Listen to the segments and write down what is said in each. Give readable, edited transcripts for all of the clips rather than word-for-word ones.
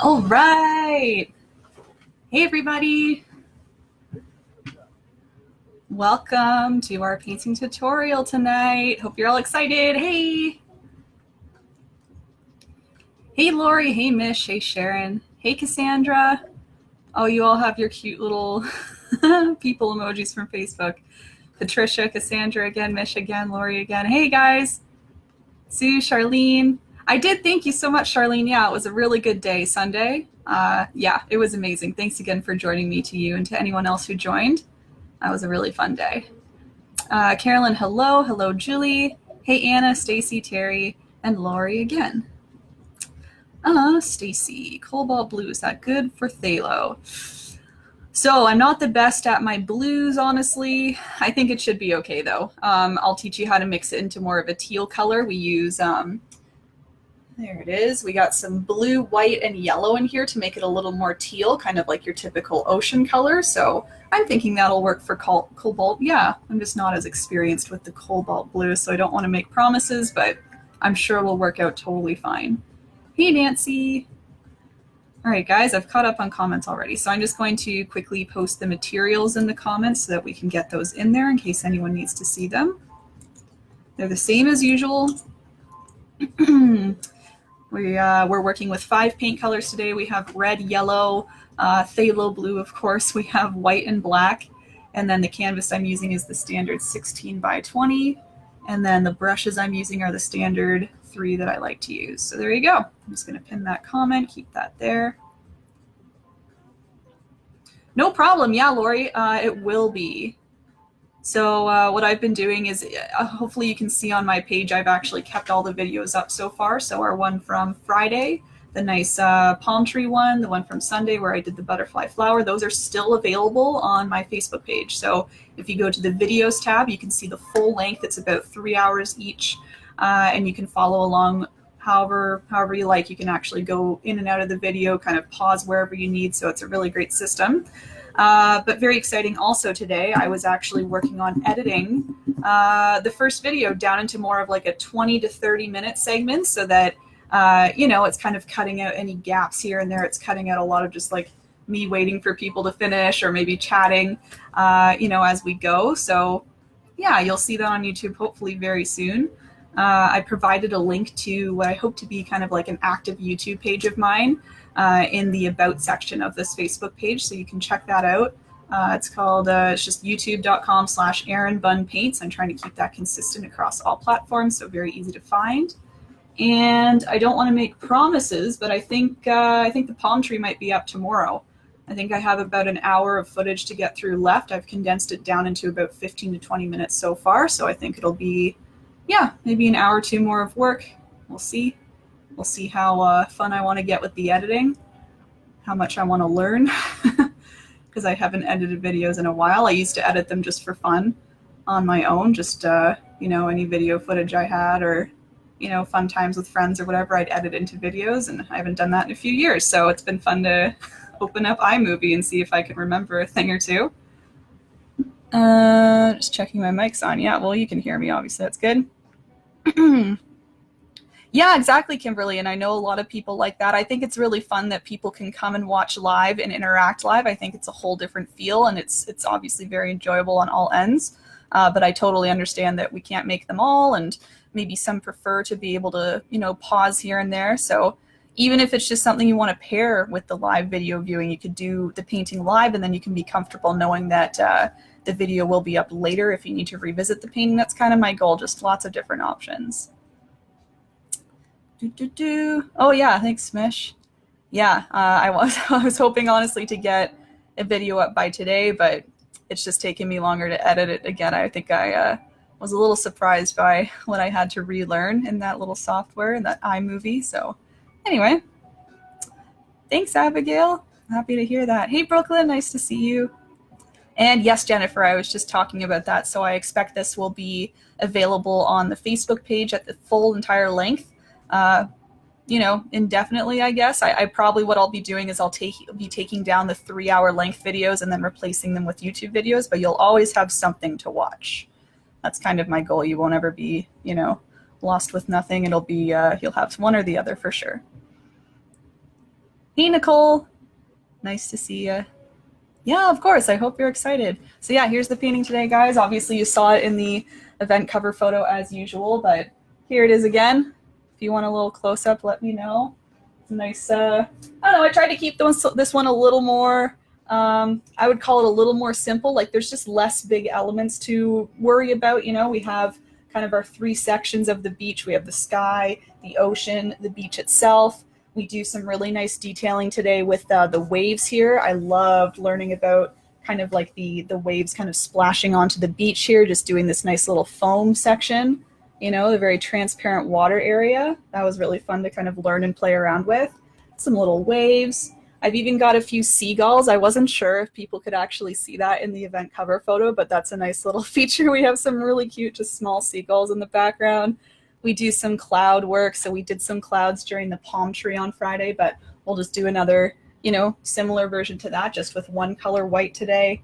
All right. Hey, everybody. Welcome to our painting tutorial tonight. Hope you're all excited. Hey. Hey, Lori. Hey, Mish. Hey, Sharon. Hey, Cassandra. Oh, you all have your cute little people emojis from Facebook. Patricia, Cassandra again, Mish again, Lori again. Hey, guys. Sue, Charlene. I did. Thank you so much, Charlene. Yeah, it was a really good day, Sunday. Yeah, it was amazing. Thanks again for joining me, to you and to anyone else who joined. That was a really fun day. Carolyn, hello. Hello, Julie. Hey, Anna, Stacy, Terry, and Lori again. Stacy, cobalt blue, is that good for phthalo? So I'm not the best at my blues, honestly. I think it should be okay, though. I'll teach you how to mix it into more of a teal color. We use, there it is. We got some blue, white, and yellow in here to make it a little more teal, kind of like your typical ocean color. So I'm thinking that'll work for cobalt. Yeah, I'm just not as experienced with the cobalt blue, so I don't want to make promises, but I'm sure it'll work out totally fine. Hey, Nancy. All right, guys, I've caught up on comments already, so I'm just going to quickly post the materials in the comments so that we can get those in there in case anyone needs to see them. They're the same as usual. We're working with 5 paint colors today. We have red, yellow, phthalo blue, of course. We have white and black. And then the canvas I'm using is the standard 16 by 20. And then the brushes I'm using are the standard 3 that I like to use. So there you go. I'm just going to pin that comment, keep that there. No problem. Yeah, Lori, it will be. So what I've been doing is, hopefully you can see on my page, I've actually kept all the videos up so far. So our one from Friday, the nice palm tree one, the one from Sunday where I did the butterfly flower, those are still available on my Facebook page. So if you go to the videos tab, you can see the full length. It's about 3 hours each, and you can follow along however you like. You can actually go in and out of the video, kind of pause wherever you need. So it's a really great system. But very exciting also today, I was actually working on editing the first video down into more of like a 20 to 30 minute segment so that, you know, it's kind of cutting out any gaps here and there. It's cutting out a lot of just like me waiting for people to finish or maybe chatting, you know, as we go. So yeah, you'll see that on YouTube hopefully very soon. I provided a link to what I hope to be kind of like an active YouTube page of mine in the About section of this Facebook page, so you can check that out. It's called, it's just youtube.com/erinbunpaints. I'm trying to keep that consistent across all platforms, so very easy to find. And I don't want to make promises, but I think the palm tree might be up tomorrow. I think I have about an hour of footage to get through left. I've condensed it down into about 15 to 20 minutes so far, so I think it'll be, yeah, maybe an hour or 2 more of work. We'll see. We'll see how fun I want to get with the editing, how much I want to learn, because I haven't edited videos in a while. I used to edit them just for fun on my own, just, you know, any video footage I had or, you know, fun times with friends or whatever, I'd edit into videos, and I haven't done that in a few years. So it's been fun to open up iMovie and see if I can remember a thing or two. Just checking my mic's on. Yeah, well, you can hear me, obviously. That's good. Yeah, exactly, Kimberly. And I know a lot of people like that. I think it's really fun that people can come and watch live and interact live. I think it's a whole different feel, and it's obviously very enjoyable on all ends. But I totally understand that we can't make them all, and maybe some prefer to be able to, you know, pause here and there. So even if it's just something you want to pair with the live video viewing, you could do the painting live, and then you can be comfortable knowing that the video will be up later if you need to revisit the painting. That's kind of my goal, just lots of different options. Oh yeah, thanks, Smish. Yeah, I was hoping honestly to get a video up by today, but it's just taking me longer to edit it again. I think I was a little surprised by what I had to relearn in that little software, in that iMovie. So anyway, thanks, Abigail. Happy to hear that. Hey, Brooklyn, nice to see you. And yes, Jennifer, I was just talking about that. So I expect this will be available on the Facebook page at the full entire length. You know, indefinitely, I guess. I probably, what I'll be doing is I'll be taking down the 3-hour length videos and then replacing them with YouTube videos, but you'll always have something to watch. That's kind of my goal. You won't ever be, you know, lost with nothing. It'll be, you'll have one or the other for sure. Hey, Nicole. Nice to see you. Yeah, of course. I hope you're excited. So yeah, here's the painting today, guys. Obviously, you saw it in the event cover photo as usual, but here it is again. If you want a little close-up, let me know. It's a nice, I don't know, I tried to keep this one a little more, I would call it a little more simple. Like, there's just less big elements to worry about, you know. We have kind of our three sections of the beach. We have the sky, the ocean, the beach itself. We do some really nice detailing today with the waves here. I loved learning about kind of like the waves kind of splashing onto the beach here, just doing this nice little foam section, you know, the very transparent water area. That was really fun to kind of learn and play around with. Some little waves. I've even got a few seagulls. I wasn't sure if people could actually see that in the event cover photo, but that's a nice little feature. We have some really cute, just small seagulls in the background. We do some cloud work. So we did some clouds during the palm tree on Friday, but we'll just do another, you know, similar version to that, just with one color white today.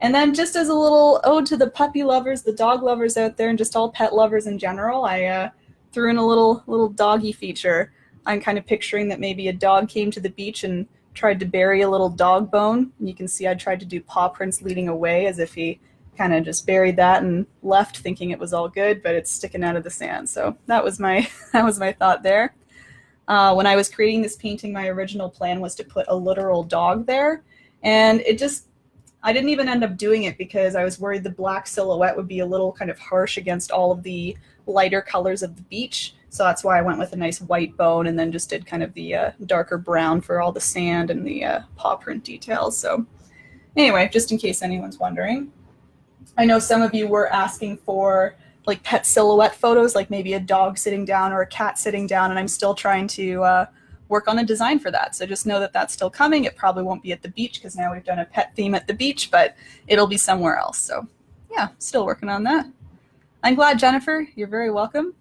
And then just as a little ode to the puppy lovers, the dog lovers out there, and just all pet lovers in general, I threw in a little doggy feature. I'm kind of picturing that maybe a dog came to the beach and tried to bury a little dog bone. And you can see I tried to do paw prints leading away, as if he kind of just buried that and left thinking it was all good, but it's sticking out of the sand. So that was my thought there. When I was creating this painting, my original plan was to put a literal dog there, and I didn't even end up doing it because I was worried the black silhouette would be a little kind of harsh against all of the lighter colors of the beach. So that's why I went with a nice white bone and then just did kind of the darker brown for all the sand and the paw print details. So anyway, just in case anyone's wondering. I know some of you were asking for like pet silhouette photos, like maybe a dog sitting down or a cat sitting down, and I'm still trying to work on a design for that. So just know that that's still coming. It probably won't be at the beach because now we've done a pet theme at the beach, but it'll be somewhere else. So yeah, still working on that. I'm glad, Jennifer. You're very welcome.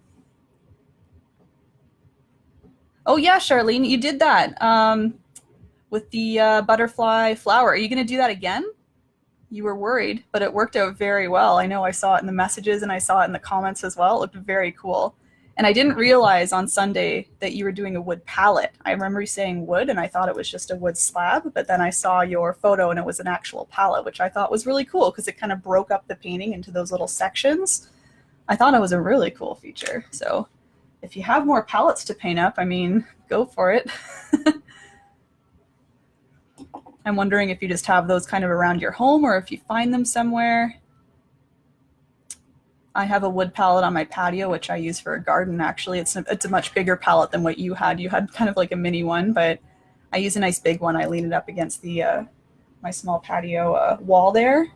Oh yeah, Charlene, you did that with the butterfly flower. Are you going to do that again? You were worried, but it worked out very well. I know I saw it in the messages and I saw it in the comments as well. It looked very cool. And I didn't realize on Sunday that you were doing a wood palette. I remember you saying wood and I thought it was just a wood slab, but then I saw your photo and it was an actual palette, which I thought was really cool because it kind of broke up the painting into those little sections. I thought it was a really cool feature. So if you have more palettes to paint up, I mean, go for it. I'm wondering if you just have those kind of around your home or if you find them somewhere. I have a wood palette on my patio, which I use for a garden, actually. It's a much bigger palette than what you had. You had kind of like a mini one, but I use a nice big one. I lean it up against the my small patio wall there,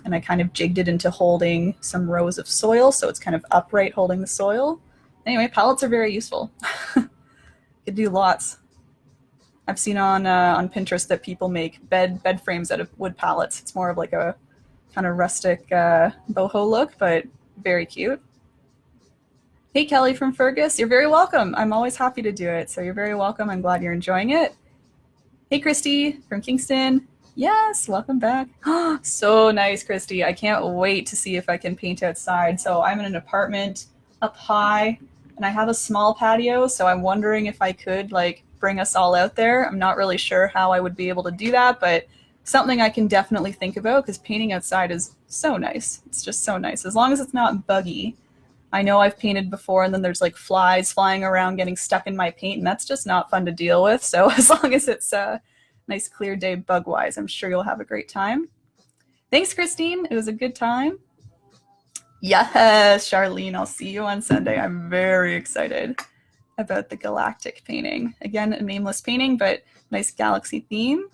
and I kind of jigged it into holding some rows of soil, so it's kind of upright holding the soil. Anyway, palettes are very useful. Could do lots. I've seen on Pinterest that people make bed frames out of wood pallets. It's more of like a kind of rustic boho look, but very cute. Hey, Kelly from Fergus, you're very welcome. I'm always happy to do it, so you're very welcome. I'm glad you're enjoying it. Hey, Christy from Kingston. Yes, welcome back. So nice, Christy. I can't wait to see if I can paint outside. So I'm in an apartment up high, and I have a small patio, so I'm wondering if I could like bring us all out there. I'm not really sure how I would be able to do that, but something I can definitely think about because painting outside is so nice. It's just so nice, as long as it's not buggy. I know I've painted before and then there's like flies flying around getting stuck in my paint, and that's just not fun to deal with. So as long as it's a nice clear day bug-wise, I'm sure you'll have a great time. Thanks, Christine. It was a good time. Yes, Charlene, I'll see you on Sunday. I'm very excited about the galactic painting. Again, a nameless painting, but nice galaxy theme.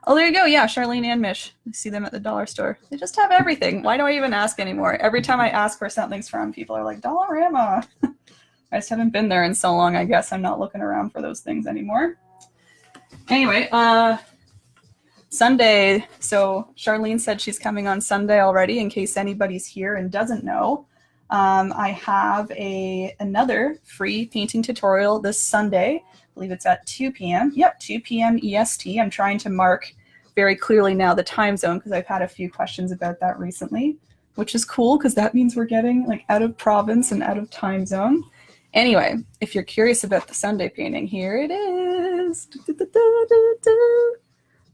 Oh, there you go. Yeah, Charlene and Mish. I see them at the dollar store. They just have everything. Why do I even ask anymore? Every time I ask where something's from, people are like, Dollarama. I just haven't been there in so long, I guess. I'm not looking around for those things anymore. Anyway, Sunday. So Charlene said she's coming on Sunday already, in case anybody's here and doesn't know. I have another free painting tutorial this Sunday. I believe it's at 2 p.m. Yep, 2 p.m. EST. I'm trying to mark very clearly now the time zone because I've had a few questions about that recently, which is cool because that means we're getting like out of province and out of time zone. Anyway, if you're curious about the Sunday painting, here it is. yes.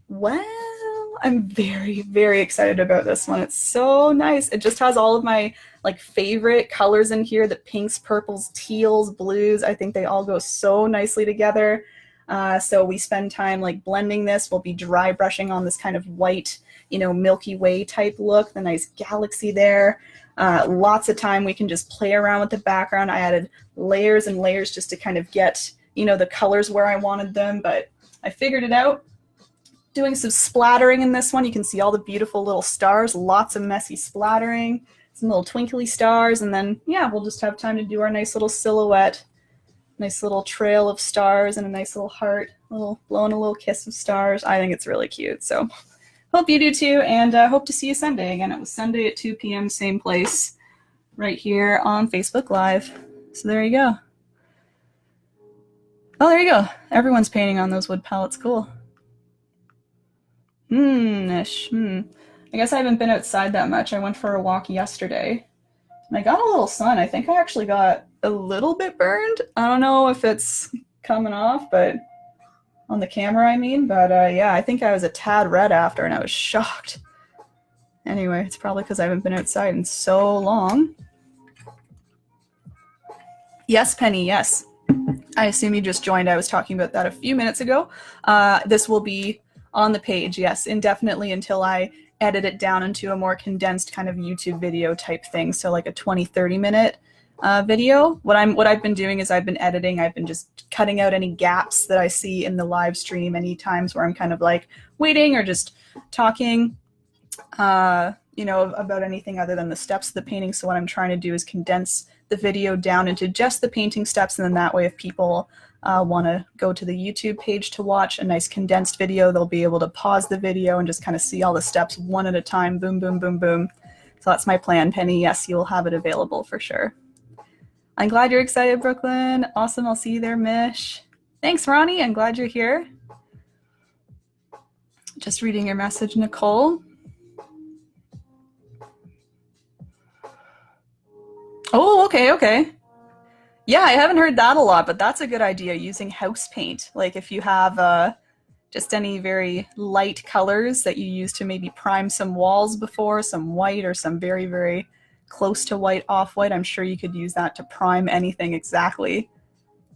Wow, I'm very, very excited about this one. It's so nice. It just has all of my like favorite colors in here, the pinks, purples, teals, blues. I think they all go so nicely together. So we spend time like blending this. We'll be dry brushing on this kind of white, you know, Milky Way type look, the nice galaxy there. Lots of time we can just play around with the background. I added layers and layers just to kind of get, you know, the colors where I wanted them, but I figured it out. Doing some splattering in this one. You can see all the beautiful little stars, lots of messy splattering, some little twinkly stars, and then, yeah, we'll just have time to do our nice little silhouette, nice little trail of stars and a nice little heart, blowing a little kiss of stars. I think it's really cute, so hope you do too, and hope to see you Sunday. Again, it was Sunday at 2 p.m., same place, right here on Facebook Live. So there you go. Oh, there you go. Everyone's painting on those wood palettes. Cool. I guess I haven't been outside that much. I went for a walk yesterday and I got a little sun. I think I actually got a little bit burned. I don't know if it's coming off, but on the camera, I mean, but yeah, I think I was a tad red after and I was shocked. Anyway, it's probably because I haven't been outside in so long. Yes, Penny, yes. I assume you just joined. I was talking about that a few minutes ago. This will be on the page, yes, indefinitely until I edit it down into a more condensed kind of YouTube video type thing. So like a 20-30 minute video. What I've been doing is I've been editing. I've been just cutting out any gaps that I see in the live stream, any times where I'm kind of like waiting or just talking, you know, about anything other than the steps of the painting. So what I'm trying to do is condense the video down into just the painting steps, and then that way if people want to go to the YouTube page to watch a nice condensed video, they'll be able to pause the video and just kind of see all the steps one at a time. Boom, boom, boom, boom. So that's my plan, Penny. Yes, you'll have it available for sure. I'm glad you're excited, Brooklyn. Awesome. I'll see you there, Mish. Thanks, Ronnie. I'm glad you're here. Just reading your message, Nicole. Oh, okay. Yeah, I haven't heard that a lot, but that's a good idea, using house paint. Like if you have just any very light colors that you use to maybe prime some walls before, some white or some very, very close to white off-white, I'm sure you could use that to prime anything exactly.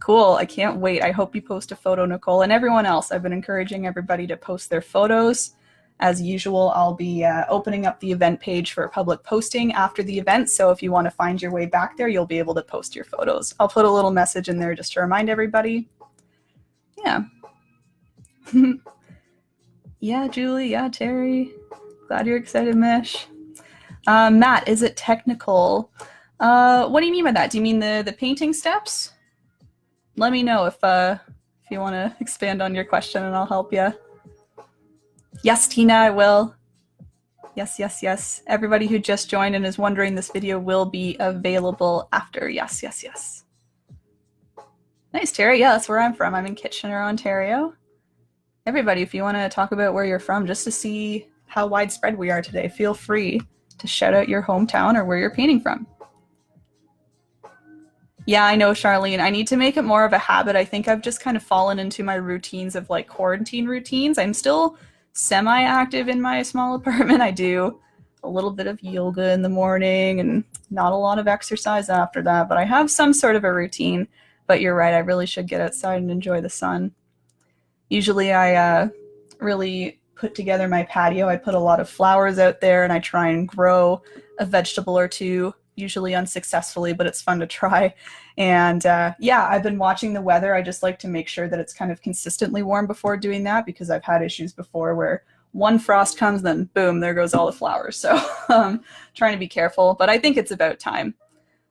Cool, I can't wait. I hope you post a photo, Nicole, and everyone else. I've been encouraging everybody to post their photos. As usual, I'll be opening up the event page for public posting after the event, so if you want to find your way back there, you'll be able to post your photos. I'll put a little message in there just to remind everybody. Yeah. Yeah, Julie. Yeah, Terry. Glad you're excited, Mish. Matt, is it technical? What do you mean by that? Do you mean the painting steps? Let me know if you want to expand on your question and I'll help you. Yes, Tina, I will. Yes. Everybody who just joined and is wondering, this video will be available after. Yes. Nice, Terry. Yeah, that's where I'm from. I'm in Kitchener, Ontario. Everybody, if you want to talk about where you're from, just to see how widespread we are today, feel free to shout out your hometown or where you're painting from. Yeah, I know, Charlene. I need to make it more of a habit. I think I've just kind of fallen into my routines of like quarantine routines. I'm still semi-active in my small apartment. I do a little bit of yoga in the morning and not a lot of exercise after that, but I have some sort of a routine. But you're right, I really should get outside and enjoy the sun. Usually I really put together my patio. I put a lot of flowers out there and I try and grow a vegetable or two, usually unsuccessfully, but it's fun to try. And yeah, I've been watching the weather. I just like to make sure that it's kind of consistently warm before doing that, because I've had issues before where one frost comes, then boom, there goes all the flowers. So trying to be careful, but I think it's about time.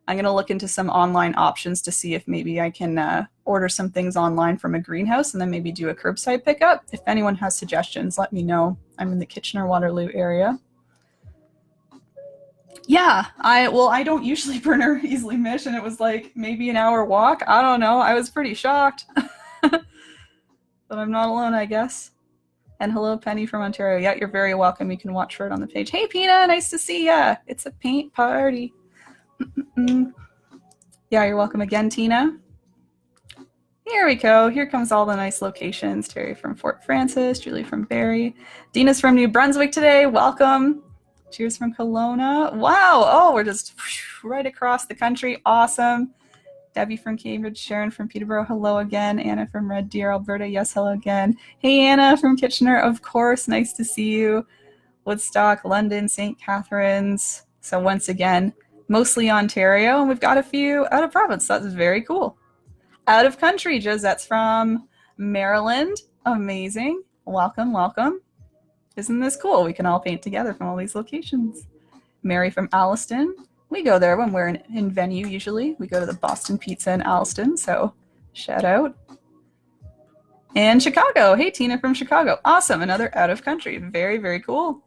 I'm going to look into some online options to see if maybe I can order some things online from a greenhouse and then maybe do a curbside pickup. If anyone has suggestions, let me know. I'm in the Kitchener-Waterloo area. Yeah, I don't usually burn easily, Mish, and it was like maybe an hour walk. I don't know. I was pretty shocked. But I'm not alone, I guess. And hello, Penny from Ontario. Yeah, you're very welcome. You can watch for it on the page. Hey, Pina, nice to see ya. It's a paint party. Yeah, you're welcome again, Tina. Here we go. Here comes all the nice locations. Terry from Fort Francis, Julie from Barrie. Dina's from New Brunswick today. Welcome. Cheers from Kelowna. Wow. Oh, we're just right across the country. Awesome. Debbie from Cambridge, Sharon from Peterborough, hello again. Anna from Red Deer, Alberta, yes, hello again. Hey, Anna from Kitchener, of course, nice to see you. Woodstock, London, St. Catharines. So once again, mostly Ontario, and we've got a few out of province. That's very cool. Out of country, Josette's from Maryland. Amazing. Welcome, welcome. Isn't this cool? We can all paint together from all these locations. Mary from Alliston. We go there when we're in venue usually. We go to the Boston Pizza in Alliston, so shout out. And Chicago. Hey, Tina from Chicago. Awesome. Another out of country. Very, very cool.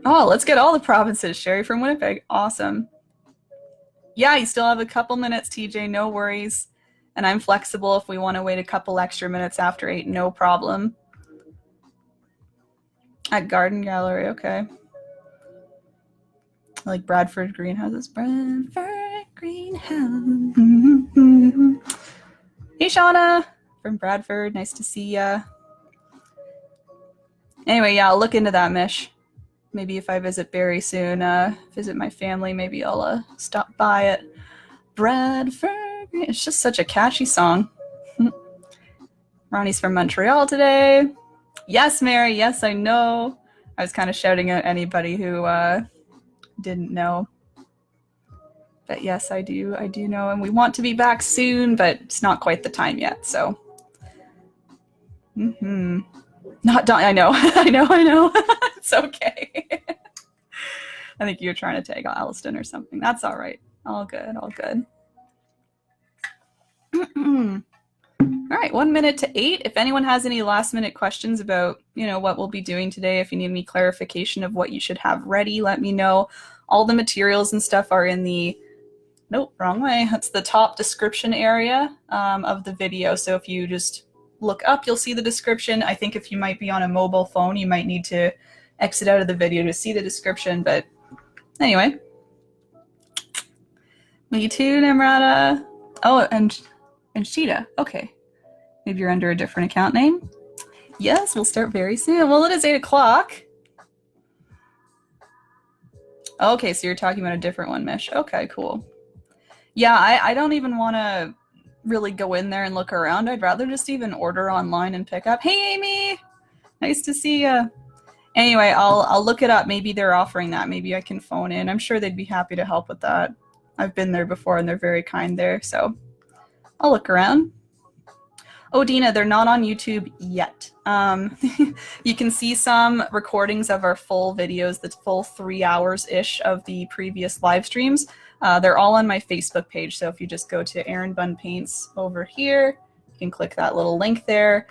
Oh, let's get all the provinces. Sherry from Winnipeg. Awesome. Yeah, you still have a couple minutes, TJ. No worries. And I'm flexible if we want to wait a couple extra minutes after 8. No problem. At Garden Gallery. Okay. I like Bradford greenhouses. Bradford greenhouse. Hey, Shauna from Bradford. Nice to see ya. Anyway, yeah, I'll look into that, Mish. Maybe if I visit Barrie soon, visit my family, maybe I'll stop by at Bradford. It's just such a catchy song. Ronnie's from Montreal today. Yes, Mary. Yes, I know. I was kind of shouting at anybody who didn't know. But yes, I do. I do know. And we want to be back soon, but it's not quite the time yet. So. Not done. I know. I know. It's okay. I think you're trying to tag Alliston or something. That's all right. All good. All good. All right, 1 minute to 8. If anyone has any last minute questions about, what we'll be doing today, if you need any clarification of what you should have ready, let me know. All the materials and stuff are in the, nope, wrong way. That's the top description area of the video. So if you just look up, you'll see the description. I think if you might be on a mobile phone, you might need to exit out of the video to see the description. But anyway. Me too, Namrata. Oh, and Sheeta. Okay. Maybe you're under a different account name. Yes, we'll start very soon. Well, it is 8 o'clock. Okay, so you're talking about a different one, Mish. Okay, cool. Yeah, I don't even want to really go in there and look around. I'd rather just even order online and pick up. Hey, Amy! Nice to see you. Anyway, I'll look it up. Maybe they're offering that. Maybe I can phone in. I'm sure they'd be happy to help with that. I've been there before, and they're very kind there, so I'll look around. Oh, Dina, they're not on YouTube yet. You can see some recordings of our full videos, the full 3 hours-ish of the previous live streams. They're all on my Facebook page, so if you just go to erinbunpaints over here, you can click that little link there.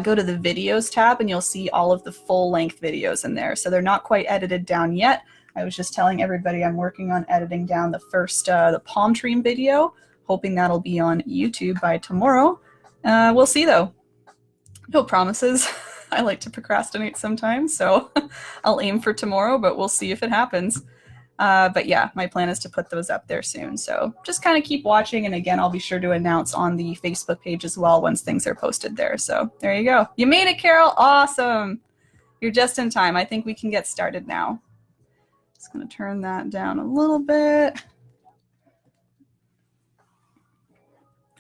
Go to the videos tab, and you'll see all of the full-length videos in there. So they're not quite edited down yet. I was just telling everybody I'm working on editing down the first, the palm tree video, hoping that'll be on YouTube by tomorrow. We'll see, though. No promises. I like to procrastinate sometimes, so I'll aim for tomorrow, but we'll see if it happens. But yeah, my plan is to put those up there soon. So just kind of keep watching. And again, I'll be sure to announce on the Facebook page as well once things are posted there. So there you go. You made it, Carol. Awesome. You're just in time. I think we can get started now. Just going to turn that down a little bit.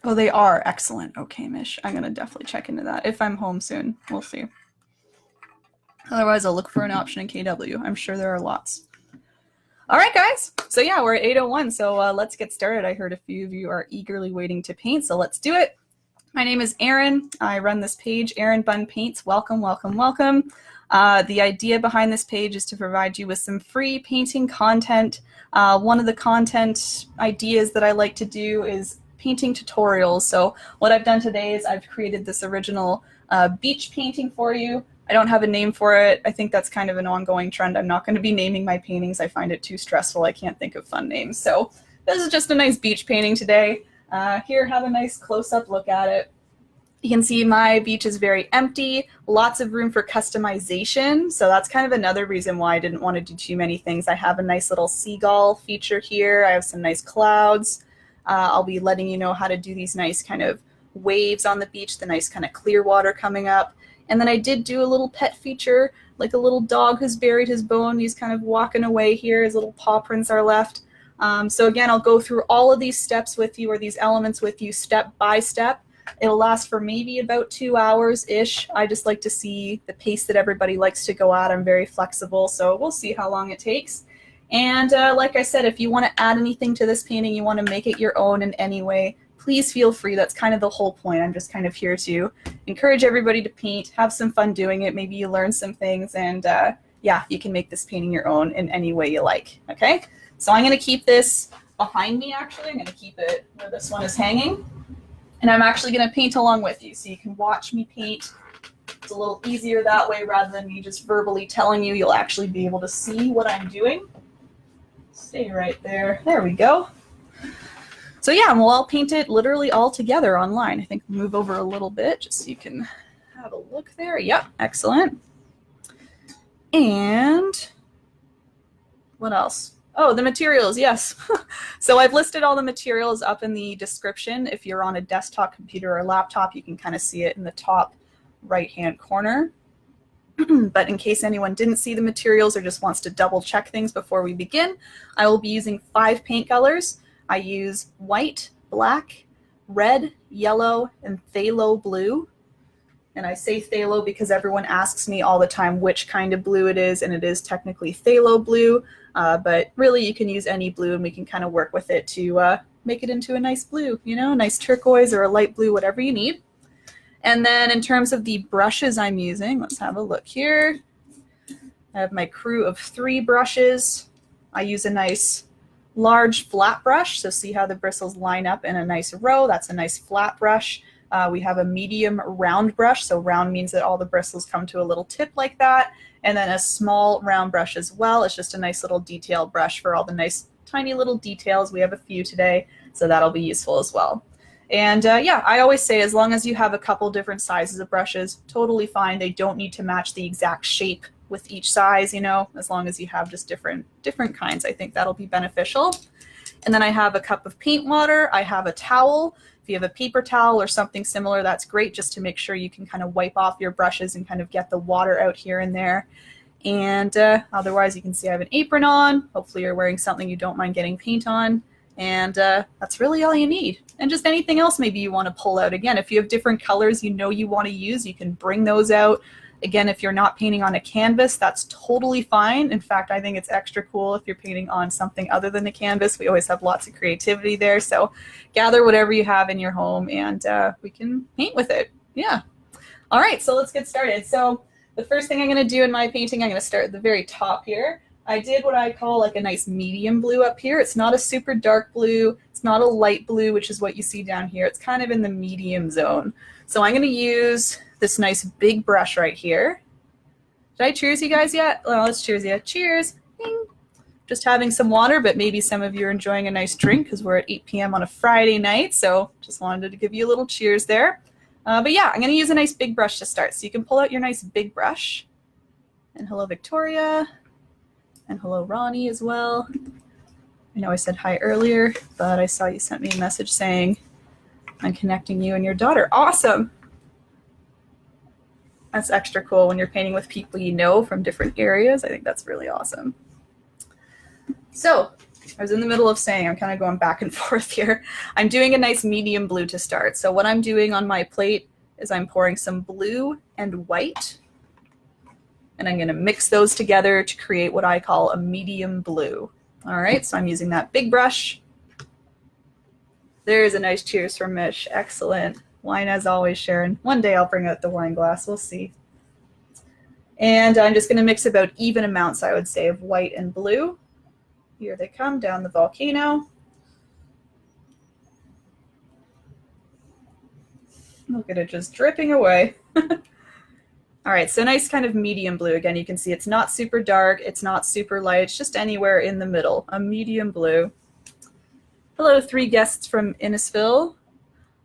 Oh, they are excellent. Okay, Mish. I'm going to definitely check into that. If I'm home soon, we'll see. Otherwise, I'll look for an option in KW. I'm sure there are lots. All right, guys. So yeah, we're at 8:01. So let's get started. I heard a few of you are eagerly waiting to paint, so let's do it. My name is Erin. I run this page, erinbunpaints. Welcome, welcome, welcome. The idea behind this page is to provide you with some free painting content. One of the content ideas that I like to do is painting tutorials. So what I've done today is I've created this original beach painting for you. I don't have a name for it. I think that's kind of an ongoing trend. I'm not going to be naming my paintings. I find it too stressful. I can't think of fun names. So this is just a nice beach painting today. Here, have a nice close-up look at it. You can see my beach is very empty, lots of room for customization. So that's kind of another reason why I didn't want to do too many things. I have a nice little seagull feature here. I have some nice clouds. I'll be letting you know how to do these nice kind of waves on the beach, the nice kind of clear water coming up. And then I did do a little pet feature, like a little dog who's buried his bone. He's kind of walking away here. His little paw prints are left. So again, I'll go through all of these steps with you, or these elements with you, step by step. It'll last for maybe about 2 hours-ish. I just like to see the pace that everybody likes to go at. I'm very flexible, so we'll see how long it takes. And like I said, if you want to add anything to this painting, you want to make it your own in any way, please feel free. That's kind of the whole point. I'm just kind of here to encourage everybody to paint, have some fun doing it. Maybe you learn some things, and yeah, you can make this painting your own in any way you like, okay? So I'm going to keep this behind me, actually. I'm going to keep it where this one is hanging. And I'm actually going to paint along with you, so you can watch me paint. It's a little easier that way rather than me just verbally telling you. You'll actually be able to see what I'm doing. Stay right there. There we go. So yeah, and we'll all paint it literally all together online. I think move over a little bit just so you can have a look there. Yep, excellent. And what else? Oh, the materials, yes. So I've listed all the materials up in the description. If you're on a desktop computer or laptop, you can kind of see it in the top right-hand corner. But in case anyone didn't see the materials or just wants to double check things before we begin, I will be using 5 paint colors. I use white, black, red, yellow, and phthalo blue. And I say phthalo because everyone asks me all the time which kind of blue it is, and it is technically phthalo blue. But really, you can use any blue, and we can kind of work with it to make it into a nice blue, you know, nice turquoise or a light blue, whatever you need. And then in terms of the brushes I'm using, let's have a look here. I have my crew of 3 brushes. I use a nice large flat brush, so see how the bristles line up in a nice row. That's a nice flat brush. We have a medium round brush, so round means that all the bristles come to a little tip like that. And then a small round brush as well. It's just a nice little detail brush for all the nice tiny little details. We have a few today, so that'll be useful as well. And yeah, I always say as long as you have a couple different sizes of brushes, totally fine. They don't need to match the exact shape with each size, you know, as long as you have just different kinds. I think that'll be beneficial. And then I have a cup of paint water. I have a towel. If you have a paper towel or something similar, that's great, just to make sure you can kind of wipe off your brushes and kind of get the water out here and there. And otherwise, you can see I have an apron on. Hopefully you're wearing something you don't mind getting paint on. And that's really all you need. And just anything else maybe you want to pull out. Again, if you have different colors you know you want to use, you can bring those out. Again, if you're not painting on a canvas, that's totally fine. In fact, I think it's extra cool if you're painting on something other than a canvas. We always have lots of creativity there. So gather whatever you have in your home, and we can paint with it. Yeah. All right, so let's get started. So the first thing I'm going to do in my painting, I'm going to start at the very top here. I did what I call like a nice medium blue up here. It's not a super dark blue. It's not a light blue, which is what you see down here. It's kind of in the medium zone. So I'm going to use this nice big brush right here. Did I cheers you guys yet? Well, let's cheers you. Cheers. Ding. Just having some water, but maybe some of you are enjoying a nice drink because we're at 8 p.m. on a Friday night. So just wanted to give you a little cheers there. But yeah, I'm going to use a nice big brush to start. So you can pull out your nice big brush. And hello, Victoria. And hello, Ronnie, as well. I know I said hi earlier, but I saw you sent me a message saying I'm connecting you and your daughter. Awesome. That's extra cool when you're painting with people you know from different areas. I think that's really awesome. So I was in the middle of saying, I'm kind of going back and forth here. I'm doing a nice medium blue to start. So what I'm doing on my plate is I'm pouring some blue and white. And I'm going to mix those together to create what I call a medium blue. All right, so I'm using that big brush. There's a nice cheers from Mish. Excellent. Wine as always, Sharon. One day I'll bring out the wine glass. We'll see. And I'm just going to mix about even amounts, I would say, of white and blue. Here they come down the volcano. Look at it just dripping away. All right, so nice kind of medium blue. Again, you can see it's not super dark, it's not super light, it's just anywhere in the middle, a medium blue. Hello, 3 guests from Innisfil,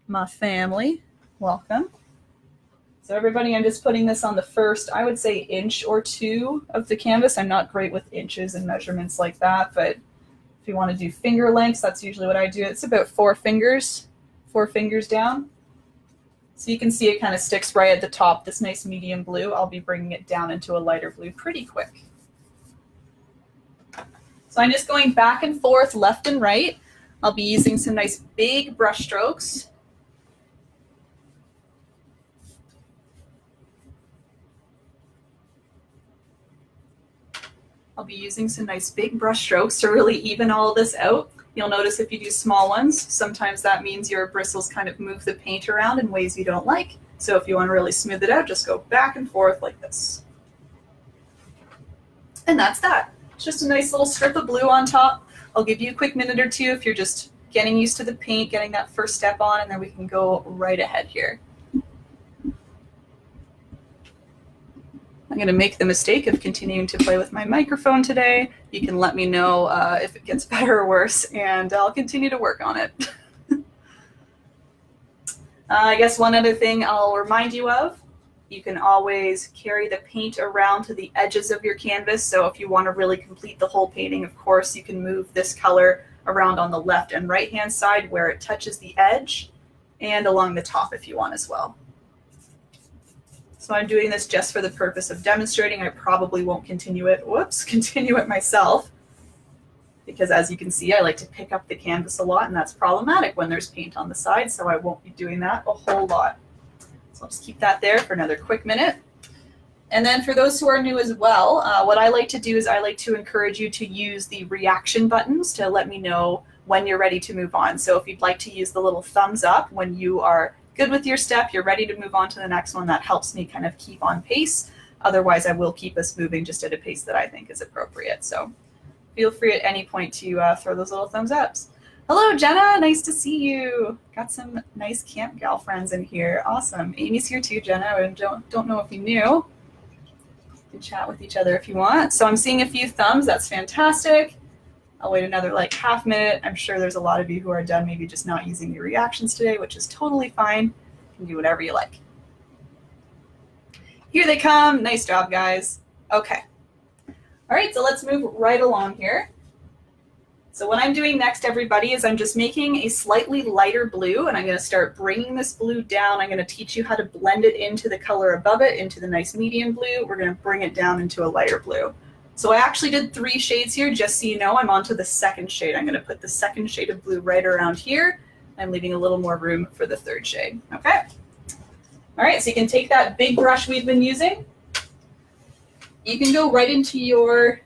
my family, welcome. So everybody, I'm just putting this on the first, I would say, inch or 2 of the canvas. I'm not great with inches and measurements like that, but If you want to do finger lengths, that's usually what I do. It's about 4 fingers down. So you can see it kind of sticks right at the top, this nice medium blue. I'll be bringing it down into a lighter blue pretty quick. So I'm just going back and forth, left and right. I'll be using some nice big brush strokes. I'll be using some nice big brush strokes to really even all of this out. You'll notice if you do small ones, sometimes that means your bristles kind of move the paint around in ways you don't like. So if you want to really smooth it out, just go back and forth like this. And that's that. It's just a nice little strip of blue on top. I'll give you a quick minute or two if you're just getting used to the paint, getting that first step on, and then we can go right ahead here. I'm going to make the mistake of continuing to play with my microphone today. You can let me know if it gets better or worse, and I'll continue to work on it. I guess one other thing I'll remind you of, you can always carry the paint around to the edges of your canvas. So if you want to really complete the whole painting, of course, you can move this color around on the left and right-hand side where it touches the edge, and along the top if you want as well. So I'm doing this just for the purpose of demonstrating. I probably won't continue it myself, because as you can see, I like to pick up the canvas a lot, and that's problematic when there's paint on the side, so I won't be doing that a whole lot. So I'll just keep that there for another quick minute. And then for those who are new as well, what I like to do is I like to encourage you to use the reaction buttons to let me know when you're ready to move on. So if you'd like to use the little thumbs up when you are good with your step, you're ready to move on to the next one, that helps me kind of keep on pace. Otherwise, I will keep us moving just at a pace that I think is appropriate. So feel free at any point to throw those little thumbs ups. Hello, Jenna. Nice to see you. Got some nice camp gal friends in here. Awesome. Amy's here too, Jenna. I don't know if you knew. You can chat with each other if you want. So I'm seeing a few thumbs. That's fantastic. I'll wait another like half minute. I'm sure there's a lot of you who are done maybe just not using the reactions today, which is totally fine. You can do whatever you like. Here they come. Nice job, guys. Okay. All right, so let's move right along here. So what I'm doing next, everybody, is I'm just making a slightly lighter blue, and I'm going to start bringing this blue down. I'm going to teach you how to blend it into the color above it, into the nice medium blue. We're going to bring it down into a lighter blue. So I actually did 3 shades here, just so you know. I'm on to the second shade. I'm going to put the second shade of blue right around here. I'm leaving a little more room for the third shade. Okay. All right, so you can take that big brush we've been using. You can go right into your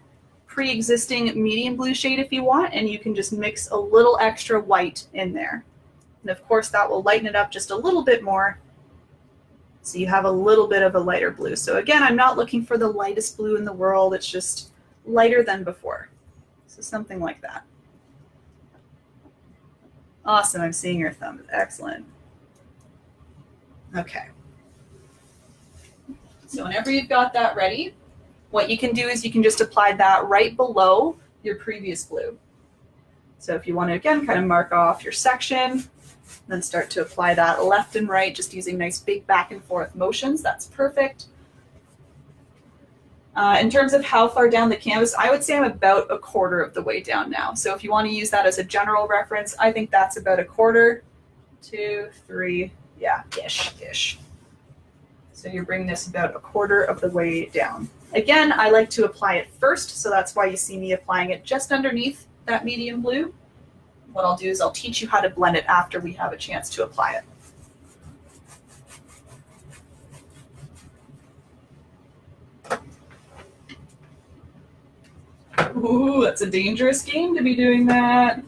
pre-existing medium blue shade if you want, and you can just mix a little extra white in there. And of course, that will lighten it up just a little bit more, so you have a little bit of a lighter blue. So again, I'm not looking for the lightest blue in the world. It's just lighter than before. So something like that. Awesome, I'm seeing your thumbs. Excellent. Okay. So whenever you've got that ready, what you can do is you can just apply that right below your previous blue. So if you want to, again, kind of mark off your section, then start to apply that left and right, just using nice big back and forth motions. That's perfect. In terms of how far down the canvas, I would say I'm about 1/4 of the way down now. So if you want to use that as a general reference, I think that's about 1/4, 2, 3, yeah, ish. So you're bringing this about 1/4 of the way down. Again, I like to apply it first, so that's why you see me applying it just underneath that medium blue. What I'll do is I'll teach you how to blend it after we have a chance to apply it. Ooh, that's a dangerous game to be doing that.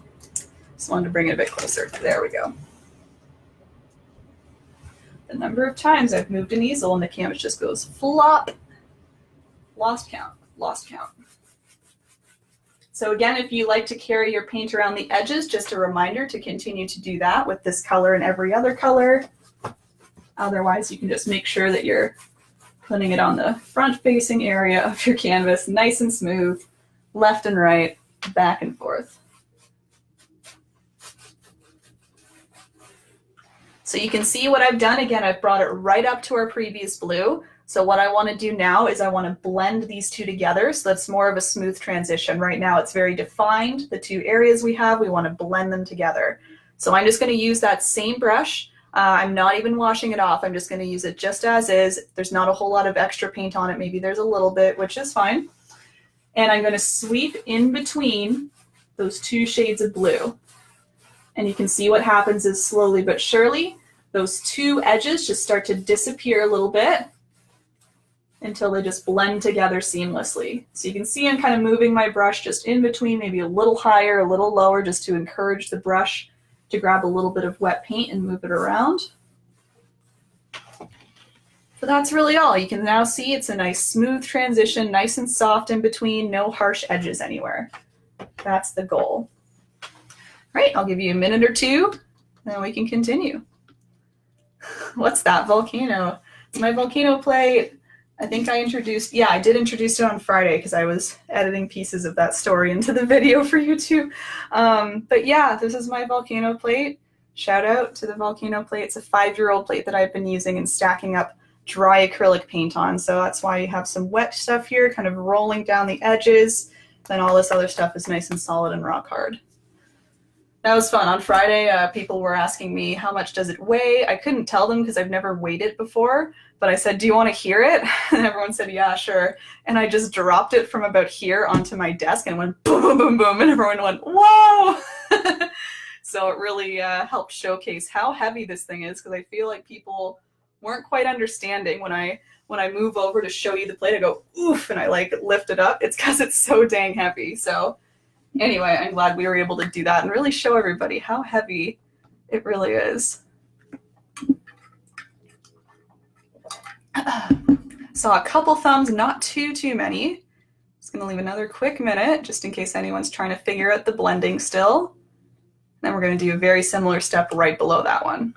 Just wanted to bring it a bit closer. There we go. The number of times I've moved an easel and the canvas just goes flop. Lost count, lost count. So again, if you like to carry your paint around the edges, just a reminder to continue to do that with this color and every other color. Otherwise, you can just make sure that you're putting it on the front-facing area of your canvas, nice and smooth, left and right, back and forth. So you can see what I've done. Again, I've brought it right up to our previous blue. So what I want to do now is I want to blend these two together so that's more of a smooth transition. Right now it's very defined, the two areas we have, we want to blend them together. So I'm just going to use that same brush. I'm not even washing it off. I'm just going to use it just as is. There's not a whole lot of extra paint on it. Maybe there's a little bit, which is fine. And I'm going to sweep in between those two shades of blue. And you can see what happens is slowly but surely, those two edges just start to disappear a little bit until they just blend together seamlessly. So you can see I'm kind of moving my brush just in between, maybe a little higher, a little lower, just to encourage the brush to grab a little bit of wet paint and move it around. So that's really all. You can now see it's a nice smooth transition, nice and soft in between, no harsh edges anywhere. That's the goal. Right, I'll give you a minute or two, and then we can continue. What's that volcano? It's my volcano plate. I think I introduced, yeah, I did introduce it on Friday because I was editing pieces of that story into the video for YouTube. But yeah, this is my volcano plate. Shout out to the volcano plate. It's a 5-year-old plate that I've been using and stacking up dry acrylic paint on. So that's why you have some wet stuff here kind of rolling down the edges. Then all this other stuff is nice and solid and rock hard. That was fun. On Friday, people were asking me how much does it weigh. I couldn't tell them because I've never weighed it before, but I said, do you want to hear it? And everyone said, yeah, sure. And I just dropped it from about here onto my desk and went boom, boom, boom, boom, and everyone went, whoa! So it really helped showcase how heavy this thing is, because I feel like people weren't quite understanding when I move over to show you the plate, I go, oof, and I like lift it up. It's because it's so dang heavy. So anyway, I'm glad we were able to do that and really show everybody how heavy it really is. So a couple thumbs, not too many. Just gonna leave another quick minute just in case anyone's trying to figure out the blending still. Then we're gonna do a very similar step right below that one.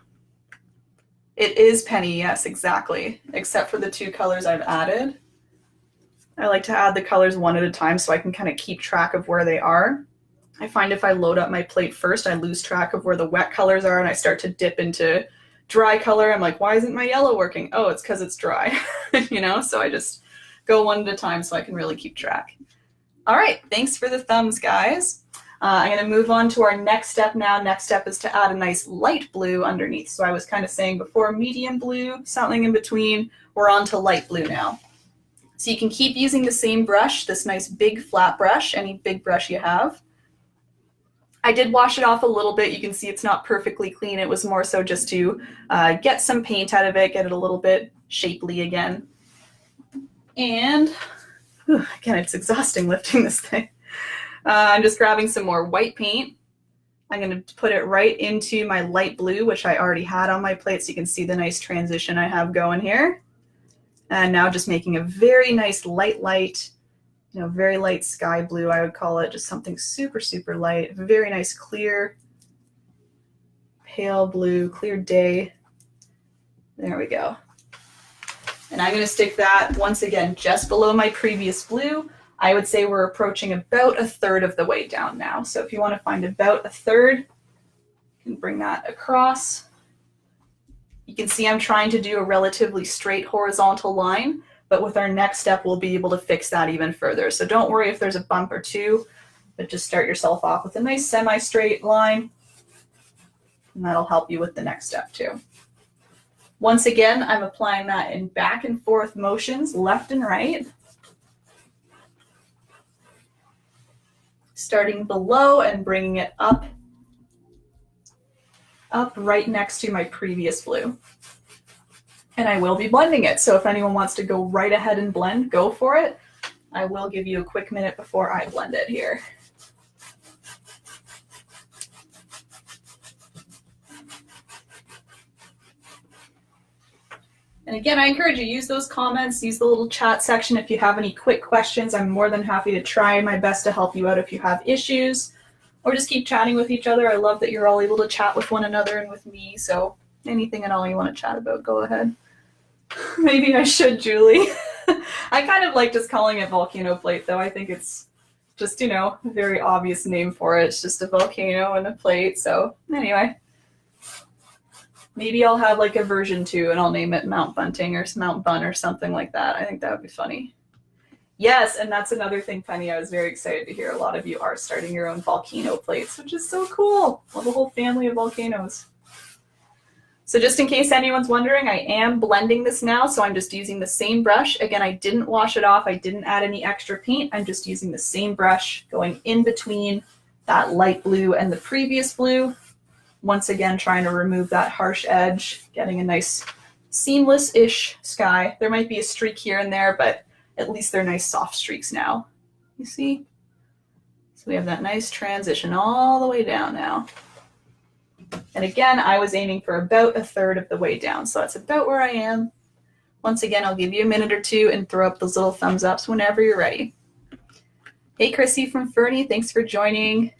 It is penny, yes, exactly, except for the two colors I've added. I like to add the colors one at a time so I can kind of keep track of where they are. I find if I load up my plate first, I lose track of where the wet colors are and I start to dip into dry color. I'm like, why isn't my yellow working? Oh, it's because it's dry, you know? So I just go one at a time so I can really keep track. All right, thanks for the thumbs, guys. I'm gonna move on to our next step now. Next step is to add a nice light blue underneath. So I was kind of saying before medium blue, something in between, we're on to light blue now. So you can keep using the same brush, this nice big flat brush, any big brush you have. I did wash it off a little bit. You can see it's not perfectly clean. It was more so just to get some paint out of it, get it a little bit shapely again. And again, it's exhausting lifting this thing. I'm just grabbing some more white paint. I'm going to put it right into my light blue, which I already had on my plate, so you can see the nice transition I have going here. And now just making a very nice light, you know, very light sky blue, I would call it, just something super, super light. Very nice, clear, pale blue, clear day. There we go. And I'm going to stick that, once again, just below my previous blue. I would say we're approaching about 1/3 of the way down now. So if you want to find about 1/3, you can bring that across. You can see I'm trying to do a relatively straight horizontal line, but with our next step, we'll be able to fix that even further. So don't worry if there's a bump or two, but just start yourself off with a nice semi-straight line, and that'll help you with the next step too. Once again, I'm applying that in back and forth motions, left and right. Starting below and bringing it up right next to my previous blue. And I will be blending it, so if anyone wants to go right ahead and blend, go for it. I will give you a quick minute before I blend it here. And again, I encourage you, use those comments, use the little chat section if you have any quick questions. I'm more than happy to try my best to help you out if you have issues, or just keep chatting with each other. I love that you're all able to chat with one another and with me, so anything at all you want to chat about, go ahead. Maybe I should, Julie. I kind of like just calling it volcano plate, though. I think it's just, you know, a very obvious name for it. It's just a volcano and a plate, so anyway. Maybe I'll have like a version 2 and I'll name it Mount Bunting or Mount Bun or something like that. I think that would be funny. Yes, and that's another thing, Penny. I was very excited to hear a lot of you are starting your own volcano plates, which is so cool. Love a whole family of volcanoes. So just in case anyone's wondering, I am blending this now, so I'm just using the same brush. Again, I didn't wash it off. I didn't add any extra paint. I'm just using the same brush going in between that light blue and the previous blue. Once again, trying to remove that harsh edge, getting a nice seamless-ish sky. There might be a streak here and there, but at least they're nice soft streaks now. You see? So we have that nice transition all the way down now. And again, I was aiming for about 1/3 of the way down, so that's about where I am. Once again, I'll give you a minute or two and throw up those little thumbs ups whenever you're ready. Hey, Chrissy from Fernie, thanks for joining.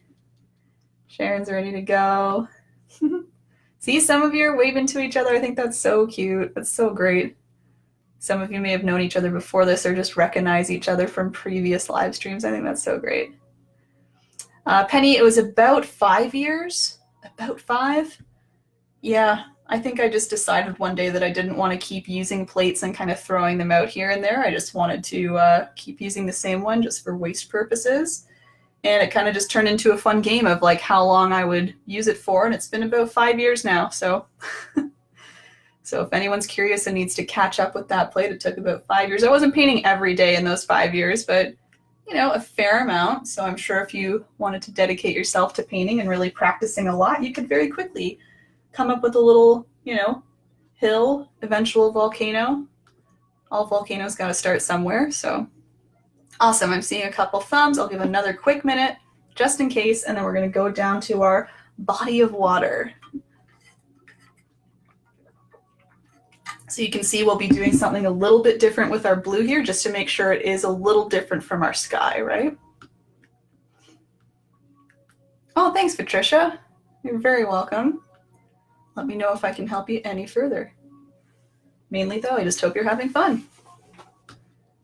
Sharon's ready to go. See, some of you are waving to each other. I think that's so cute. That's so great. Some of you may have known each other before this or just recognize each other from previous live streams. I think that's so great. Penny, it was about 5 years. About 5? Yeah, I think I just decided one day that I didn't want to keep using plates and kind of throwing them out here and there. I just wanted to keep using the same one just for waste purposes. And it kind of just turned into a fun game of like how long I would use it for. And it's been about 5 years now. So, so if anyone's curious and needs to catch up with that plate, it took about 5 years. I wasn't painting every day in those 5 years, but you know, a fair amount. So I'm sure if you wanted to dedicate yourself to painting and really practicing a lot, you could very quickly come up with a little, you know, hill, eventual volcano. All volcanoes got to start somewhere. So awesome. I'm seeing a couple thumbs. I'll give another quick minute just in case, and then we're going to go down to our body of water. So you can see we'll be doing something a little bit different with our blue here just to make sure it is a little different from our sky, right? Oh, thanks, Patricia. You're very welcome. Let me know if I can help you any further. Mainly though, I just hope you're having fun.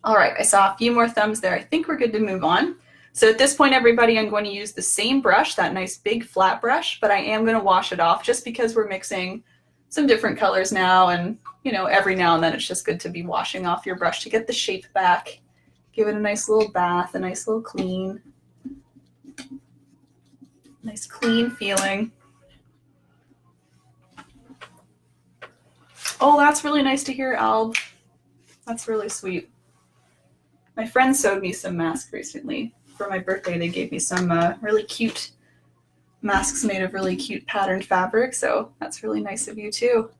All right, I saw a few more thumbs there. I think we're good to move on. So at this point, everybody, I'm going to use the same brush, that nice big flat brush, but I am going to wash it off just because we're mixing some different colors now, and you know, every now and then it's just good to be washing off your brush to get the shape back. Give it a nice little bath, a nice little clean. Nice clean feeling. Oh, that's really nice to hear, Alb. That's really sweet. My friend sewed me some masks recently. For my birthday, they gave me some really cute masks made of really cute patterned fabric, so that's really nice of you too.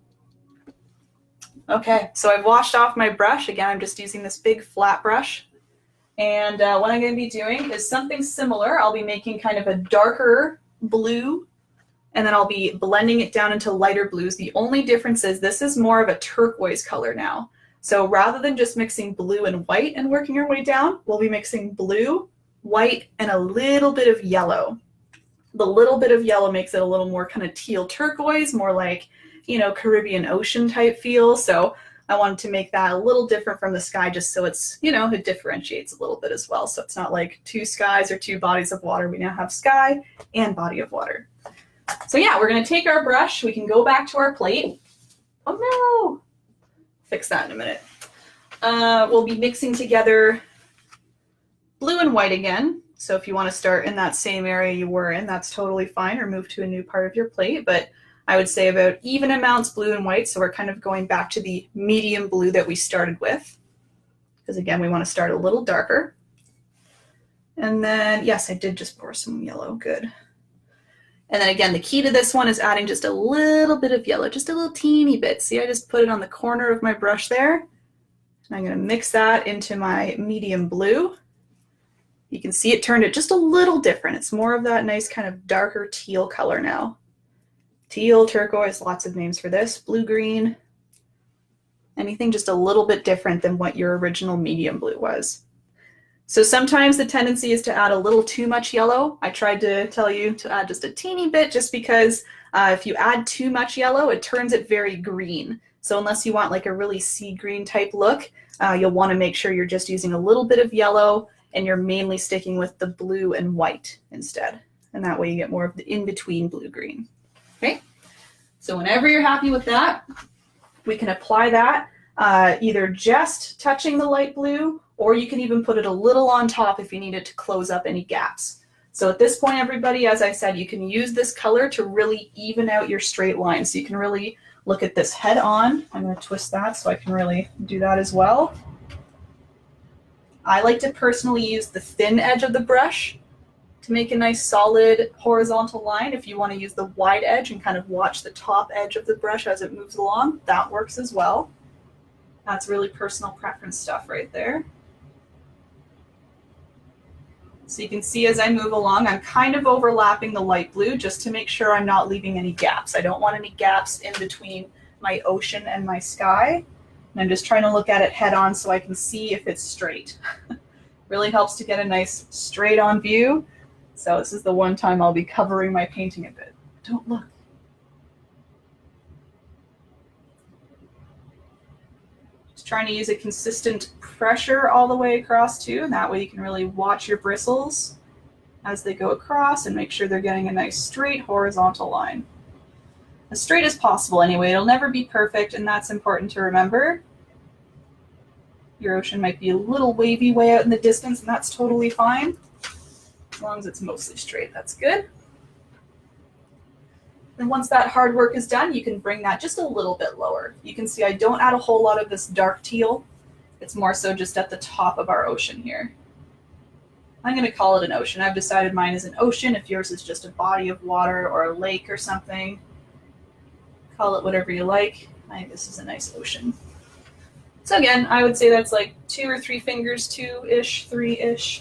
Okay, so I've washed off my brush. Again, I'm just using this big flat brush. And what I'm going to be doing is something similar. I'll be making kind of a darker blue, and then I'll be blending it down into lighter blues. The only difference is this is more of a turquoise color now. So rather than just mixing blue and white and working our way down, we'll be mixing blue, white, and a little bit of yellow. The little bit of yellow makes it a little more kind of teal turquoise, more like, you know, Caribbean Ocean type feel. So I wanted to make that a little different from the sky just so it's, you know, it differentiates a little bit as well. So it's not like two skies or two bodies of water. We now have sky and body of water. So yeah, we're going to take our brush. We can go back to our plate. Oh no! Fix that in a minute. We'll be mixing together blue and white again. So if you want to start in that same area you were in, that's totally fine, or move to a new part of your plate. But I would say about even amounts blue and white. So we're kind of going back to the medium blue that we started with. Because again, we want to start a little darker. And then, yes, I did just pour some yellow, good. And then again, the key to this one is adding just a little bit of yellow, just a little teeny bit. See, I just put it on the corner of my brush there. And I'm going to mix that into my medium blue. You can see it turned it just a little different. It's more of that nice kind of darker teal color now. Teal, turquoise, lots of names for this. Blue, green, anything just a little bit different than what your original medium blue was. So sometimes the tendency is to add a little too much yellow. I tried to tell you to add just a teeny bit just because if you add too much yellow, it turns it very green. So unless you want like a really sea green type look, you'll want to make sure you're just using a little bit of yellow and you're mainly sticking with the blue and white instead. And that way you get more of the in-between blue-green. Okay, So whenever you're happy with that, we can apply that either just touching the light blue, or you can even put it a little on top if you need it to close up any gaps. So at this point, everybody, as I said, you can use this color to really even out your straight lines. So you can really look at this head on. I'm going to twist that so I can really do that as well. I like to personally use the thin edge of the brush to make a nice solid horizontal line. If you want to use the wide edge and kind of watch the top edge of the brush as it moves along, that works as well. That's really personal preference stuff right there. So you can see as I move along, I'm kind of overlapping the light blue just to make sure I'm not leaving any gaps. I don't want any gaps in between my ocean and my sky. And I'm just trying to look at it head on so I can see if it's straight. Really helps to get a nice straight on view. So this is the one time I'll be covering my painting a bit. Don't look. Just trying to use a consistent pressure all the way across too, and that way you can really watch your bristles as they go across and make sure they're getting a nice straight horizontal line. As straight as possible anyway. It'll never be perfect, and that's important to remember. Your ocean might be a little wavy way out in the distance, and that's totally fine. As long as it's mostly straight, that's good. And once that hard work is done, you can bring that just a little bit lower. You can see I don't add a whole lot of this dark teal. It's more so just at the top of our ocean here. I'm going to call it an ocean. I've decided mine is an ocean. If yours is just a body of water or a lake or something, call it whatever you like. I think this is a nice ocean. So again, I would say that's like 2 or 3 fingers, 2-ish, 3-ish.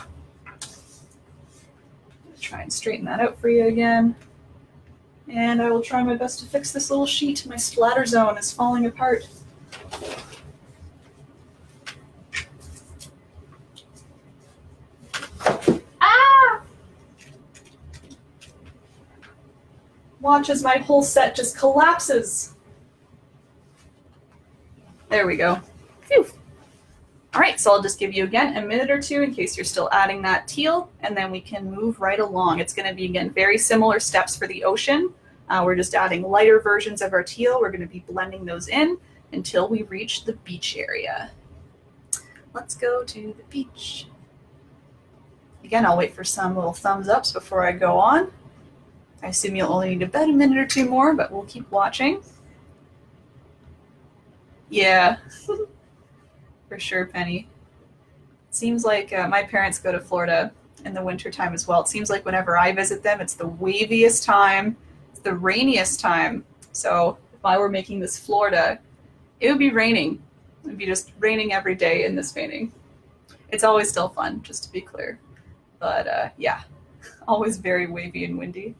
Try and straighten that out for you again. And I will try my best to fix this little sheet. My splatter zone is falling apart. Ah! Watch as my whole set just collapses. There we go. Phew. All right, so I'll just give you again a minute or two in case you're still adding that teal, and then we can move right along. It's going to be, again, very similar steps for the ocean. We're just adding lighter versions of our teal. We're going to be blending those in until we reach the beach area. Let's go to the beach. Again, I'll wait for some little thumbs ups before I go on. I assume you'll only need about a minute or 2 more, but we'll keep watching. Yeah. For sure, Penny. It seems like my parents go to Florida in the wintertime as well. It seems like whenever I visit them, it's the waviest time, it's the rainiest time. So if I were making this Florida, it would be raining. It would be just raining every day in this painting. It's always still fun, just to be clear. But yeah, always very wavy and windy.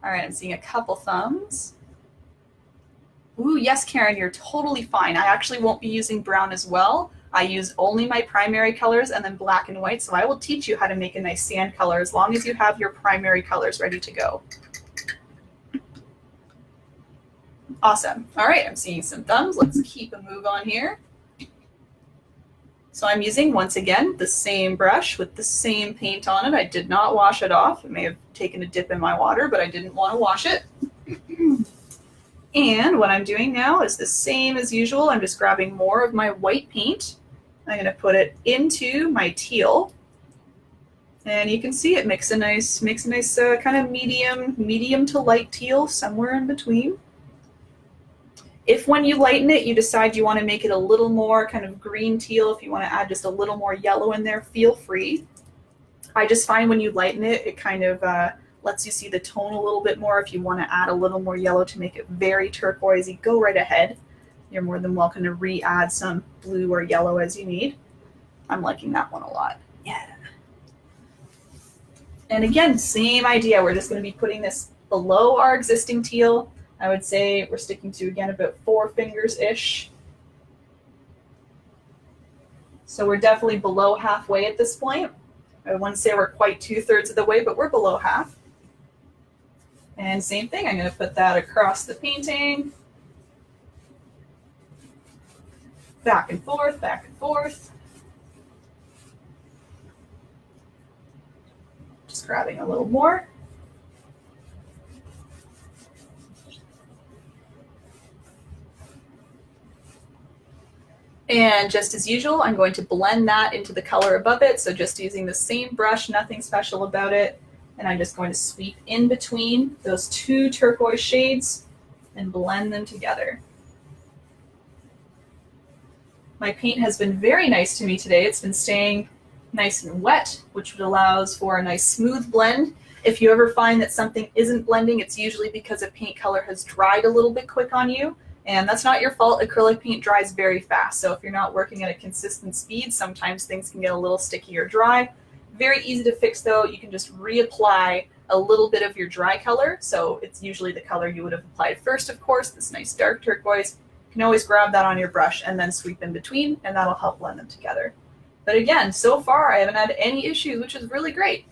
All right, I'm seeing a couple thumbs. Ooh, yes, Karen, you're totally fine. I actually won't be using brown as well. I use only my primary colors and then black and white, so I will teach you how to make a nice sand color as long as you have your primary colors ready to go. Awesome. All right, I'm seeing some thumbs. Let's keep a move on here. So I'm using, once again, the same brush with the same paint on it. I did not wash it off. It may have taken a dip in my water, but I didn't want to wash it. And what I'm doing now is the same as usual. I'm just grabbing more of my white paint. I'm going to put it into my teal. And you can see it makes a nice kind of medium to light teal, somewhere in between. If when you lighten it, you decide you want to make it a little more kind of green teal, if you want to add just a little more yellow in there, feel free. I just find when you lighten it, it kind of lets you see the tone a little bit more. If you want to add a little more yellow to make it very turquoisey, go right ahead. You're more than welcome to re-add some blue or yellow as you need. I'm liking that one a lot. Yeah. And again, same idea. We're just going to be putting this below our existing teal. I would say we're sticking to, again, about 4 fingers-ish. So we're definitely below halfway at this point. I wouldn't say we're quite 2/3 of the way, but we're below half. And same thing, I'm going to put that across the painting. Back and forth, back and forth. Just grabbing a little more. And just as usual, I'm going to blend that into the color above it. So just using the same brush, nothing special about it. And I'm just going to sweep in between those two turquoise shades and blend them together. My paint has been very nice to me today. It's been staying nice and wet, which allows for a nice smooth blend. If you ever find that something isn't blending, it's usually because a paint color has dried a little bit quick on you. And that's not your fault. Acrylic paint dries very fast. So if you're not working at a consistent speed, sometimes things can get a little sticky or dry. Very easy to fix though. You can just reapply a little bit of your dry color. So it's usually the color you would have applied first, of course, this nice dark turquoise. You can always grab that on your brush and then sweep in between, and that'll help blend them together. But again, so far I haven't had any issues, which is really great.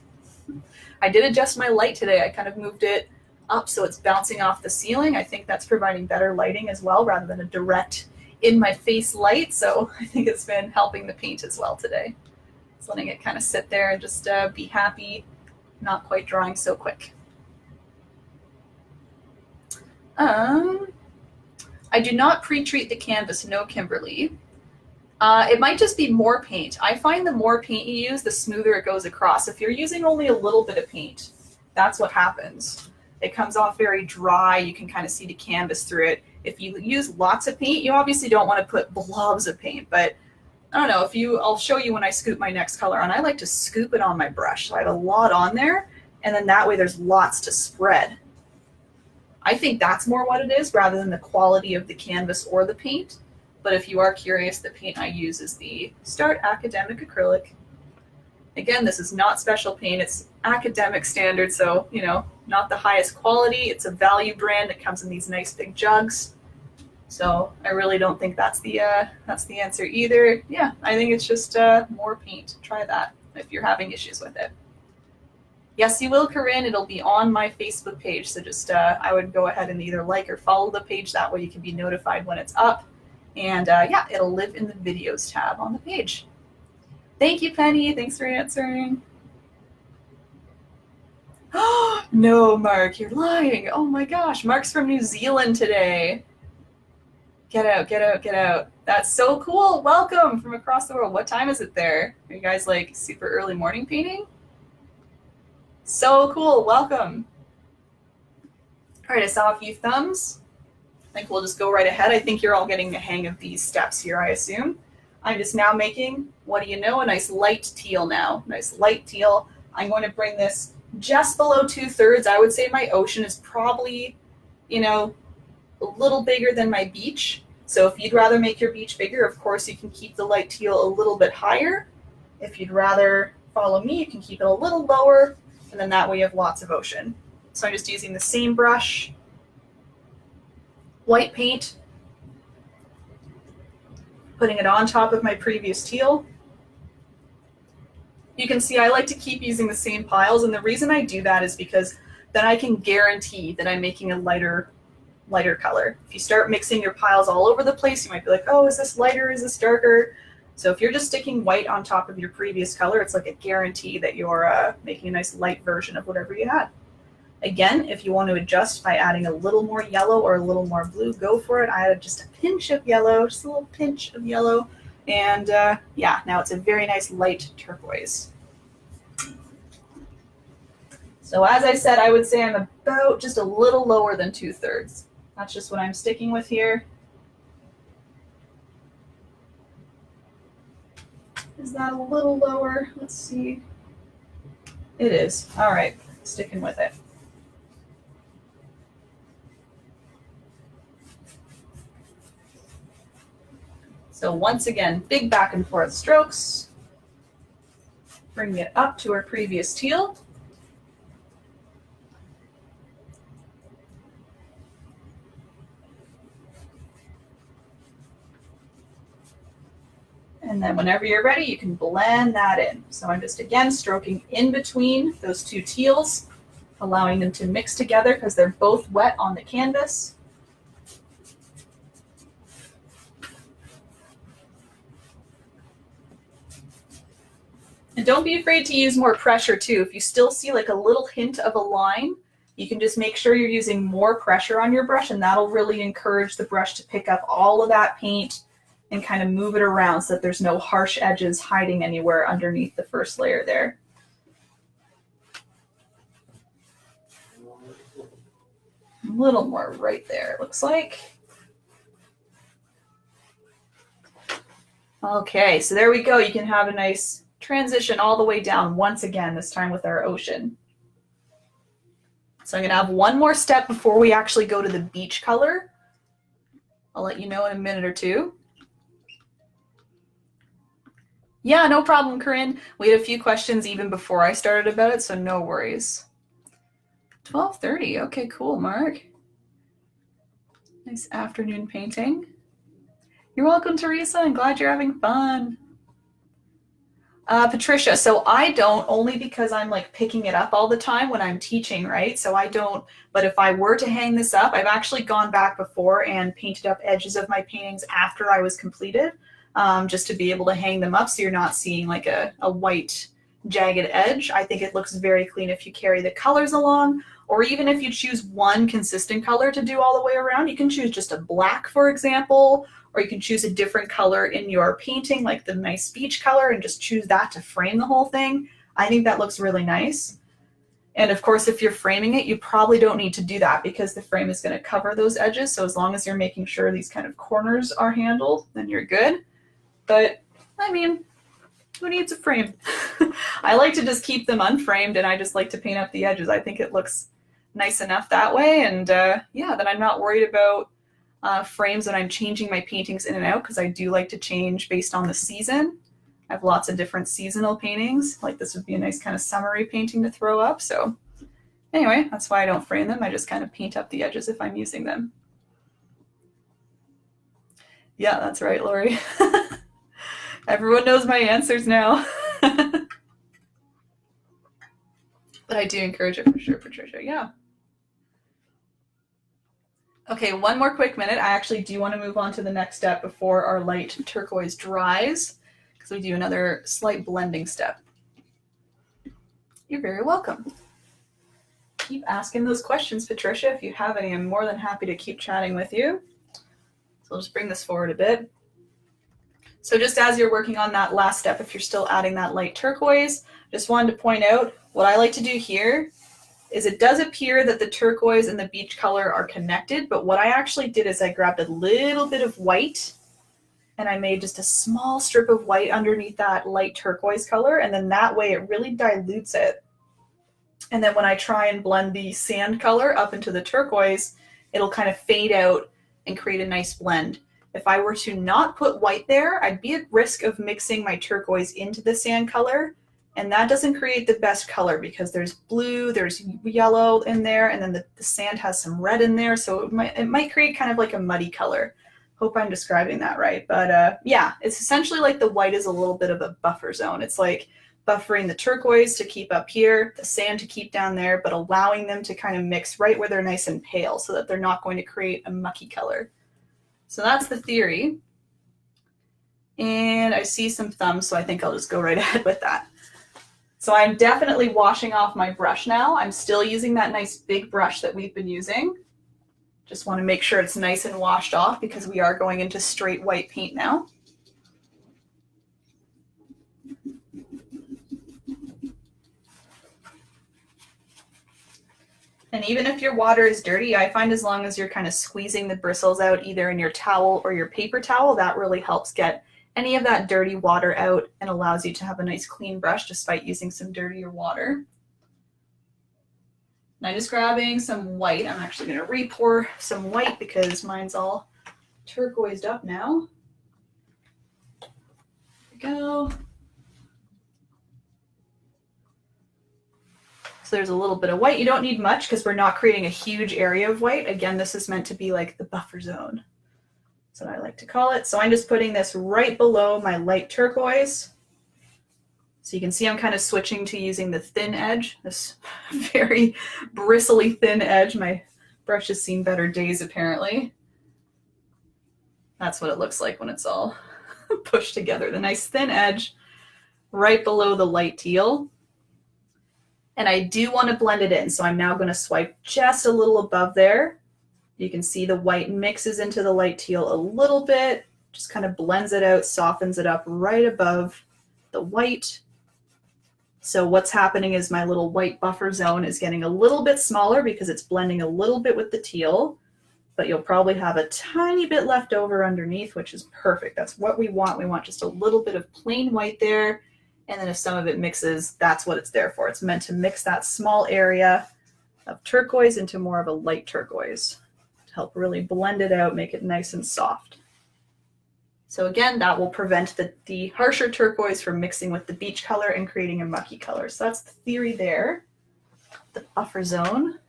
I did adjust my light today. I kind of moved it up so it's bouncing off the ceiling. I think that's providing better lighting as well, rather than a direct in my face light. So I think it's been helping the paint as well today. Just letting it kind of sit there and just be happy, not quite drying so quick. I do not pre-treat the canvas, no, Kimberly. It might just be more paint. I find the more paint you use, the smoother it goes across. If you're using only a little bit of paint, that's what happens. It comes off very dry. You can kind of see the canvas through it. If you use lots of paint, you obviously don't want to put blobs of paint, but I don't know, I'll show you when I scoop my next color on. I like to scoop it on my brush. So I have a lot on there, and then that way there's lots to spread. I think that's more what it is rather than the quality of the canvas or the paint. But if you are curious, the paint I use is the Start Academic Acrylic. Again, this is not special paint. It's academic standard, so, you know, not the highest quality. It's a value brand. It comes in these nice big jugs. So I really don't think that's the answer either. Yeah, I think it's just more paint. Try that if you're having issues with it. Yes, you will, Corinne. It'll be on my Facebook page. So just I would go ahead and either like or follow the page. That way you can be notified when it's up. And yeah, it'll live in the videos tab on the page. Thank you, Penny. Thanks for answering. Oh, no, Mark, you're lying. Oh my gosh, Mark's from New Zealand today. Get out, get out, get out. That's so cool. Welcome from across the world. What time is it there? Are you guys like super early morning painting? So cool. Welcome. All right, I saw a few thumbs. I think we'll just go right ahead. I think you're all getting the hang of these steps here, I assume. I'm just now making, what do you know, a nice light teal now. Nice light teal. I'm going to bring this just below 2/3. I would say my ocean is probably, you know, a little bigger than my beach. So if you'd rather make your beach bigger, of course, you can keep the light teal a little bit higher. If you'd rather follow me, you can keep it a little lower, and then that way you have lots of ocean. So I'm just using the same brush, white paint, putting it on top of my previous teal. You can see I like to keep using the same piles, and the reason I do that is because then I can guarantee that I'm making a lighter color. If you start mixing your piles all over the place, you might be like, oh, is this lighter, is this darker? So if you're just sticking white on top of your previous color, it's like a guarantee that you're making a nice light version of whatever you had. Again, if you want to adjust by adding a little more yellow or a little more blue, go for it. I added just a pinch of yellow, just a little pinch of yellow. And yeah, now it's a very nice light turquoise. So as I said, I would say I'm about just a little lower than 2/3. That's just what I'm sticking with here. Is that a little lower? Let's see. It is. All right, sticking with it. So once again, big back and forth strokes. Bring it up to our previous teal. And then whenever you're ready, you can blend that in. So I'm just, again, stroking in between those two teals, allowing them to mix together because they're both wet on the canvas. And don't be afraid to use more pressure too. If you still see like a little hint of a line, you can just make sure you're using more pressure on your brush, and that'll really encourage the brush to pick up all of that paint and kind of move it around so that there's no harsh edges hiding anywhere underneath the first layer there. A little more right there, it looks like. Okay, so there we go. You can have a nice transition all the way down once again, this time with our ocean. So I'm going to have one more step before we actually go to the beach color. I'll let you know in a minute or two. Yeah, no problem, Corinne. We had a few questions even before I started about it, so no worries. 12:30. Okay, cool, Mark. Nice afternoon painting. You're welcome, Teresa. I'm glad you're having fun. Patricia, so I don't, only because I'm like picking it up all the time when I'm teaching, right? So I don't, but if I were to hang this up, I've actually gone back before and painted up edges of my paintings after I was completed, just to be able to hang them up so you're not seeing like a white jagged edge. I think it looks very clean if you carry the colors along, or even if you choose one consistent color to do all the way around. You can choose just a black, for example, or you can choose a different color in your painting, like the nice beach color, and just choose that to frame the whole thing. I think that looks really nice. And of course, if you're framing it, you probably don't need to do that because the frame is going to cover those edges. So as long as you're making sure these kind of corners are handled, then you're good. But I mean, who needs a frame? I like to just keep them unframed, and I just like to paint up the edges. I think it looks nice enough that way. And yeah, then I'm not worried about frames when I'm changing my paintings in and out, because I do like to change based on the season. I have lots of different seasonal paintings. Like this would be a nice kind of summery painting to throw up. So anyway, that's why I don't frame them. I just kind of paint up the edges if I'm using them. Yeah, that's right, Lori. Everyone knows my answers now. But I do encourage it for sure, Patricia. Yeah. Okay, one more quick minute. I actually do want to move on to the next step before our light turquoise dries, because we do another slight blending step. You're very welcome. Keep asking those questions, Patricia. If you have any, I'm more than happy to keep chatting with you. So I'll just bring this forward a bit. So just as you're working on that last step, if you're still adding that light turquoise, just wanted to point out what I like to do here is it does appear that the turquoise and the beach color are connected, but what I actually did is I grabbed a little bit of white and I made just a small strip of white underneath that light turquoise color, and then that way it really dilutes it. And then when I try and blend the sand color up into the turquoise, it'll kind of fade out and create a nice blend. If I were to not put white there, I'd be at risk of mixing my turquoise into the sand color, and that doesn't create the best color because there's blue, there's yellow in there, and then the sand has some red in there, so it might create kind of like a muddy color. Hope I'm describing that right. But yeah, it's essentially like the white is a little bit of a buffer zone. It's like buffering the turquoise to keep up here, the sand to keep down there, but allowing them to kind of mix right where they're nice and pale so that they're not going to create a mucky color. So that's the theory. And I see some thumbs, so I think I'll just go right ahead with that. So I'm definitely washing off my brush now. I'm still using that nice big brush that we've been using. Just want to make sure it's nice and washed off because we are going into straight white paint now. And even if your water is dirty, I find as long as you're kind of squeezing the bristles out either in your towel or your paper towel, that really helps get any of that dirty water out and allows you to have a nice clean brush despite using some dirtier water. And I'm just grabbing some white. I'm actually going to re-pour some white because mine's all turquoised up now. There we go. So there's a little bit of white. You don't need much because we're not creating a huge area of white. Again, this is meant to be like the buffer zone. That's what I like to call it. So I'm just putting this right below my light turquoise. So you can see I'm kind of switching to using the thin edge, this very bristly thin edge. My brush has seen better days apparently. That's what it looks like when it's all pushed together. The nice thin edge right below the light teal. And I do want to blend it in. So I'm now going to swipe just a little above there. You can see the white mixes into the light teal a little bit, Just kind of blends it out, softens it up right above the white. So what's happening is my little white buffer zone is getting a little bit smaller because it's blending a little bit with the teal, but you'll probably have a tiny bit left over underneath, which is perfect. That's what we want. We want just a little bit of plain white there. And then if some of it mixes, that's what it's there for. It's meant to mix that small area of turquoise into more of a light turquoise to help really blend it out, make it nice and soft. So again, that will prevent the harsher turquoise from mixing with the beach color and creating a mucky color. So that's the theory there, the buffer zone.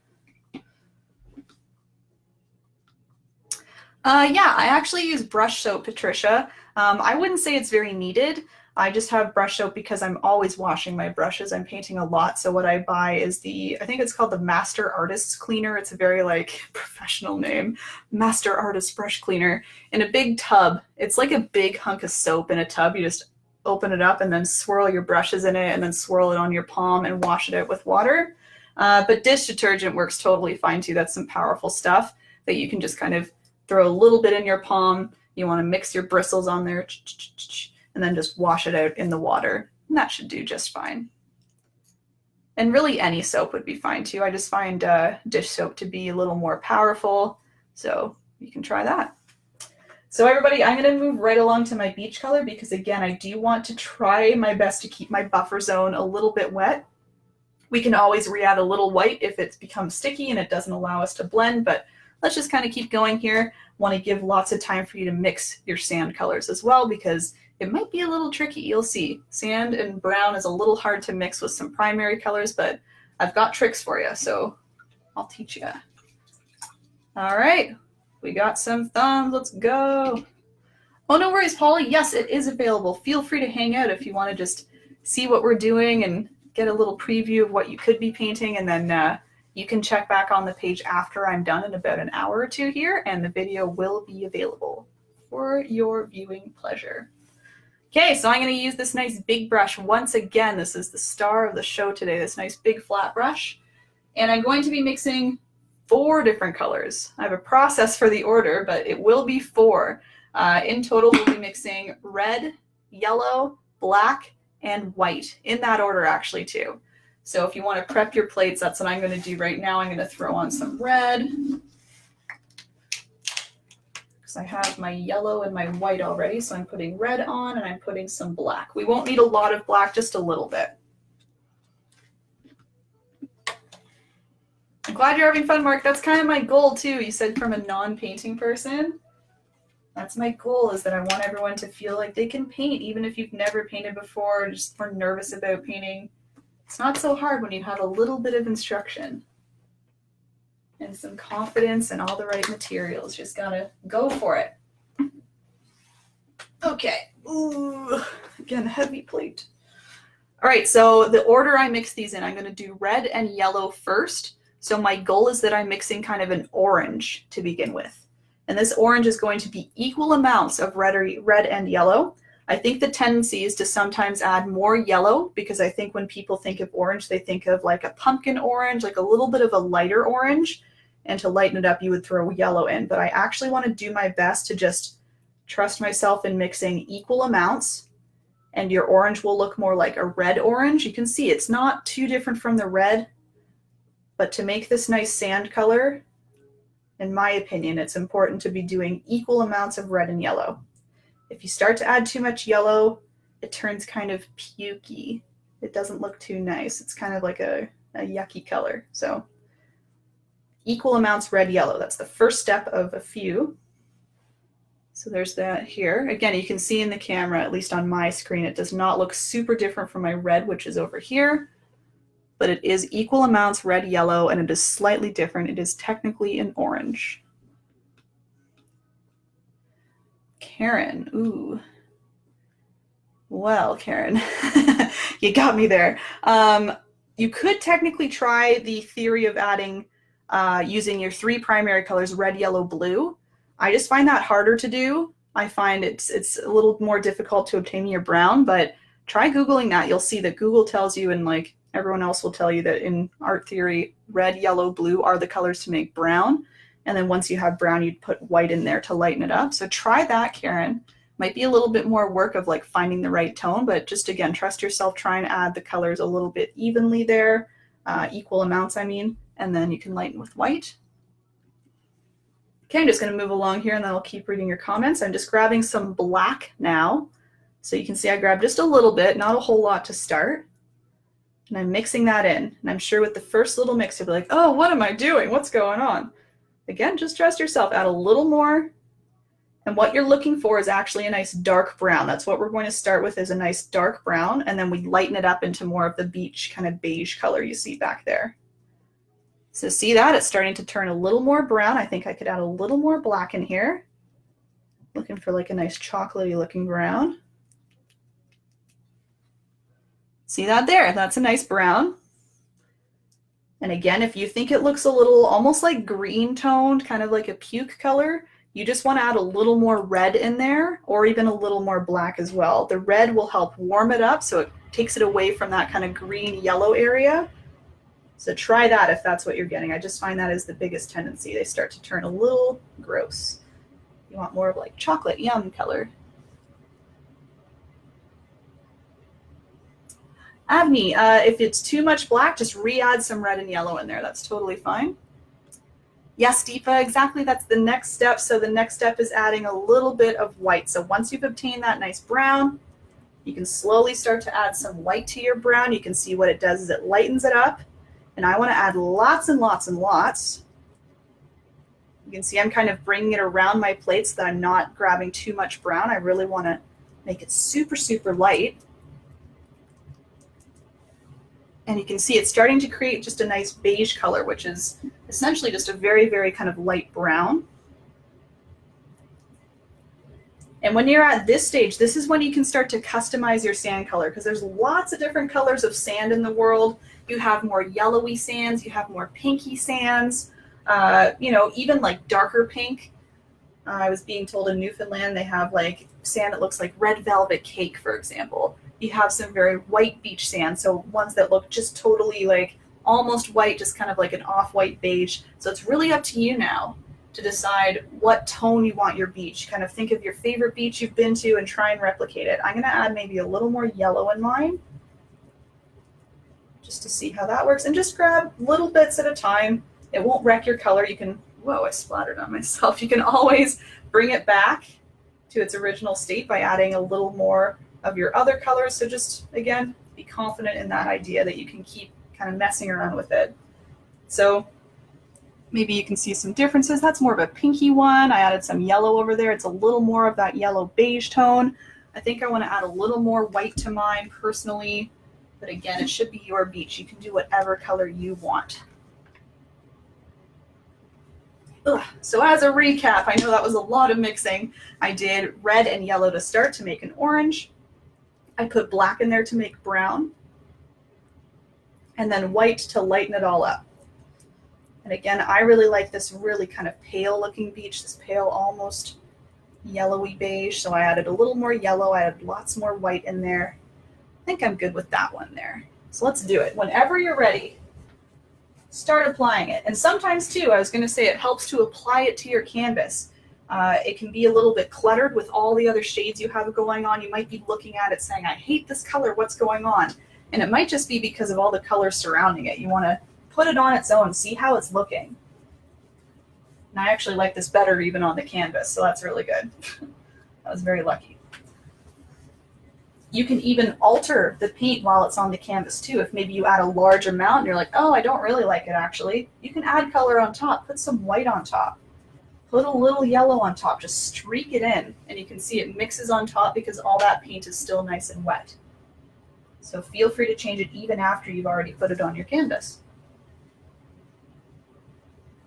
Yeah, I actually use brush soap, Patricia. I wouldn't say it's very needed. I just have brush soap because I'm always washing my brushes. I'm painting a lot. So what I buy is I think it's called the Master Artist's Cleaner. It's a very like professional name, Master Artist Brush Cleaner, in a big tub. It's like a big hunk of soap in a tub. You just open it up and then swirl your brushes in it and then swirl it on your palm and wash it out with water. But dish detergent works totally fine too. That's some powerful stuff that you can just kind of throw a little bit in your palm. You want to mix your bristles on there, and then just wash it out in the water. And that should do just fine. And really any soap would be fine too. I just find dish soap to be a little more powerful. So you can try that. So everybody, I'm going to move right along to my beach color because again, I do want to try my best to keep my buffer zone a little bit wet. We can always re-add a little white if it's become sticky and it doesn't allow us to blend, but let's just kind of keep going here. Want to give lots of time for you to mix your sand colors as well because it might be a little tricky. You'll see. Sand and brown is a little hard to mix with some primary colors, but I've got tricks for you, so I'll teach you. All right, we got some thumbs. Let's go. Oh, no worries, Polly. Yes, it is available. Feel free to hang out if you want to just see what we're doing and get a little preview of what you could be painting, and then you can check back on the page after I'm done in about an hour or two here, and the video will be available for your viewing pleasure. Okay, so I'm going to use this nice big brush once again. This is the star of the show today, this nice big flat brush. And I'm going to be mixing 4 different colors. I have a process for the order, but it will be 4. In total, we'll be mixing red, yellow, black, and white, in that order actually too. So if you want to prep your plates, that's what I'm going to do right now. I'm going to throw on some red. I have my yellow and my white already, so I'm putting red on and I'm putting some black. We won't need a lot of black, just a little bit. I'm glad you're having fun, Mark. That's kind of my goal too. You said from a non-painting person. That's my goal, is that I want everyone to feel like they can paint, even if you've never painted before or just are nervous about painting. It's not so hard when you have a little bit of instruction and some confidence and all the right materials. Just gotta go for it. Okay. Ooh, again, heavy plate. All right, so the order I mix these in, I'm gonna do red and yellow first. So my goal is that I'm mixing kind of an orange to begin with. And this orange is going to be equal amounts of red and yellow. I think the tendency is to sometimes add more yellow because I think when people think of orange, they think of like a pumpkin orange, like a little bit of a lighter orange. And to lighten it up, you would throw yellow in. But I actually want to do my best to just trust myself in mixing equal amounts. And your orange will look more like a red orange. You can see it's not too different from the red. But to make this nice sand color, in my opinion, it's important to be doing equal amounts of red and yellow. If you start to add too much yellow, it turns kind of pukey. It doesn't look too nice. It's kind of like a yucky color. So equal amounts red, yellow. That's the first step of a few. So there's that here. Again, you can see in the camera, at least on my screen, it does not look super different from my red, which is over here. But it is equal amounts red, yellow, and it is slightly different. It is technically an orange. Karen, ooh. Well, Karen, you got me there. You could technically try the theory of adding, using your 3 primary colors, red, yellow, blue. I just find that harder to do. I find it's a little more difficult to obtain your brown, but try Googling that. You'll see that Google tells you, and like everyone else will tell you, that in art theory, red, yellow, blue are the colors to make brown. And then once you have brown, you'd put white in there to lighten it up. So try that, Karen. Might be a little bit more work of like finding the right tone, but just again, trust yourself, try and add the colors a little bit evenly there, equal amounts, I mean, and then you can lighten with white. Okay, I'm just going to move along here and then I'll keep reading your comments. I'm just grabbing some black now. So you can see I grabbed just a little bit, not a whole lot to start. And I'm mixing that in. And I'm sure with the first little mix, you'll be like, oh, what am I doing? What's going on? Again, just trust yourself. Add a little more. And what you're looking for is actually a nice dark brown. That's what we're going to start with, is a nice dark brown. And then we lighten it up into more of the beach kind of beige color you see back there. So see that? It's starting to turn a little more brown. I think I could add a little more black in here. Looking for like a nice chocolatey looking brown. See that there? That's a nice brown. And again, if you think it looks a little almost like green toned, kind of like a puke color, you just want to add a little more red in there, or even a little more black as well. The red will help warm it up, so it takes it away from that kind of green yellow area. So try that if that's what you're getting. I just find that is the biggest tendency. They start to turn a little gross. You want more of like chocolate yum color. Avni, if it's too much black, just re-add some red and yellow in there. That's totally fine. Yes, Deepa, exactly. That's the next step. So the next step is adding a little bit of white. So once you've obtained that nice brown, you can slowly start to add some white to your brown. You can see what it does is it lightens it up. And I want to add lots and lots and lots. You can see I'm kind of bringing it around my plate so that I'm not grabbing too much brown. I really want to make it super, super light. And you can see it's starting to create just a nice beige color, which is essentially just a very, very kind of light brown. And when you're at this stage, this is when you can start to customize your sand color, because there's lots of different colors of sand in the world. You have more yellowy sands, you have more pinky sands, you know, even like darker pink. I was being told in Newfoundland they have like sand that looks like red velvet cake, for example. You have some very white beach sand, so ones that look just totally like almost white, just kind of like an off-white beige. So it's really up to you now to decide what tone you want your beach. Kind of think of your favorite beach you've been to and try and replicate it. I'm going to add maybe a little more yellow in mine just to see how that works. And just grab little bits at a time. It won't wreck your color. You can, whoa, I splattered on myself. You can always bring it back to its original state by adding a little more of your other colors. So just, again, be confident in that idea that you can keep kind of messing around with it. So maybe you can see some differences. That's more of a pinky one. I added some yellow over there. It's a little more of that yellow beige tone. I think I want to add a little more white to mine personally, but again, it should be your beach. You can do whatever color you want. So as a recap, I know that was a lot of mixing. I did red and yellow to start to make an orange. I put black in there to make brown, and then white to lighten it all up. And again, I really like this really kind of pale looking beach, this pale, almost yellowy beige. So I added a little more yellow. I added lots more white in there. I think I'm good with that one there. So let's do it. Whenever you're ready, start applying it. And sometimes too, I was going to say, it helps to apply it to your canvas. It can be a little bit cluttered with all the other shades you have going on. You might be looking at it saying, I hate this color, what's going on? And it might just be because of all the colors surrounding it. You want to put it on its own, see how it's looking. And I actually like this better even on the canvas, so that's really good. I was very lucky. You can even alter the paint while it's on the canvas too. If maybe you add a large amount and you're like, oh, I don't really like it actually, you can add color on top, put some white on top. Put a little yellow on top, just streak it in, and you can see it mixes on top because all that paint is still nice and wet. So feel free to change it even after you've already put it on your canvas.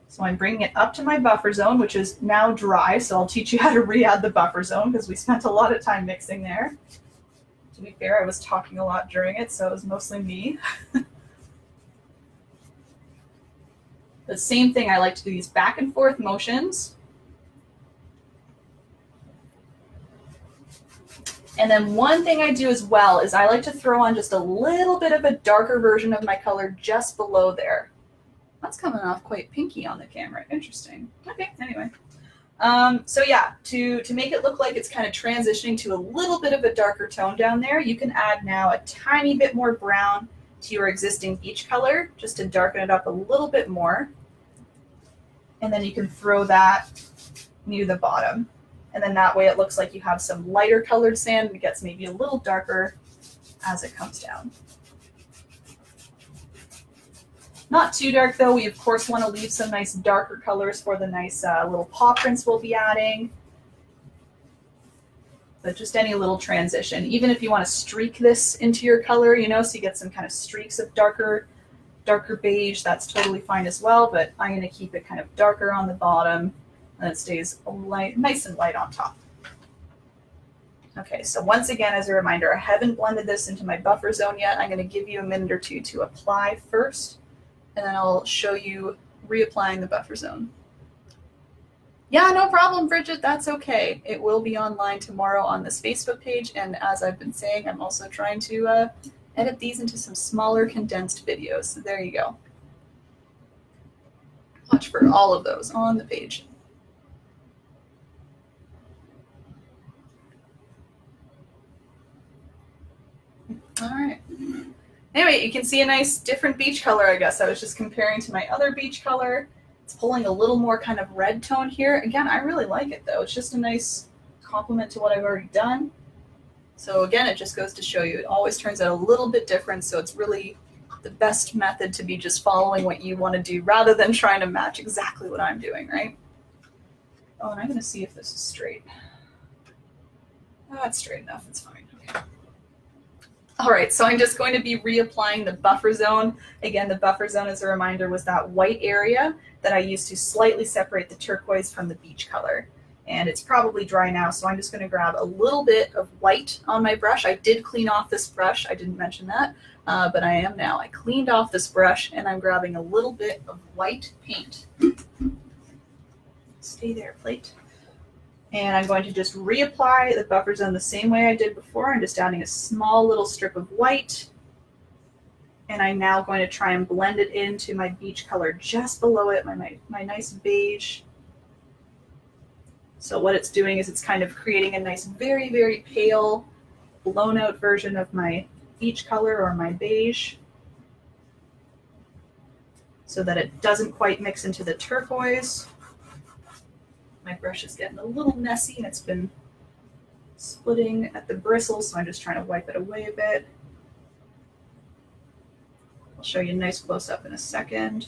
So I'm bringing it up to my buffer zone, which is now dry, so I'll teach you how to re-add the buffer zone because we spent a lot of time mixing there. To be fair, I was talking a lot during it, so it was mostly me. The same thing, I like to do these back and forth motions. And then one thing I do as well is I like to throw on just a little bit of a darker version of my color just below there. That's coming off quite pinky on the camera. Interesting. Okay, anyway. So yeah, to make it look like it's kind of transitioning to a little bit of a darker tone down there, you can add now a tiny bit more brown to your existing beach color, just to darken it up a little bit more. And then you can throw that near the bottom. And then that way it looks like you have some lighter colored sand, and it gets maybe a little darker as it comes down. Not too dark though. We of course want to leave some nice darker colors for the nice little paw prints we'll be adding. But just any little transition. Even if you want to streak this into your color, you know, so you get some kind of streaks of darker beige, that's totally fine as well. But I'm going to keep it kind of darker on the bottom, and it stays light, nice and light on top. Okay, so once again, as a reminder, I haven't blended this into my buffer zone yet. I'm going to give you a minute or two to apply first, and then I'll show you reapplying the buffer zone. Yeah, no problem, Bridget. That's okay. It will be online tomorrow on this Facebook page. And as I've been saying, I'm also trying to edit these into some smaller condensed videos. So there you go. Watch for all of those on the page. All right. Anyway, you can see a nice different beach color, I guess. I was just comparing to my other beach color. It's pulling a little more kind of red tone here. Again, I really like it though. It's just a nice complement to what I've already done. So again, it just goes to show you, it always turns out a little bit different. So it's really the best method to be just following what you want to do rather than trying to match exactly what I'm doing, right? Oh, and I'm going to see if this is straight. That's straight enough. It's fine. Okay. All right, so I'm just going to be reapplying the buffer zone. Again, the buffer zone, as a reminder, was that white area that I used to slightly separate the turquoise from the beach color. And it's probably dry now, so I'm just going to grab a little bit of white on my brush. I did clean off this brush. I didn't mention that, but I am now. I cleaned off this brush, and I'm grabbing a little bit of white paint. Stay there, plate. And I'm going to just reapply the buffer zone the same way I did before. I'm just adding a small little strip of white. And I'm now going to try and blend it into my beach color just below it, my nice beige. So what it's doing is it's kind of creating a nice, very, very pale, blown out version of my beach color or my beige, so that it doesn't quite mix into the turquoise. My brush is getting a little messy and it's been splitting at the bristles, so I'm just trying to wipe it away a bit. I'll show you a nice close-up in a second.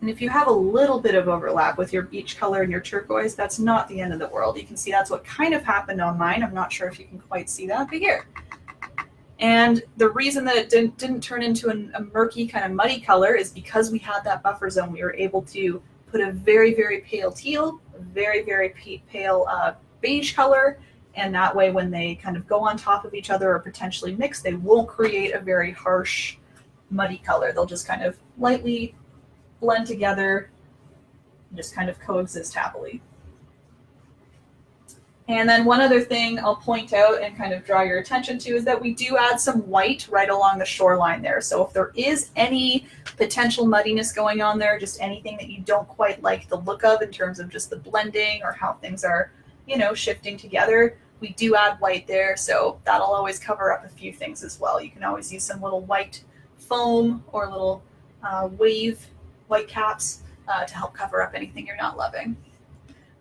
And if you have a little bit of overlap with your beach color and your turquoise, that's not the end of the world. You can see that's what kind of happened on mine. I'm not sure if you can quite see that, but here. And the reason that it didn't turn into a murky kind of muddy color is because we had that buffer zone. We were able to put a very, very pale teal, a very, very pale beige color, and that way when they kind of go on top of each other or potentially mix, they won't create a very harsh muddy color. They'll just kind of lightly blend together and just kind of coexist happily. And then one other thing I'll point out and kind of draw your attention to is that we do add some white right along the shoreline there. So if there is any potential muddiness going on there, just anything that you don't quite like the look of in terms of just the blending or how things are, you know, shifting together, we do add white there. So that'll always cover up a few things as well. You can always use some little white foam or little wave white caps to help cover up anything you're not loving.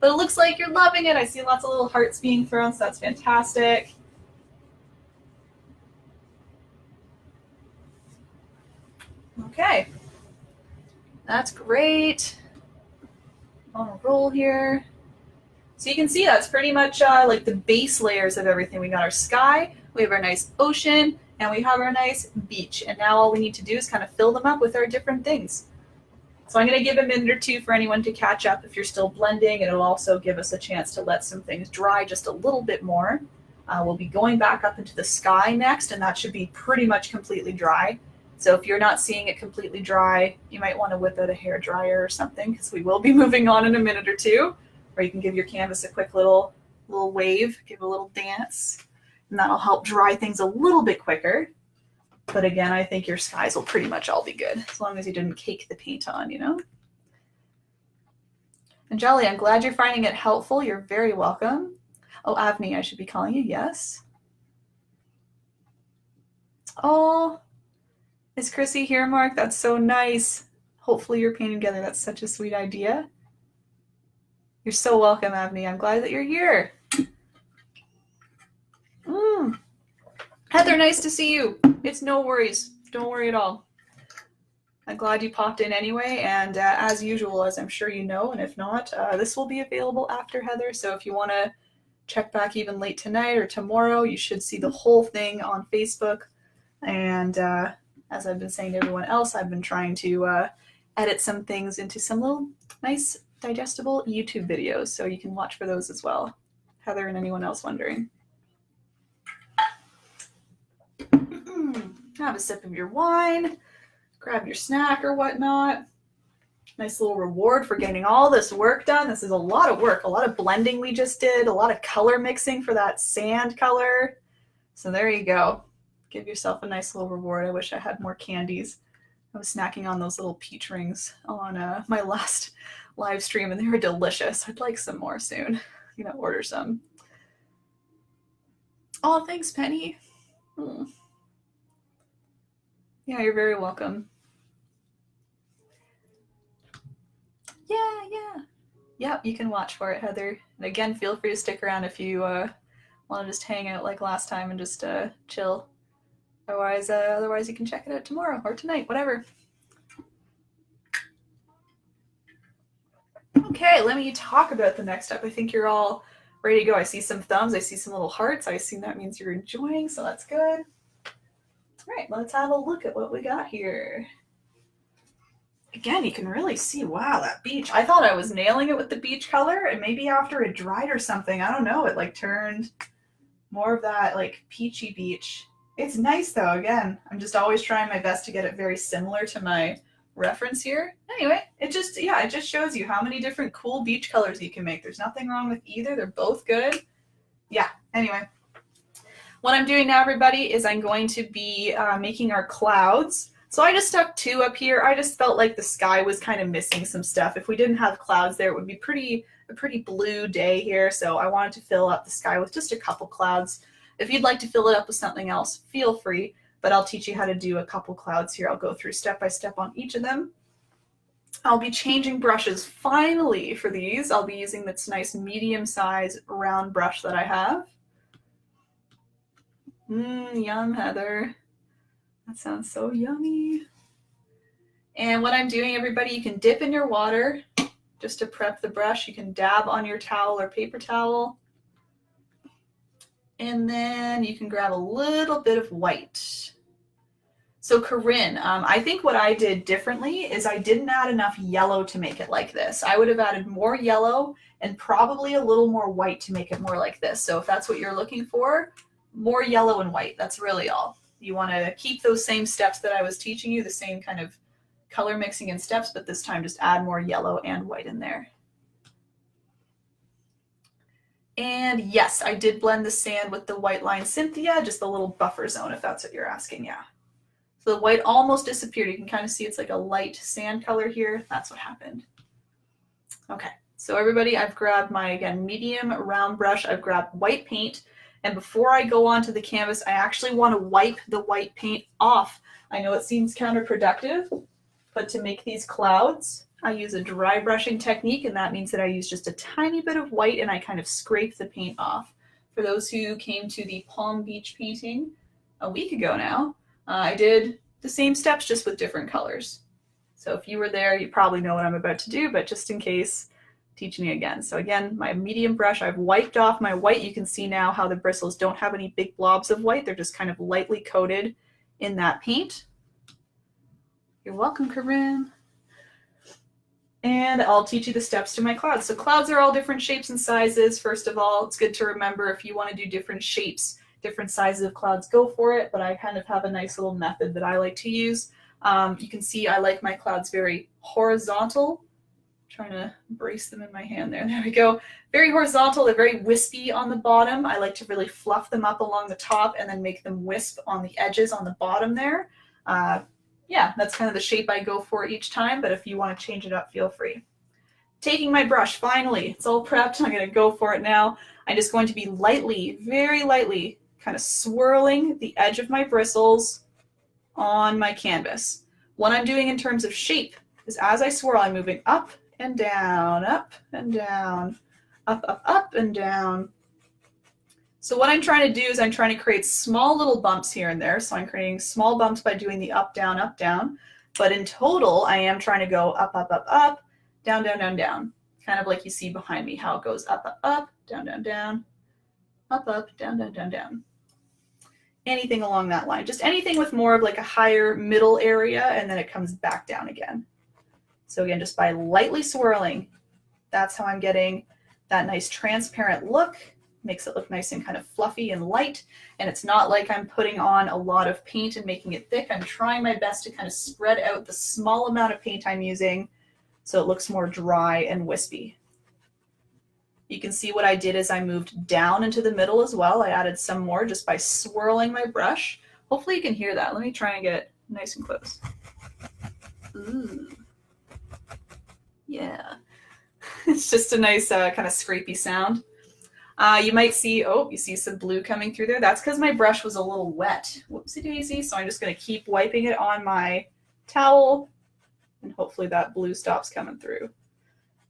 But it looks like you're loving it. I see lots of little hearts being thrown, so that's fantastic. Okay, that's great. On a roll here. So you can see that's pretty much like the base layers of everything. We got our sky, we have our nice ocean, and we have our nice beach. And now all we need to do is kind of fill them up with our different things. So I'm going to give a minute or two for anyone to catch up if you're still blending. It'll also give us a chance to let some things dry just a little bit more. We'll be going back up into the sky next, and that should be pretty much completely dry. So if you're not seeing it completely dry, you might want to whip out a hair dryer or something, because we will be moving on in a minute or two. Or you can give your canvas a quick little wave, give a little dance, and that'll help dry things a little bit quicker. But again, I think your skies will pretty much all be good, as long as you didn't cake the paint on, you know? And Jolly, I'm glad you're finding it helpful. You're very welcome. Oh, Avni, I should be calling you, yes. Oh, is Chrissy here, Mark? That's so nice. Hopefully you're painting together. That's such a sweet idea. You're so welcome, Avni. I'm glad that you're here. Heather, nice to see you. It's no worries. Don't worry at all. I'm glad you popped in anyway, and as usual, as I'm sure you know, and if not, this will be available after Heather, so if you want to check back even late tonight or tomorrow, you should see the whole thing on Facebook. And as I've been saying to everyone else, I've been trying to edit some things into some little nice digestible YouTube videos, so you can watch for those as well. Heather and anyone else wondering. Have a sip of your wine, grab your snack or whatnot. Nice little reward for getting all this work done. This is a lot of work, a lot of blending we just did, a lot of color mixing for that sand color. So there you go. Give yourself a nice little reward. I wish I had more candies. I was snacking on those little peach rings on my last live stream, and they were delicious. I'd like some more soon. I'm gonna order some. Oh, thanks, Penny. Yeah, you're very welcome. Yeah. Yep, you can watch for it, Heather. And again, feel free to stick around if you want to just hang out like last time and just chill. Otherwise, you can check it out tomorrow or tonight, whatever. Okay, let me talk about the next step. I think you're all ready to go. I see some thumbs. I see some little hearts. I assume that means you're enjoying, so that's good. All right, let's have a look at what we got here. Again, you can really see, wow, that beach. I thought I was nailing it with the beach color, and maybe after it dried or something, I don't know, it like turned more of that like peachy beach. It's nice though. Again, I'm just always trying my best to get it very similar to my reference here. Anyway, it just shows you how many different cool beach colors you can make. There's nothing wrong with either. They're both good. Yeah, anyway. What I'm doing now, everybody, is I'm going to be making our clouds. So I just stuck 2 up here. I just felt like the sky was kind of missing some stuff. If we didn't have clouds there, it would be a pretty blue day here. So I wanted to fill up the sky with just a couple clouds. If you'd like to fill it up with something else, feel free, but I'll teach you how to do a couple clouds here. I'll go through step by step on each of them. I'll be changing brushes finally for these. I'll be using this nice medium size round brush that I have. Yum, Heather. That sounds so yummy. And what I'm doing, everybody, you can dip in your water just to prep the brush. You can dab on your towel or paper towel. And then you can grab a little bit of white. So Corinne, I think what I did differently is I didn't add enough yellow to make it like this. I would have added more yellow and probably a little more white to make it more like this. So if that's what you're looking for, more yellow and white, that's really all. You want to keep those same steps that I was teaching you, the same kind of color mixing and steps, but this time just add more yellow and white in there. And yes, I did blend the sand with the white line Cynthia, just a little buffer zone if that's what you're asking, yeah. So the white almost disappeared. You can kind of see it's like a light sand color here. That's what happened. Okay, so everybody, I've grabbed my, again, medium round brush. I've grabbed white paint. And before I go onto the canvas, I actually want to wipe the white paint off. I know it seems counterproductive, but to make these clouds, I use a dry brushing technique, and that means that I use just a tiny bit of white and I kind of scrape the paint off. For those who came to the Palm Beach painting a week ago now, I did the same steps just with different colors. So if you were there, you probably know what I'm about to do, but just in case, teaching you again. So again, my medium brush, I've wiped off my white. You can see now how the bristles don't have any big blobs of white. They're just kind of lightly coated in that paint. You're welcome, Corinne. And I'll teach you the steps to my clouds. So clouds are all different shapes and sizes. First of all, it's good to remember if you want to do different shapes, different sizes of clouds, go for it. But I kind of have a nice little method that I like to use. You can see I like my clouds very horizontal. Trying to brace them in my hand there. There we go. Very horizontal. They're very wispy on the bottom. I like to really fluff them up along the top and then make them wisp on the edges on the bottom there. Yeah, that's kind of the shape I go for each time, but if you want to change it up, feel free. Taking my brush, finally, it's all prepped. I'm going to go for it now. I'm just going to be lightly, very lightly, kind of swirling the edge of my bristles on my canvas. What I'm doing in terms of shape is as I swirl, I'm moving up and down, up and down, up and down. So what I'm trying to do is I'm trying to create small little bumps here and there. So I'm creating small bumps by doing the up, down. But in total, I am trying to go up, down, down, down, down. Kind of like you see behind me, how it goes up, down, down, down, up, down, down, down, down. Anything along that line. Just anything with more of like a higher middle area, and then it comes back down again. So again, just by lightly swirling, that's how I'm getting that nice transparent look. Makes it look nice and kind of fluffy and light. And it's not like I'm putting on a lot of paint and making it thick. I'm trying my best to kind of spread out the small amount of paint I'm using so it looks more dry and wispy. You can see what I did is I moved down into the middle as well. I added some more just by swirling my brush. Hopefully you can hear that. Let me try and get it nice and close. Ooh. Yeah. It's just a nice kind of scrapey sound. You might see, oh, you see some blue coming through there. That's because my brush was a little wet. Whoopsie daisy. So I'm just going to keep wiping it on my towel, and hopefully that blue stops coming through.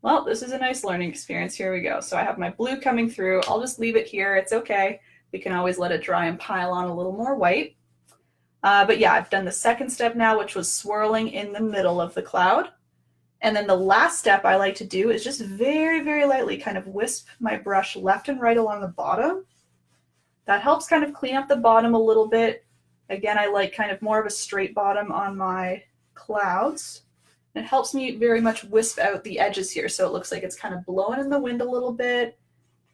Well, this is a nice learning experience. Here we go. So I have my blue coming through. I'll just leave it here. It's okay. We can always let it dry and pile on a little more white. But yeah, I've done the second step now, which was swirling in the middle of the cloud. And then the last step I like to do is just very, very lightly kind of wisp my brush left and right along the bottom. That helps kind of clean up the bottom a little bit. Again, I like kind of more of a straight bottom on my clouds. And it helps me very much wisp out the edges here so it looks like it's kind of blowing in the wind a little bit.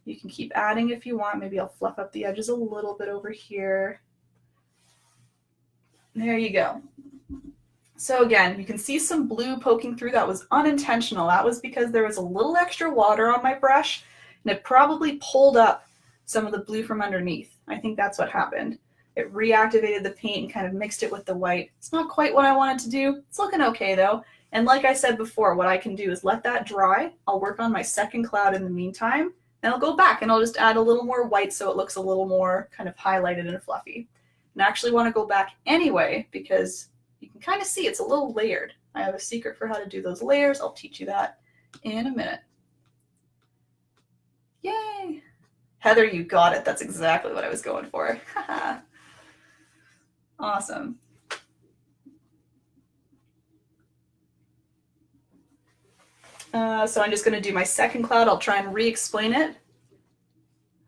You can keep adding if you want. Maybe I'll fluff up the edges a little bit over here. There you go. So again, you can see some blue poking through. That was unintentional. That was because there was a little extra water on my brush and it probably pulled up some of the blue from underneath. I think that's what happened. It reactivated the paint and kind of mixed it with the white. It's not quite what I wanted to do. It's looking okay though. And like I said before, what I can do is let that dry. I'll work on my second cloud in the meantime, and I'll go back and I'll just add a little more white so it looks a little more kind of highlighted and fluffy. And I actually want to go back anyway because you can kind of see it's a little layered. I have a secret for how to do those layers. I'll teach you that in a minute. Yay! Heather, you got it. That's exactly what I was going for. Awesome. So I'm just going to do my second cloud. I'll try and re-explain it,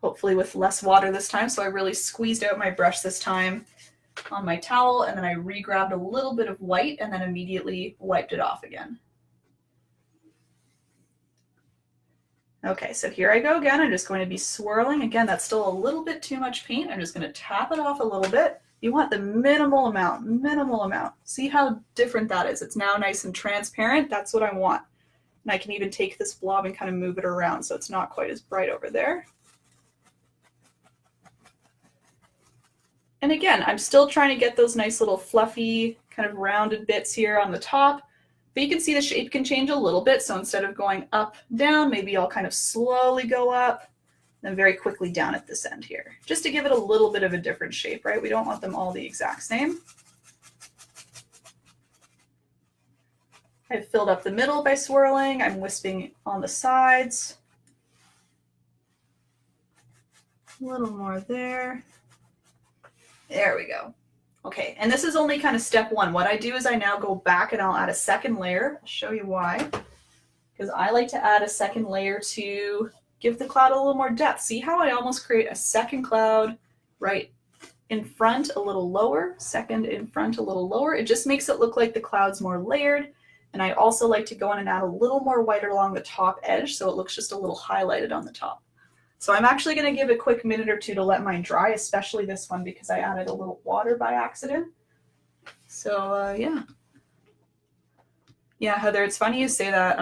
hopefully with less water this time. So I really squeezed out my brush this time on my towel, and then I re-grabbed a little bit of white and then immediately wiped it off again. Okay, so here I go again. I'm just going to be swirling. Again, that's still a little bit too much paint. I'm just going to tap it off a little bit. You want the minimal amount, minimal amount. See how different that is? It's now nice and transparent. That's what I want. And I can even take this blob and kind of move it around so it's not quite as bright over there. And again, I'm still trying to get those nice little fluffy kind of rounded bits here on the top. But you can see the shape can change a little bit. So instead of going up, down, maybe I'll kind of slowly go up, then very quickly down at this end here, just to give it a little bit of a different shape, right? We don't want them all the exact same. I've filled up the middle by swirling. I'm wisping on the sides. A little more there. There we go. Okay, and this is only kind of step one. What I do is I now go back and I'll add a second layer. I'll show you why. Because I like to add a second layer to give the cloud a little more depth. See how I almost create a second cloud right in front, a little lower, second in front, a little lower. It just makes it look like the cloud's more layered. And I also like to go in and add a little more white along the top edge so it looks just a little highlighted on the top. So I'm actually going to give a quick minute or two to let mine dry, especially this one because I added a little water by accident. So yeah. Yeah, Heather, it's funny you say that.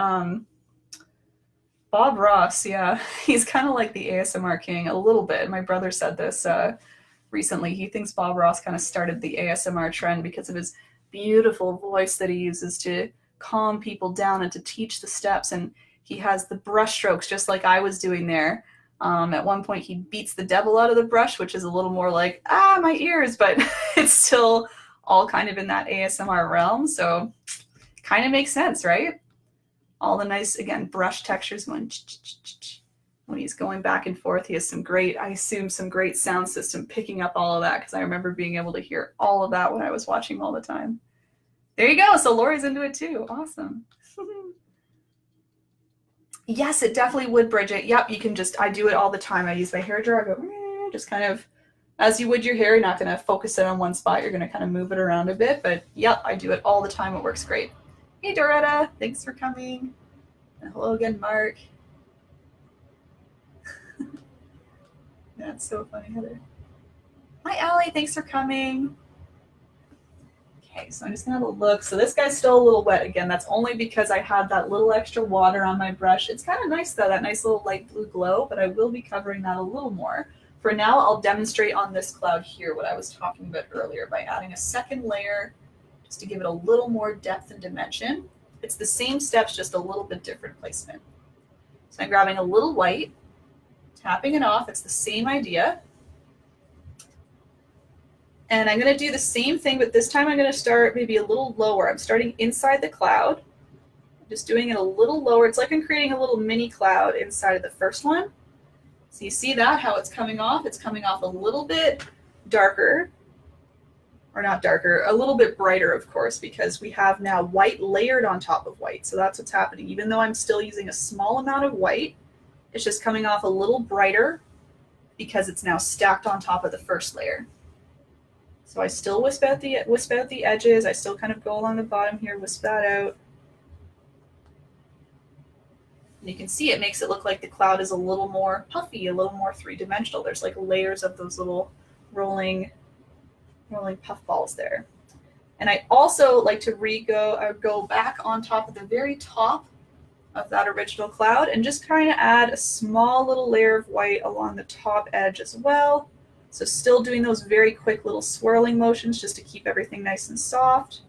Bob Ross, yeah. He's kind of like the ASMR king a little bit. My brother said this recently. He thinks Bob Ross kind of started the ASMR trend because of his beautiful voice that he uses to calm people down and to teach the steps. And he has the brush strokes just like I was doing there. At one point he beats the devil out of the brush, which is a little more like, ah, my ears, but it's still all kind of in that ASMR realm. So kind of makes sense, right? All the nice, again, brush textures going when he's going back and forth. He has some great, I assume, some great sound system picking up all of that, because I remember being able to hear all of that when I was watching all the time. There you go. So Lori's into it too. Awesome. Yes, it definitely would, Bridget. Yep, you can just, I do it all the time. I use my hair dryer. I go, just kind of, as you would your hair, you're not going to focus it on one spot. You're going to kind of move it around a bit. But yep, I do it all the time. It works great. Hey, Doretta, thanks for coming. And hello again, Mark. That's so funny, Heather. Hi, Allie, thanks for coming. Okay, so I'm just gonna have a look. So this guy's still a little wet again. That's only because I had that little extra water on my brush. It's kind of nice though, that nice little light blue glow, but I will be covering that a little more. For now, I'll demonstrate on this cloud here what I was talking about earlier by adding a second layer just to give it a little more depth and dimension. It's the same steps, just a little bit different placement. So I'm grabbing a little white, tapping it off. It's the same idea. And I'm going to do the same thing, but this time I'm going to start maybe a little lower. I'm starting inside the cloud. I'm just doing it a little lower. It's like I'm creating a little mini cloud inside of the first one. So you see that, how it's coming off? It's coming off a little bit darker, or not darker, a little bit brighter, of course, because we have now white layered on top of white. So that's what's happening. Even though I'm still using a small amount of white, it's just coming off a little brighter because it's now stacked on top of the first layer. So I still wisp out the edges. I still kind of go along the bottom here, wisp that out. And you can see it makes it look like the cloud is a little more puffy, a little more three-dimensional. There's like layers of those little rolling puff balls there. And I also like to go back on top of the very top of that original cloud and just kind of add a small little layer of white along the top edge as well. So still doing those very quick little swirling motions just to keep everything nice and soft.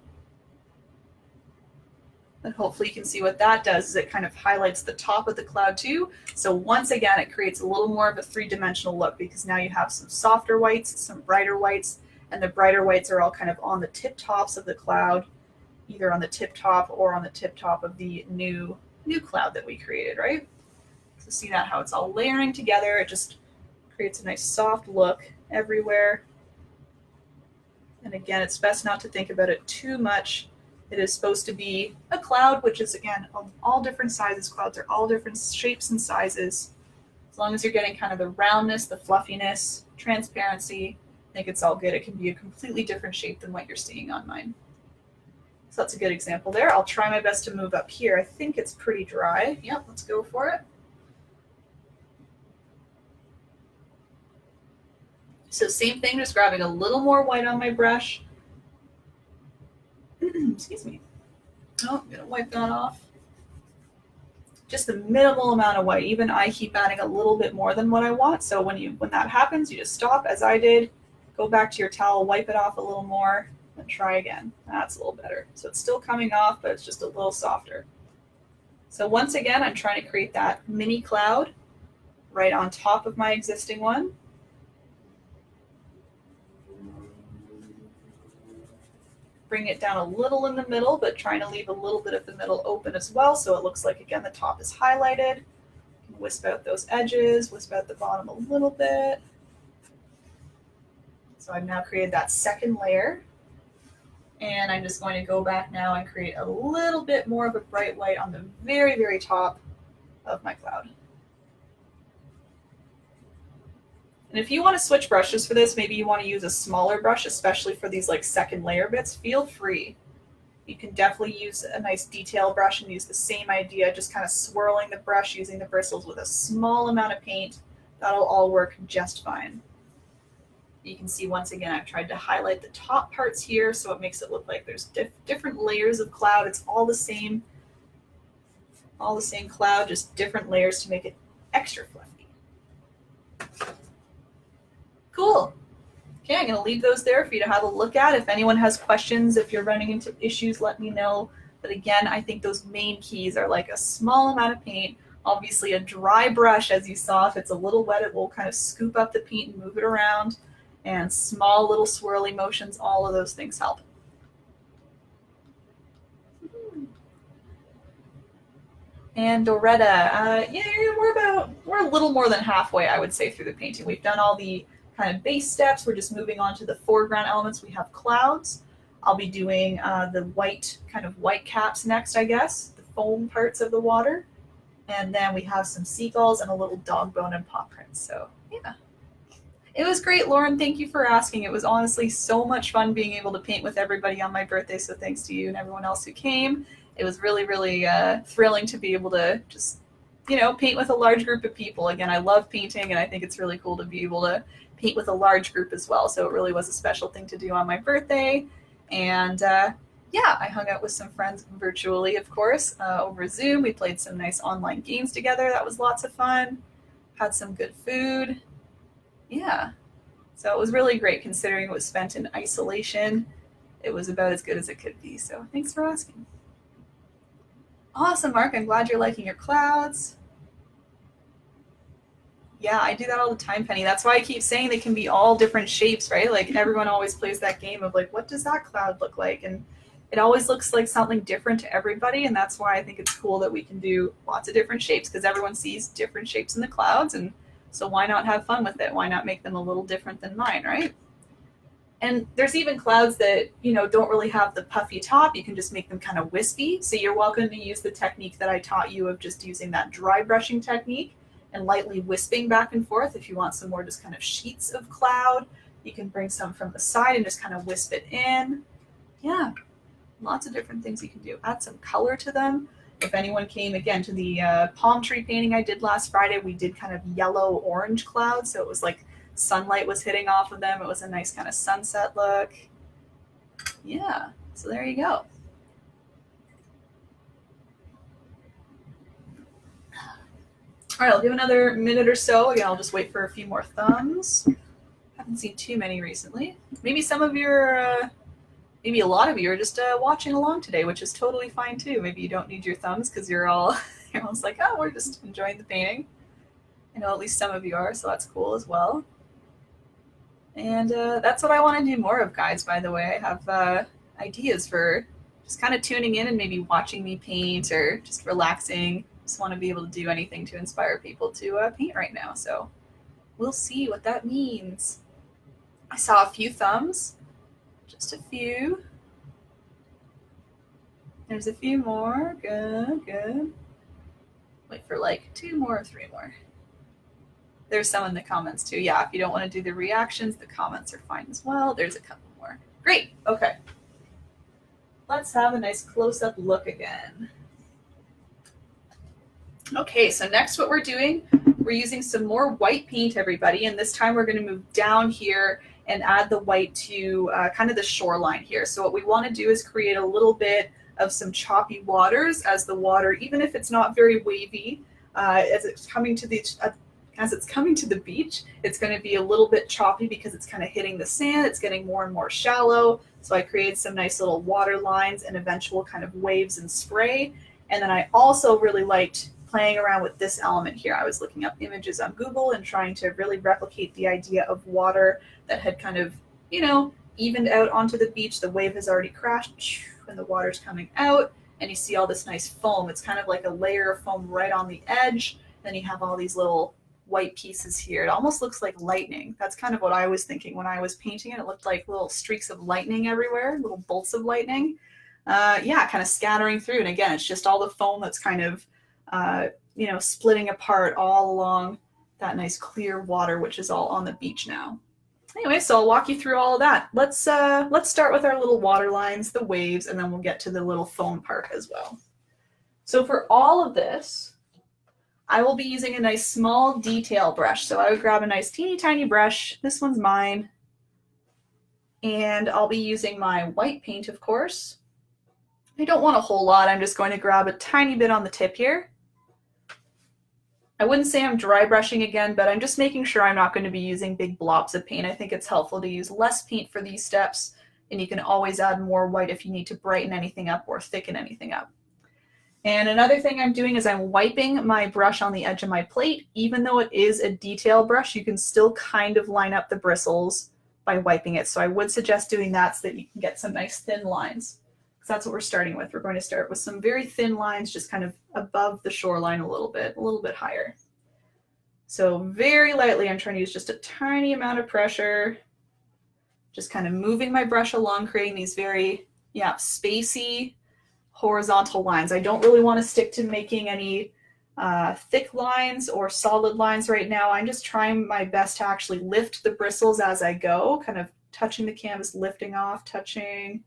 And hopefully you can see what that does is it kind of highlights the top of the cloud too. So once again, it creates a little more of a three-dimensional look because now you have some softer whites, some brighter whites, and the brighter whites are all kind of on the tip tops of the cloud, either on the tip top or on the tip top of the new cloud that we created, right? So see that, how it's all layering together. It just creates a nice soft look everywhere. And again, it's best not to think about it too much. It is supposed to be a cloud, which is, again, of all different sizes. Clouds are all different shapes and sizes. As long as you're getting kind of the roundness, the fluffiness, transparency, I think it's all good. It can be a completely different shape than what you're seeing on mine. So that's a good example there. I'll try my best to move up here. I think it's pretty dry. Yep, let's go for it. So same thing, just grabbing a little more white on my brush. Excuse me. Oh, I'm gonna wipe that off. Just the minimal amount of white. Even I keep adding a little bit more than what I want. So when that happens, you just stop, as I did, go back to your towel, wipe it off a little more, and try again. That's a little better. So it's still coming off, but it's just a little softer. So once again, I'm trying to create that mini cloud right on top of my existing one. Bring it down a little in the middle, but trying to leave a little bit of the middle open as well, so it looks like, again, the top is highlighted. You can wisp out those edges, wisp out the bottom a little bit. So I've now created that second layer, and I'm just going to go back now and create a little bit more of a bright white on the very, very top of my cloud. And if you want to switch brushes for this, maybe you want to use a smaller brush, especially for these like second layer bits, feel free. You can definitely use a nice detail brush and use the same idea, just kind of swirling the brush using the bristles with a small amount of paint. That'll all work just fine. You can see once again, I've tried to highlight the top parts here so it makes it look like there's different layers of cloud. It's all the same All the same cloud, just different layers to make it extra fluffy. Cool. Okay, I'm going to leave those there for you to have a look at. If anyone has questions, if you're running into issues, let me know. But again, I think those main keys are like a small amount of paint, obviously a dry brush, as you saw. If it's a little wet, it will kind of scoop up the paint and move it around. And small little swirly motions, all of those things help. And Doretta, yeah, we're a little more than halfway, I would say, through the painting. We've done all the kind of base steps. We're just moving on to the foreground elements. We have clouds. I'll be doing the white caps next, I guess, the foam parts of the water. And then we have some seagulls and a little dog bone and paw prints. So yeah. It was great, Lauren. Thank you for asking. It was honestly so much fun being able to paint with everybody on my birthday. So thanks to you and everyone else who came. It was really, really thrilling to be able to just, paint with a large group of people. Again, I love painting, and I think it's really cool to be able to paint with a large group as well. So it really was a special thing to do on my birthday. And yeah, I hung out with some friends virtually, of course, over Zoom. We played some nice online games together. That was lots of fun. Had some good food. Yeah. So it was really great considering it was spent in isolation. It was about as good as it could be. So thanks for asking. Awesome, Mark. I'm glad you're liking your clouds. Yeah, I do that all the time, Penny. That's why I keep saying they can be all different shapes, right? Like everyone always plays that game of like, what does that cloud look like? And it always looks like something different to everybody. And that's why I think it's cool that we can do lots of different shapes, because everyone sees different shapes in the clouds. And so why not have fun with it? Why not make them a little different than mine, right? And there's even clouds that, don't really have the puffy top. You can just make them kind of wispy. So you're welcome to use the technique that I taught you of just using that dry brushing technique and lightly wisping back and forth. If you want some more just kind of sheets of cloud, you can bring some from the side and just kind of wisp it in. Yeah, lots of different things you can do. Add some color to them. If anyone came, again, to the palm tree painting I did last Friday, we did kind of yellow-orange clouds. So it was like sunlight was hitting off of them. It was a nice kind of sunset look. Yeah, so there you go. All right, I'll give another minute or so. Again, I'll just wait for a few more thumbs. Haven't seen too many recently. Maybe some of your, maybe a lot of you are just watching along today, which is totally fine too. Maybe you don't need your thumbs because you're almost like, oh, we're just enjoying the painting. I know at least some of you are, so that's cool as well. And that's what I want to do more of, guys, by the way. I have ideas for just kind of tuning in and maybe watching me paint or just relaxing. Just want to be able to do anything to inspire people to paint right now. So we'll see what that means. I saw a few thumbs, just a few. There's a few more. Good, good. Wait for like 2 more or 3 more. There's some in the comments too. Yeah, if you don't want to do the reactions, the comments are fine as well. There's a couple more. Great. Okay. Let's have a nice close-up look again. Okay, so next what we're doing, we're using some more white paint, everybody, and this time we're going to move down here and add the white to kind of the shoreline here. So what we want to do is create a little bit of some choppy waters as the water, even if it's not very wavy, as it's coming to the beach, it's going to be a little bit choppy because it's kind of hitting the sand. It's getting more and more shallow. So I created some nice little water lines and eventual kind of waves and spray. And then I also really liked playing around with this element here. I was looking up images on Google and trying to really replicate the idea of water that had kind of, evened out onto the beach. The wave has already crashed and the water's coming out. And you see all this nice foam. It's kind of like a layer of foam right on the edge. Then you have all these little white pieces here. It almost looks like lightning. That's kind of what I was thinking when I was painting it. It looked like little streaks of lightning everywhere, little bolts of lightning. Yeah, kind of scattering through. And again, it's just all the foam that's kind of, splitting apart all along that nice clear water, which is all on the beach now. Anyway, so I'll walk you through all of that. Let's start with our little water lines, the waves, and then we'll get to the little foam part as well. So for all of this, I will be using a nice small detail brush. So I would grab a nice teeny tiny brush. This one's mine. And I'll be using my white paint, of course. I don't want a whole lot. I'm just going to grab a tiny bit on the tip here. I wouldn't say I'm dry brushing again, but I'm just making sure I'm not going to be using big blobs of paint. I think it's helpful to use less paint for these steps, and you can always add more white if you need to brighten anything up or thicken anything up. And another thing I'm doing is I'm wiping my brush on the edge of my plate. Even though it is a detail brush, you can still kind of line up the bristles by wiping it. So I would suggest doing that so that you can get some nice thin lines. Because that's what we're starting with. We're going to start with some very thin lines, just kind of above the shoreline a little bit higher. So very lightly, I'm trying to use just a tiny amount of pressure, just kind of moving my brush along, creating these very, spacey, horizontal lines. I don't really want to stick to making any thick lines or solid lines right now. I'm just trying my best to actually lift the bristles as I go, kind of touching the canvas, lifting off, touching,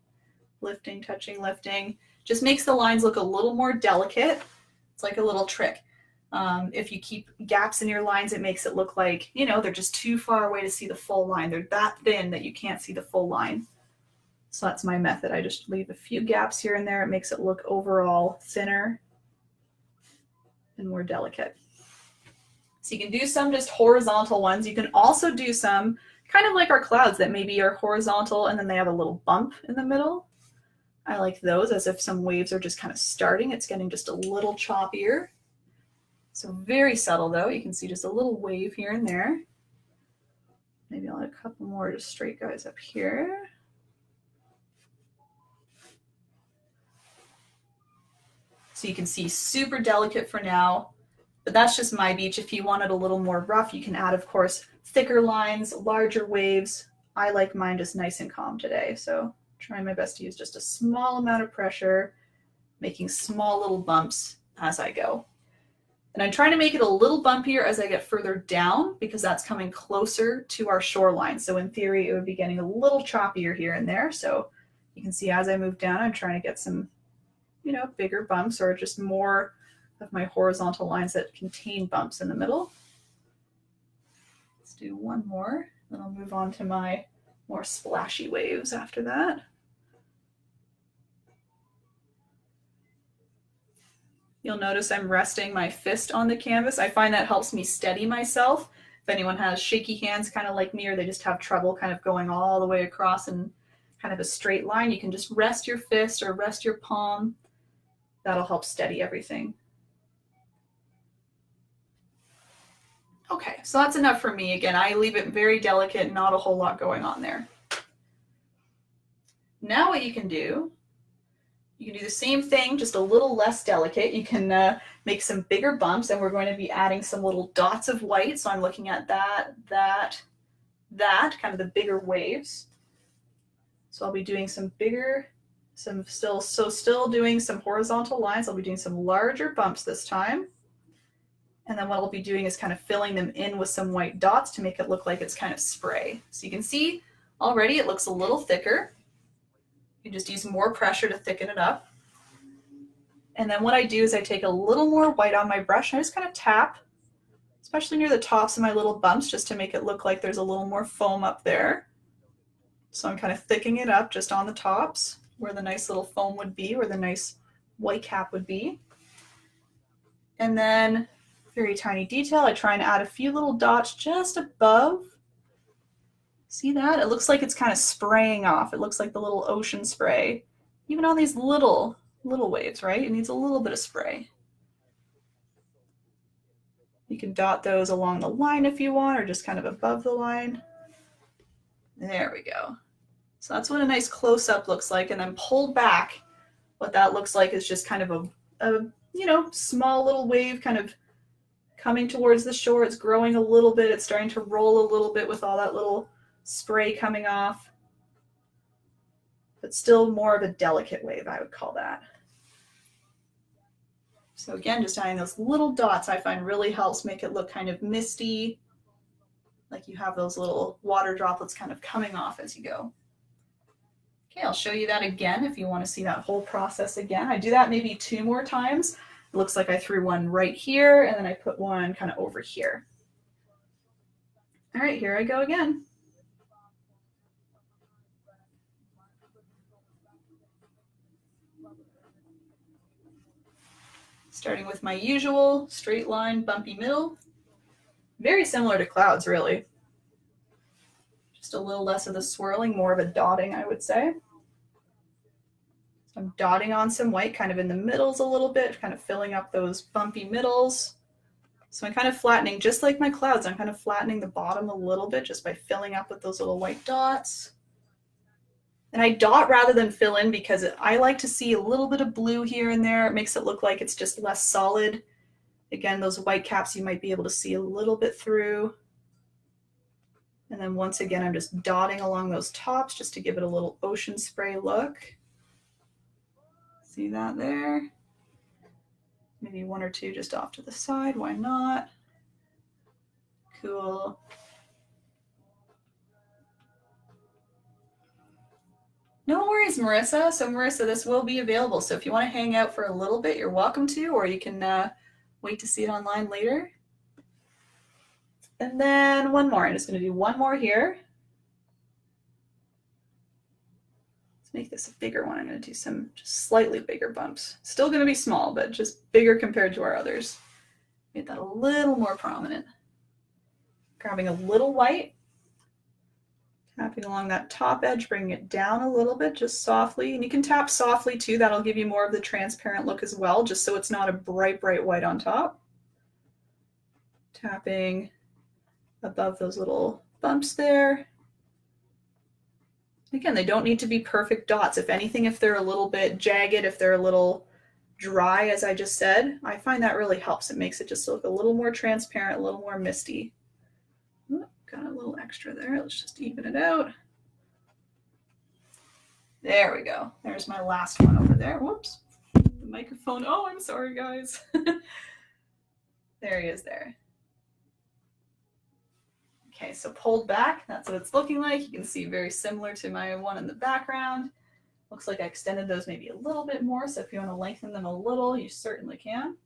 lifting, touching, lifting. Just makes the lines look a little more delicate. It's like a little trick. If you keep gaps in your lines, it makes it look like, they're just too far away to see the full line. They're that thin that you can't see the full line. So that's my method. I just leave a few gaps here and there. It makes it look overall thinner and more delicate. So you can do some just horizontal ones. You can also do some kind of like our clouds that maybe are horizontal and then they have a little bump in the middle. I like those as if some waves are just kind of starting. It's getting just a little choppier. So very subtle though. You can see just a little wave here and there. Maybe I'll add a couple more just straight guys up here. So you can see super delicate for now, but that's just my beach. If you want it a little more rough, you can add, of course, thicker lines, larger waves. I like mine just nice and calm today. So trying my best to use just a small amount of pressure, making small little bumps as I go. And I'm trying to make it a little bumpier as I get further down because that's coming closer to our shoreline. So in theory, it would be getting a little choppier here and there. So you can see as I move down, I'm trying to get some bigger bumps or just more of my horizontal lines that contain bumps in the middle. Let's do one more, then I'll move on to my more splashy waves after that. You'll notice I'm resting my fist on the canvas. I find that helps me steady myself. If anyone has shaky hands kind of like me, or they just have trouble kind of going all the way across in kind of a straight line, you can just rest your fist or rest your palm. That'll help steady everything. Okay, so that's enough for me. Again, I leave it very delicate, not a whole lot going on there. Now what you can do the same thing, just a little less delicate. You can make some bigger bumps, and we're going to be adding some little dots of white. So I'm looking at that, kind of the bigger waves. So I'll be doing some bigger, still doing some horizontal lines. I'll be doing some larger bumps this time. And then what I'll be doing is kind of filling them in with some white dots to make it look like it's kind of spray. So you can see already it looks a little thicker. You just use more pressure to thicken it up. And then what I do is I take a little more white on my brush and I just kind of tap, especially near the tops of my little bumps, just to make it look like there's a little more foam up there. So I'm kind of thickening it up just on the tops where the nice little foam would be, where the nice white cap would be. And then very tiny detail, I try and add a few little dots just above. See that? It looks like it's kind of spraying off. It looks like the little ocean spray. Even on these little waves, right? It needs a little bit of spray. You can dot those along the line if you want, or just kind of above the line. There we go. So that's what a nice close-up looks like. And then pulled back, what that looks like is just kind of a small little wave kind of coming towards the shore. It's growing a little bit. It's starting to roll a little bit with all that little spray coming off. But still more of a delicate wave, I would call that. So again, just adding those little dots I find really helps make it look kind of misty, like you have those little water droplets kind of coming off as you go. Okay, I'll show you that again if you want to see that whole process again. I do that maybe 2 more times. It looks like I threw one right here and then I put one kind of over here. All right, here I go again. Starting with my usual straight line, bumpy middle. Very similar to clouds, really. Just a little less of the swirling, more of a dotting, I would say. So I'm dotting on some white kind of in the middles a little bit, kind of filling up those bumpy middles. So I'm kind of flattening, just like my clouds, I'm kind of flattening the bottom a little bit just by filling up with those little white dots. And I dot rather than fill in because I like to see a little bit of blue here and there. It makes it look like it's just less solid. Again, those white caps you might be able to see a little bit through. And then once again, I'm just dotting along those tops just to give it a little ocean spray look. See that there? Maybe one or two just off to the side, why not? Cool. No worries, Marissa. So Marissa, this will be available. So if you want to hang out for a little bit, you're welcome to, or you can wait to see it online later. And then one more. I'm just going to do one more here. Let's make this a bigger one. I'm going to do some just slightly bigger bumps. Still going to be small, but just bigger compared to our others. Make that a little more prominent. Grabbing a little white. Tapping along that top edge, bringing it down a little bit, just softly. And you can tap softly too. That'll give you more of the transparent look as well, just so it's not a bright, bright white on top. Tapping above those little bumps there. Again, they don't need to be perfect dots. If anything, if they're a little bit jagged, if they're a little dry, as I just said, I find that really helps. It makes it just look a little more transparent, a little more misty. Got a little extra there. Let's just even it out. There we go. There's my last one over there. Whoops. The microphone. Oh, I'm sorry, guys. There he is there. Okay, so pulled back. That's what it's looking like. You can see very similar to my one in the background. Looks like I extended those maybe a little bit more. So if you want to lengthen them a little, you certainly can.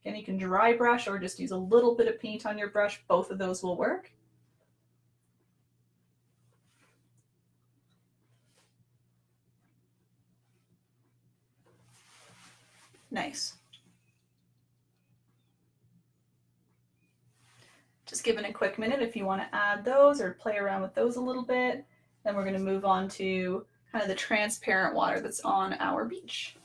Again, you can dry brush or just use a little bit of paint on your brush. Both of those will work. Nice. Just give it a quick minute if you want to add those or play around with those a little bit. Then we're going to move on to kind of the transparent water that's on our beach.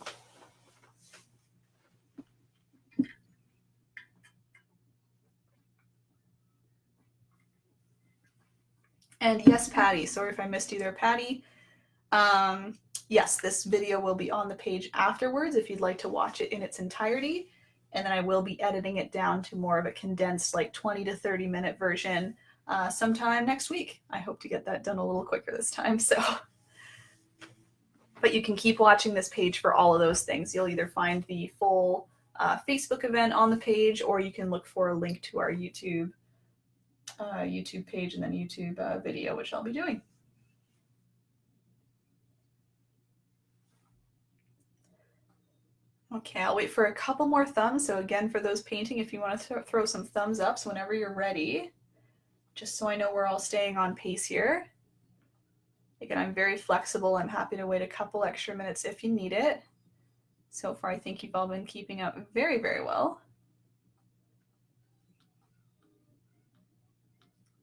And yes, Patty, sorry if I missed you there, Patty. Yes, this video will be on the page afterwards if you'd like to watch it in its entirety. And then I will be editing it down to more of a condensed, like 20 to 30 minute version sometime next week. I hope to get that done a little quicker this time. So, but you can keep watching this page for all of those things. You'll either find the full Facebook event on the page, or you can look for a link to our YouTube page and then YouTube video, which I'll be doing. Okay, I'll wait for a couple more thumbs. So again, for those painting, if you want to throw some thumbs ups whenever you're ready, just so I know we're all staying on pace here. Again, I'm very flexible. I'm happy to wait a couple extra minutes if you need it. So far, I think you've all been keeping up very, very well.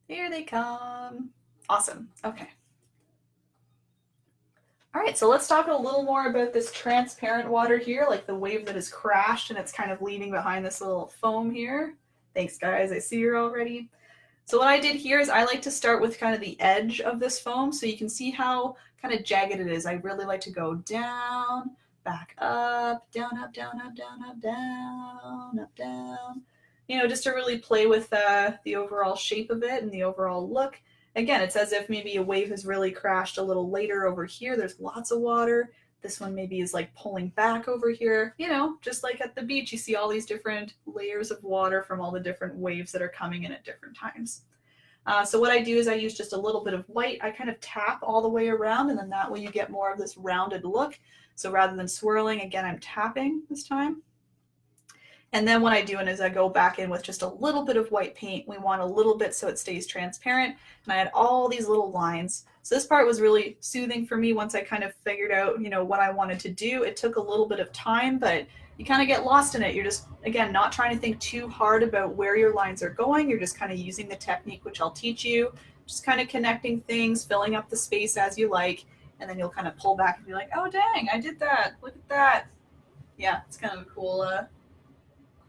Here they come. Awesome. Okay. All right, so let's talk a little more about this transparent water here, like the wave that has crashed and it's kind of leaving behind this little foam here. Thanks, guys. I see you're all ready. So what I did here is I like to start with kind of the edge of this foam so you can see how kind of jagged it is. I really like to go down, back up, down, up, down, up, down, up, down, up, down. You know, just to really play with the overall shape of it and the overall look. Again, it's as if maybe a wave has really crashed a little later over here. There's lots of water. This one maybe is like pulling back over here. You know, just like at the beach, you see all these different layers of water from all the different waves that are coming in at different times. So what I do is I use just a little bit of white. I kind of tap all the way around, and then that way you get more of this rounded look. So rather than swirling, again, I'm tapping this time. And then what I do is I go back in with just a little bit of white paint. We want a little bit so it stays transparent. And I had all these little lines. So this part was really soothing for me once I kind of figured out, you know, what I wanted to do. It took a little bit of time, but you kind of get lost in it. You're just, again, not trying to think too hard about where your lines are going. You're just kind of using the technique, which I'll teach you, just kind of connecting things, filling up the space as you like, and then you'll kind of pull back and be like, oh, dang, I did that. Look at that. Yeah, it's kind of a cool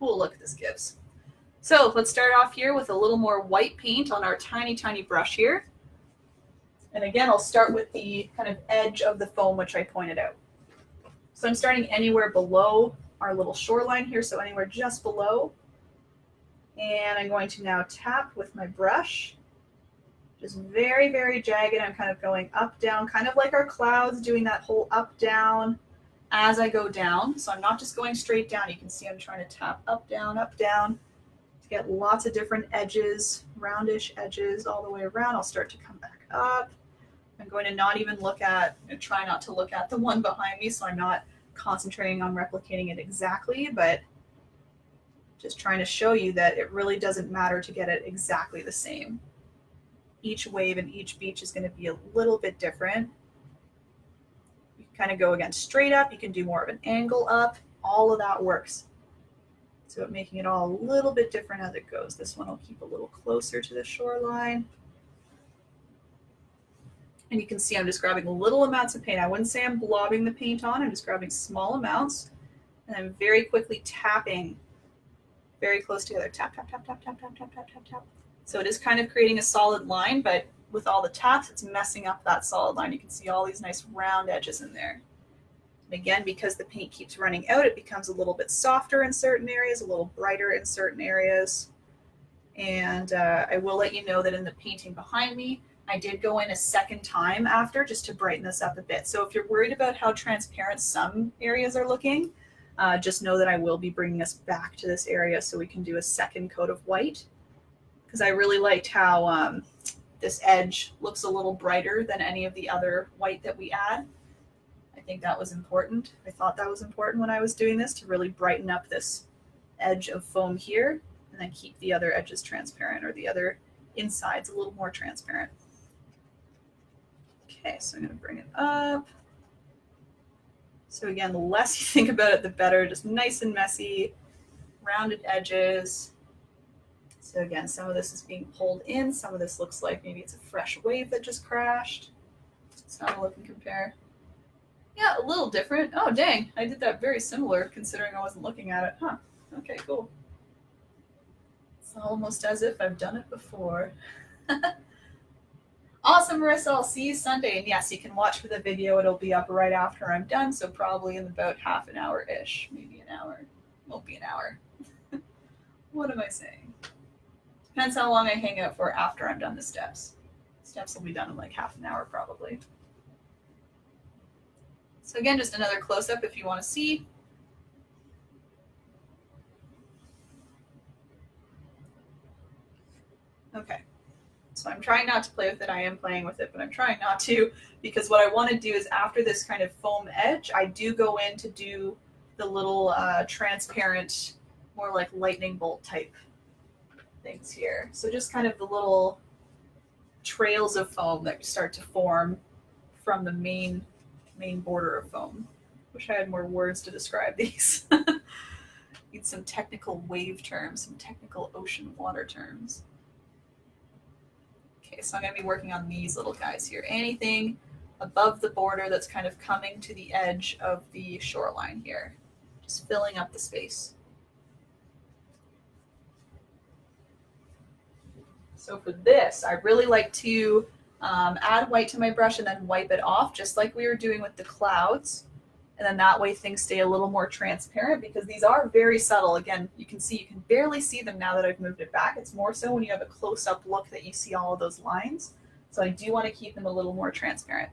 look this gives. So let's start off here with a little more white paint on our tiny, tiny brush here. And again, I'll start with the kind of edge of the foam, which I pointed out. So I'm starting anywhere below our little shoreline here, so anywhere just below. And I'm going to now tap with my brush. Just very, very jagged. I'm kind of going up, down, kind of like our clouds, doing that whole up, down as I go down. So I'm not just going straight down. You can see I'm trying to tap up, down, to get lots of different edges, roundish edges all the way around. I'll start to come back up. I'm going to not even look at, and try not to look at the one behind me, so I'm not concentrating on replicating it exactly, but just trying to show you that it really doesn't matter to get it exactly the same. Each wave and each beach is going to be a little bit different. You can kind of go again straight up. You can do more of an angle up. All of that works. So making it all a little bit different as it goes. This one will keep a little closer to the shoreline. And you can see I'm just grabbing little amounts of paint. I wouldn't say I'm blobbing the paint on. I'm just grabbing small amounts. And I'm very quickly tapping very close together. Tap, tap, tap, tap, tap, tap, tap, tap, tap, tap. So it is kind of creating a solid line, but with all the taps, it's messing up that solid line. You can see all these nice round edges in there. And again, because the paint keeps running out, it becomes a little bit softer in certain areas, a little brighter in certain areas. And I will let you know that in the painting behind me, I did go in a second time after just to brighten this up a bit. So if you're worried about how transparent some areas are looking, just know that I will be bringing us back to this area so we can do a second coat of white. Because I really liked how this edge looks a little brighter than any of the other white that we add. I think that was important. I thought that was important when I was doing this, to really brighten up this edge of foam here and then keep the other edges transparent, or the other insides a little more transparent. Okay, so I'm going to bring it up. So again, the less you think about it, the better. Just nice and messy, rounded edges. So again, some of this is being pulled in. Some of this looks like maybe it's a fresh wave that just crashed. Let's have a look and compare. Yeah, a little different. Oh, dang. I did that very similar considering I wasn't looking at it. Huh. Okay, cool. It's almost as if I've done it before. Awesome, Marissa. I'll see you Sunday. And yes, you can watch for the video. It'll be up right after I'm done, so probably in about half an hour-ish. Maybe an hour. Won't be an hour. What am I saying? Depends how long I hang out for after I'm done the steps. Steps will be done in like half an hour probably. So again, just another close-up if you want to see. Okay. So I'm trying not to play with it. I am playing with it, but I'm trying not to, because what I want to do is after this kind of foam edge, I do go in to do the little transparent, more like lightning bolt type things here. So just kind of the little trails of foam that start to form from the main border of foam. Wish I had more words to describe these. Need some technical wave terms, some technical ocean water terms. Okay, so I'm going to be working on these little guys here. Anything above the border that's kind of coming to the edge of the shoreline here. Just filling up the space. So for this, I really like to add white to my brush and then wipe it off, just like we were doing with the clouds. And then that way things stay a little more transparent, because these are very subtle. Again, you can see, you can barely see them now that I've moved it back. It's more so when you have a close-up look that you see all of those lines. So I do want to keep them a little more transparent.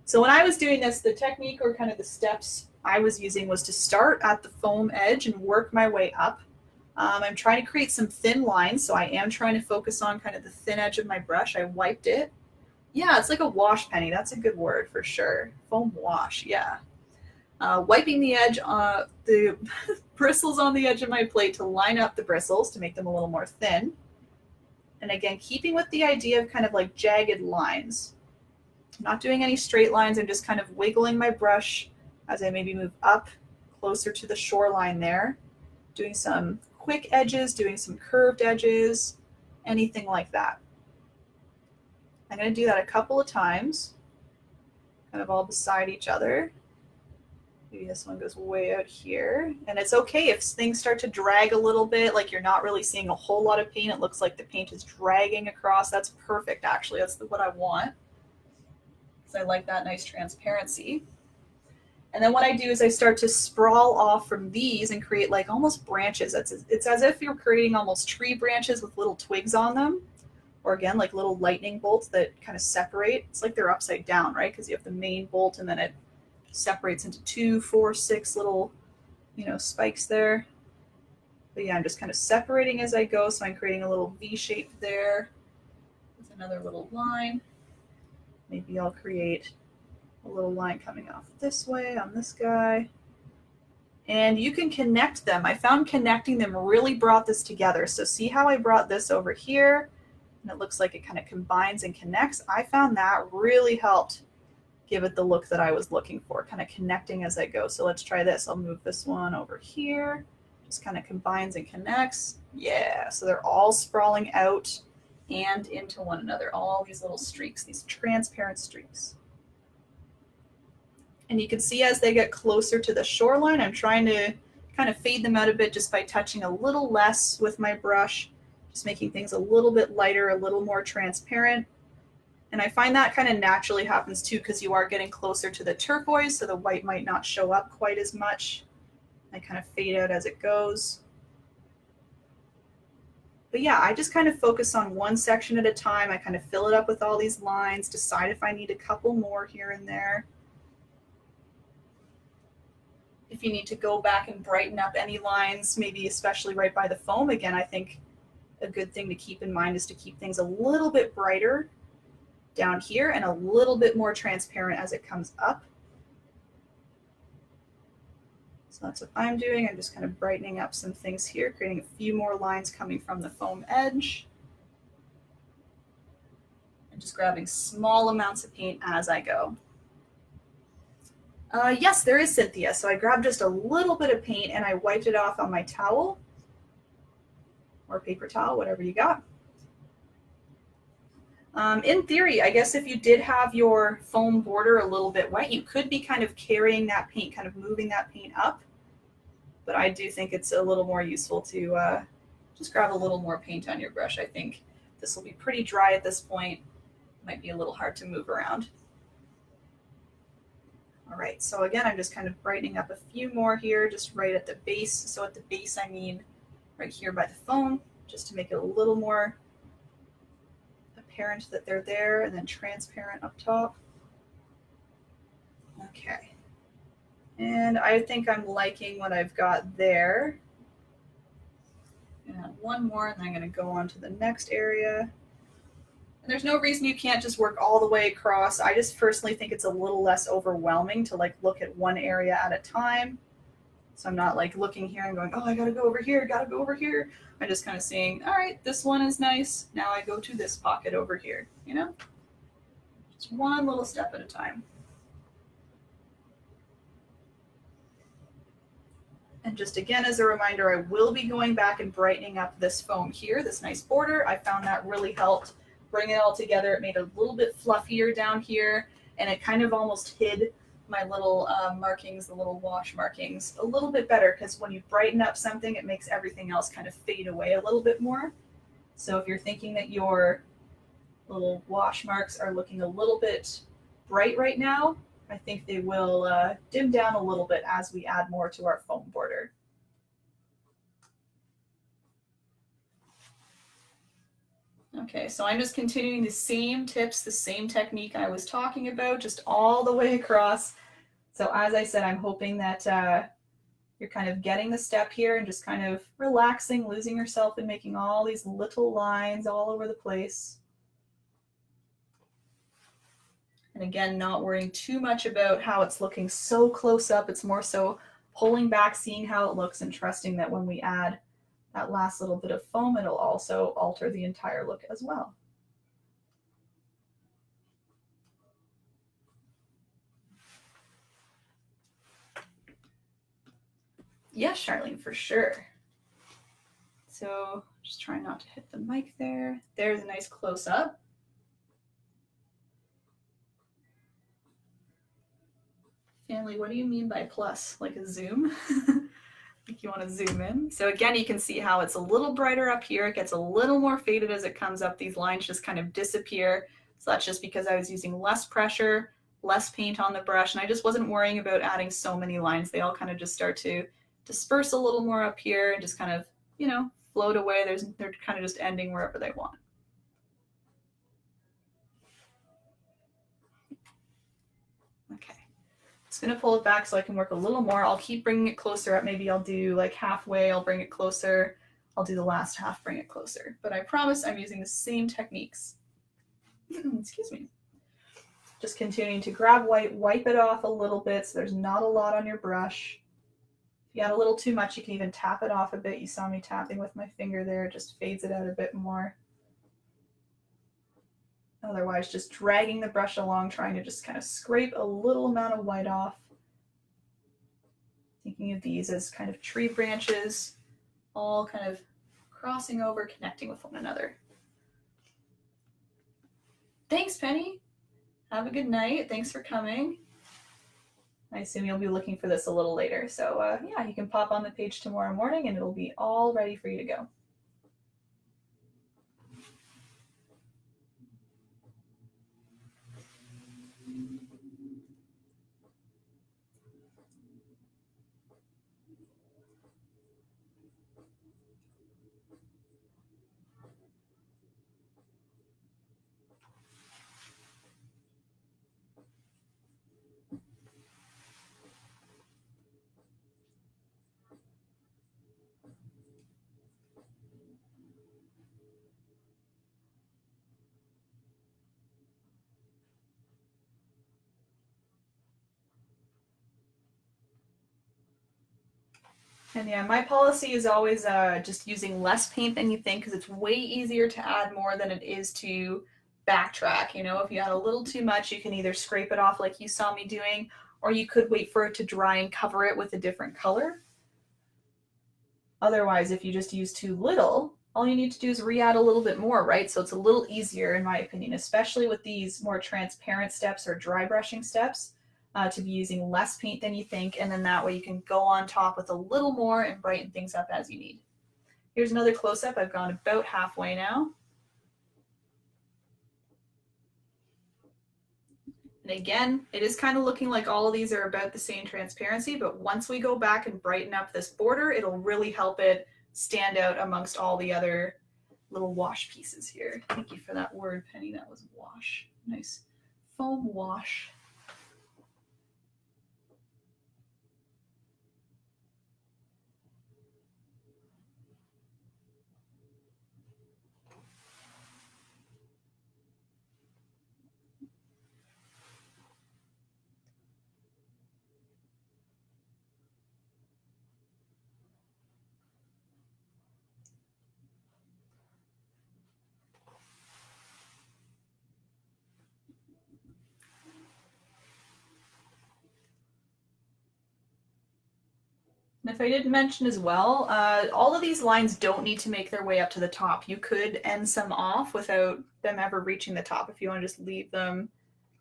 So when I was doing this, the technique, or kind of the steps I was using, was to start at the foam edge and work my way up. I'm trying to create some thin lines, so I am trying to focus on kind of the thin edge of my brush. I wiped it. Yeah, it's like a wash penny. That's a good word for sure. Foam wash, yeah. Wiping the edge, the bristles on the edge of my plate to line up the bristles to make them a little more thin. And again, keeping with the idea of kind of like jagged lines. I'm not doing any straight lines. I'm just kind of wiggling my brush as I maybe move up closer to the shoreline there, doing some quick edges, doing some curved edges, anything like that. I'm going to do that a couple of times, kind of all beside each other. Maybe this one goes way out here. And it's okay if things start to drag a little bit, like you're not really seeing a whole lot of paint. It looks like the paint is dragging across. That's perfect, actually. That's what I want, because I like that nice transparency. And then what I do is I start to sprawl off from these and create like almost branches. It's as if you're creating almost tree branches with little twigs on them. Or again, like little lightning bolts that kind of separate. It's like they're upside down, right? Because you have the main bolt and then it separates into 2, 4, 6 little, spikes there. But yeah, I'm just kind of separating as I go. So I'm creating a little V shape there with another little line. Maybe I'll create a little line coming off this way on this guy. And you can connect them. I found connecting them really brought this together. So see how I brought this over here? And it looks like it kind of combines and connects. I found that really helped give it the look that I was looking for, kind of connecting as I go. So let's try this. I'll move this one over here. Just kind of combines and connects. Yeah, so they're all sprawling out and into one another. All these little streaks, these transparent streaks. And you can see as they get closer to the shoreline, I'm trying to kind of fade them out a bit just by touching a little less with my brush. Just making things a little bit lighter, a little more transparent. And I find that kind of naturally happens too, because you are getting closer to the turquoise, so the white might not show up quite as much. I kind of fade out as it goes. But yeah, I just kind of focus on one section at a time. I kind of fill it up with all these lines, decide if I need a couple more here and there. If you need to go back and brighten up any lines, maybe especially right by the foam, again, I think a good thing to keep in mind is to keep things a little bit brighter down here and a little bit more transparent as it comes up. So that's what I'm doing. I'm just kind of brightening up some things here, creating a few more lines coming from the foam edge. And just grabbing small amounts of paint as I go. Yes, there is Cynthia. So I grabbed just a little bit of paint and I wiped it off on my towel. Or paper towel, whatever you got. In theory, I guess if you did have your foam border a little bit wet, you could be kind of carrying that paint, kind of moving that paint up. But I do think it's a little more useful to just grab a little more paint on your brush. I think this will be pretty dry at this point. Might be a little hard to move around. All right, so again, I'm just kind of brightening up a few more here, just right at the base. So at the base, I mean right here by the foam, just to make it a little more apparent that they're there, and then transparent up top. Okay. And I think I'm liking what I've got there. I'm gonna add one more, and then I'm gonna go on to the next area. And there's no reason you can't just work all the way across. I just personally think it's a little less overwhelming to like look at one area at a time. So I'm not like looking here and going, oh, I gotta go over here, gotta go over here. I'm just kind of saying, all right, this one is nice. Now I go to this pocket over here, Just one little step at a time. And just again, as a reminder, I will be going back and brightening up this foam here, this nice border. I found that really helped bring it all together. It made it a little bit fluffier down here, and it kind of almost hid my little markings, the little wash markings, a little bit better, because when you brighten up something, it makes everything else kind of fade away a little bit more. So if you're thinking that your little wash marks are looking a little bit bright right now, I think they will dim down a little bit as we add more to our foam border. Okay, so I'm just continuing the same tips, the same technique I was talking about, just all the way across. So as I said, I'm hoping that you're kind of getting the step here and just kind of relaxing, losing yourself in making all these little lines all over the place. And again, not worrying too much about how it's looking so close up. It's more so pulling back, seeing how it looks, and trusting that when we add that last little bit of foam, it'll also alter the entire look as well. Yes, Charlene, for sure. So just trying not to hit the mic there. There's a nice close-up. Family, what do you mean by plus? Like a zoom? Like you want to zoom in. So again, you can see how it's a little brighter up here. It gets a little more faded as it comes up. These lines just kind of disappear. So that's just because I was using less pressure, less paint on the brush, and I just wasn't worrying about adding so many lines. They all kind of just start to disperse a little more up here and just kind of, you know, float away. They're kind of just ending wherever they want. Okay. Just gonna pull it back so I can work a little more. I'll keep bringing it closer up. Maybe I'll do like halfway, I'll bring it closer. I'll do the last half, bring it closer. But I promise I'm using the same techniques. Excuse me. Just continuing to grab white, wipe it off a little bit so there's not a lot on your brush. If you add a little too much, you can even tap it off a bit. You saw me tapping with my finger there, it just fades it out a bit more. Otherwise, just dragging the brush along, trying to just kind of scrape a little amount of white off. Thinking of these as kind of tree branches, all kind of crossing over, connecting with one another. Thanks, Penny. Have a good night. Thanks for coming. I assume you'll be looking for this a little later. So yeah, you can pop on the page tomorrow morning and it'll be all ready for you to go. And yeah, my policy is always just using less paint than you think because it's way easier to add more than it is to backtrack. You know, if you add a little too much, you can either scrape it off like you saw me doing, or you could wait for it to dry and cover it with a different color. Otherwise, if you just use too little, all you need to do is re-add a little bit more, right? So it's a little easier, in my opinion, especially with these more transparent steps or dry brushing steps. To be using less paint than you think, and then that way you can go on top with a little more and brighten things up as you need. Here's another close-up. I've gone about halfway now. And again, it is kind of looking like all of these are about the same transparency, but once we go back and brighten up this border, it'll really help it stand out amongst all the other little wash pieces here. Thank you for that word, Penny. That was wash. Nice foam wash. And if I didn't mention as well, all of these lines don't need to make their way up to the top. You could end some off without them ever reaching the top if you want to just leave them,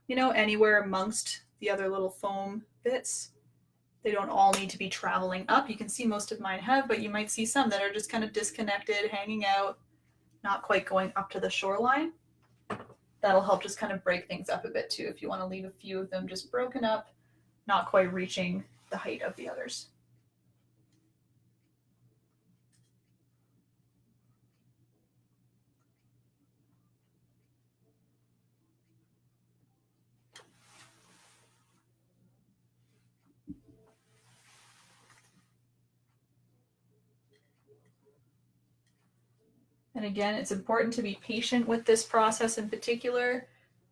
you know, anywhere amongst the other little foam bits. They don't all need to be traveling up. You can see most of mine have, but you might see some that are just kind of disconnected, hanging out, not quite going up to the shoreline. That'll help just kind of break things up a bit too if you want to leave a few of them just broken up, not quite reaching the height of the others. And again, it's important to be patient with this process in particular.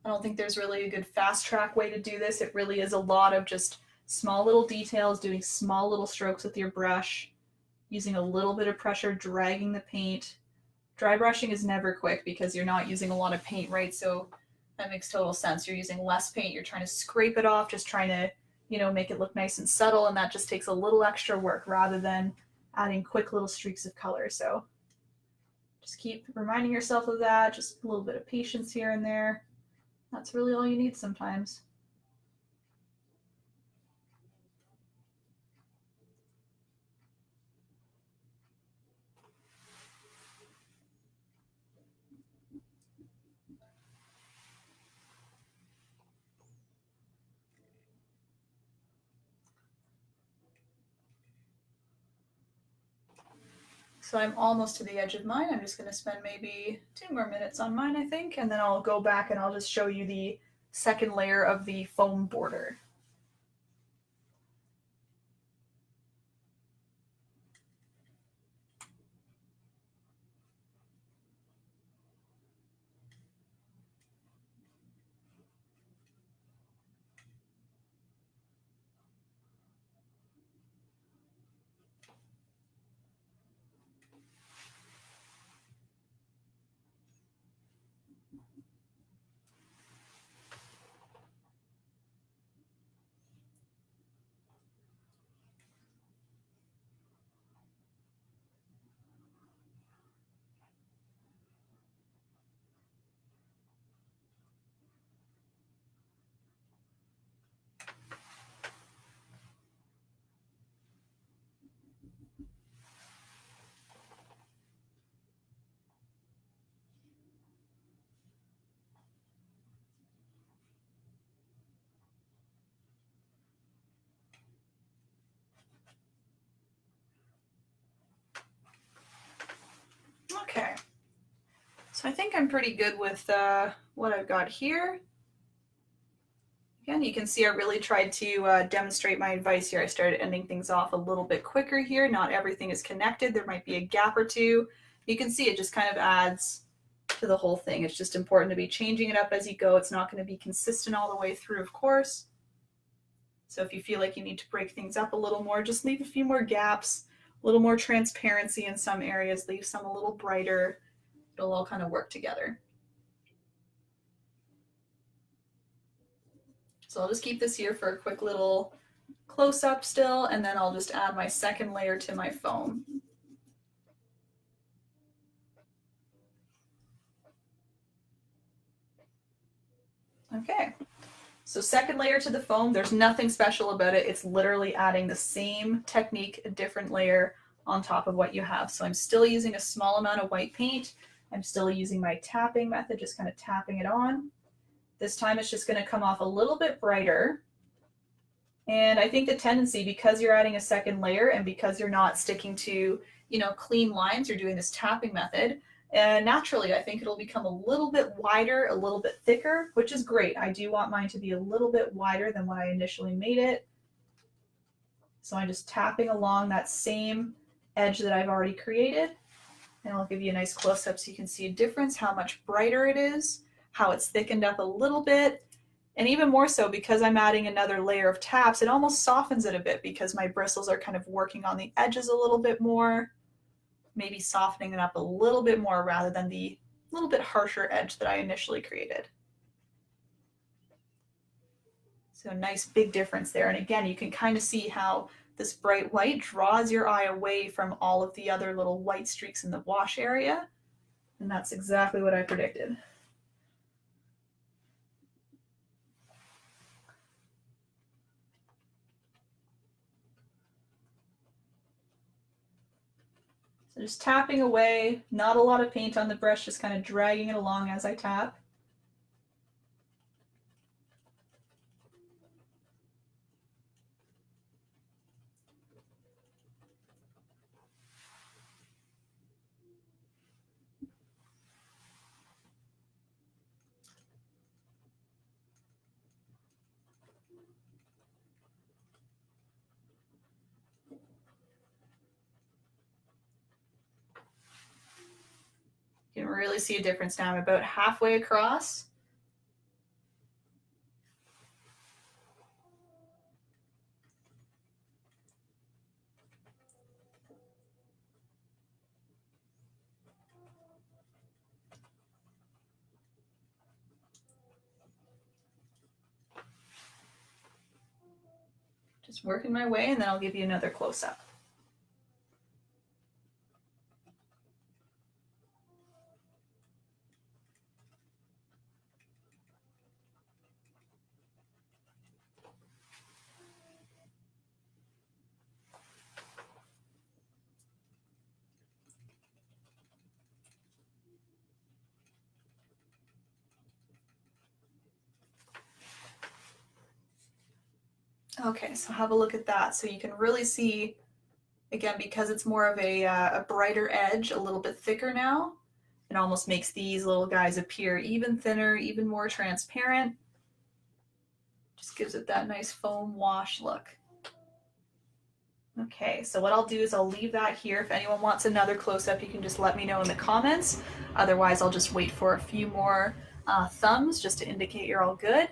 I don't think there's really a good fast track way to do this. It really is a lot of just small little details, doing small little strokes with your brush, using a little bit of pressure, dragging the paint. Dry brushing is never quick because you're not using a lot of paint, right? So that makes total sense. You're using less paint, you're trying to scrape it off, just trying to you know, make it look nice and subtle, and that just takes a little extra work rather than adding quick little streaks of color. So just keep reminding yourself of that, just a little bit of patience here and there. That's really all you need sometimes. So I'm almost to the edge of mine. I'm just going to spend maybe 2 more minutes on mine, I think, and then I'll go back and I'll just show you the second layer of the foam border. Okay, so I think I'm pretty good with what I've got here. Again, you can see I really tried to demonstrate my advice here. I started ending things off a little bit quicker here. Not everything is connected. There might be a gap or two. You can see it just kind of adds to the whole thing. It's just important to be changing it up as you go. It's not going to be consistent all the way through, of course. So if you feel like you need to break things up a little more, just leave a few more gaps, a little more transparency in some areas, leave some a little brighter. It'll all kind of work together. So I'll just keep this here for a quick little close up still, and then I'll just add my second layer to my foam. Okay, so second layer to the foam, there's nothing special about it. It's literally adding the same technique, a different layer on top of what you have. So I'm still using a small amount of white paint. I'm still using my tapping method, just kind of tapping it on. This time it's just going to come off a little bit brighter. And I think the tendency, because you're adding a second layer and because you're not sticking to, you know, clean lines, you're doing this tapping method, and naturally I think it'll become a little bit wider, a little bit thicker, which is great. I do want mine to be a little bit wider than when I initially made it. So I'm just tapping along that same edge that I've already created, and I'll give you a nice close-up so you can see a difference, how much brighter it is, how it's thickened up a little bit. And even more so, because I'm adding another layer of taps, it almost softens it a bit because my bristles are kind of working on the edges a little bit more, maybe softening it up a little bit more rather than the little bit harsher edge that I initially created. So a nice big difference there. And again, you can kind of see how this bright white draws your eye away from all of the other little white streaks in the wash area. And that's exactly what I predicted. So just tapping away, not a lot of paint on the brush, just kind of dragging it along as I tap. You can really see a difference now. I'm about halfway across. Just working my way, and then I'll give you another close-up. Okay, so have a look at that. So you can really see, again, because it's more of a brighter edge, a little bit thicker now, it almost makes these little guys appear even thinner, even more transparent. Just gives it that nice foam wash look. Okay, so what I'll do is I'll leave that here. If anyone wants another close-up, you can just let me know in the comments. Otherwise, I'll just wait for a few more thumbs just to indicate you're all good.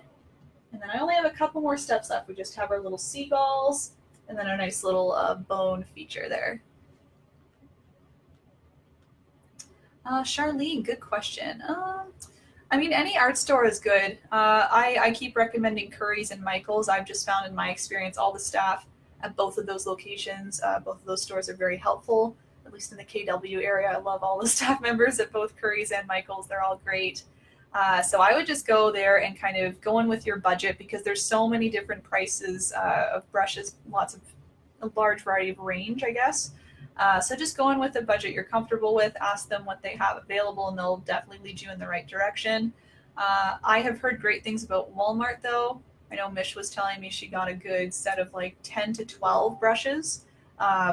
And then I only have a couple more steps left. We just have our little seagulls and then a nice little bone feature there. Charlene, good question. I mean, any art store is good. I keep recommending Curry's and Michael's. I've just found in my experience all the staff at both of those locations, both of those stores are very helpful, at least in the KW area. I love all the staff members at both Curry's and Michael's. They're all great. So I would just go there and kind of go in with your budget because there's so many different prices of brushes, a large variety of range, I guess. So just go in with a budget you're comfortable with, ask them what they have available, and they'll definitely lead you in the right direction. I have heard great things about Walmart, though. I know Mish was telling me she got a good set of like 10 to 12 brushes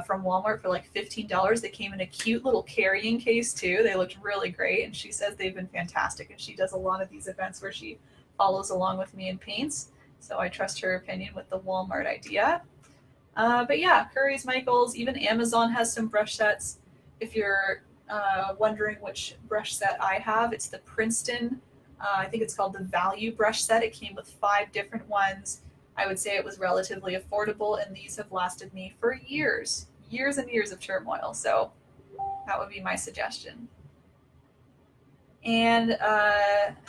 from Walmart for like $15. They came in a cute little carrying case too. They looked really great, and she says they've been fantastic, and she does a lot of these events where she follows along with me and paints. So I trust her opinion with the Walmart idea. But yeah, Curry's, Michael's, even Amazon has some brush sets. If you're wondering which brush set I have, it's the Princeton. I think it's called the Value Brush Set. It came with 5 different ones. I would say it was relatively affordable, and these have lasted me for years and years of turmoil. So that would be my suggestion. And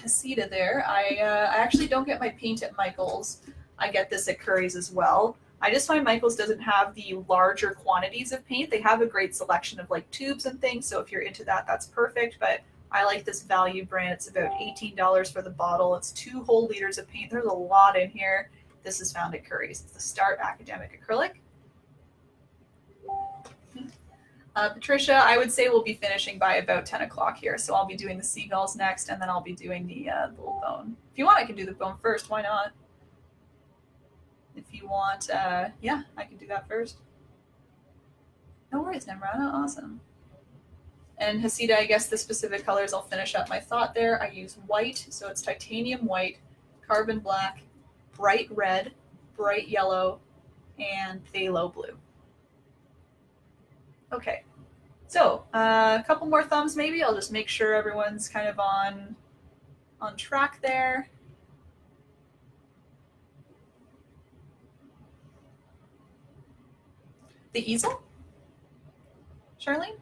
Hasida there, I actually don't get my paint at Michael's. I get this at Curry's as well. I just find Michael's doesn't have the larger quantities of paint. They have a great selection of like tubes and things. So if you're into that, that's perfect. But I like this Value brand. It's about $18 for the bottle. It's 2 whole liters of paint. There's a lot in here. This is found at Curry's. It's the Start Academic Acrylic. Patricia, I would say we'll be finishing by about 10 o'clock here. So I'll be doing the seagulls next, and then I'll be doing the little bone. If you want, I can do the bone first. Why not? If you want, yeah, I can do that first. No worries, Nemrana. Awesome. And Hasida, I guess the specific colors, I'll finish up my thought there. I use white, so it's titanium white, carbon black, bright red, bright yellow, and phthalo blue. Okay, so a couple more thumbs maybe. I'll just make sure everyone's kind of on track there. The easel? Charlene?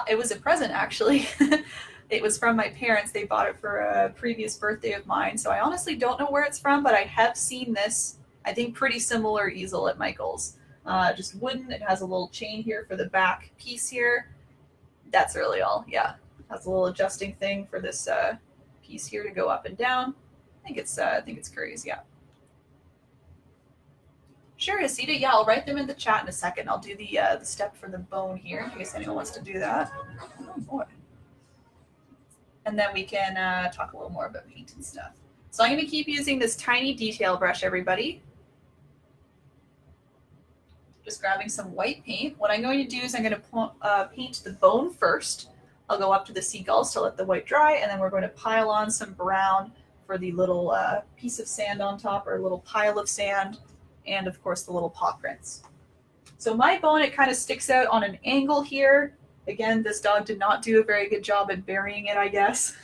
It was a present, actually. It was from my parents. They bought it for a previous birthday of mine. So I honestly don't know where it's from, but I have seen this, I think, pretty similar easel at Michael's. Just wooden. It has a little chain here for the back piece here. That's really all. Yeah. It has a little adjusting thing for this piece here to go up and down. I think it's Curry's, yeah. Sure, Hasida. Yeah, I'll write them in the chat in a second. I'll do the step for the bone here in case anyone wants to do that. Oh boy. And then we can talk a little more about paint and stuff. So I'm going to keep using this tiny detail brush, everybody. Just grabbing some white paint. What I'm going to do is I'm going to paint the bone first. I'll go up to the seagulls to let the white dry, and then we're going to pile on some brown for the little piece of sand on top, or a little pile of sand, and of course the little paw prints. So my bone, it kind of sticks out on an angle here. Again, this dog did not do a very good job at burying it, I guess.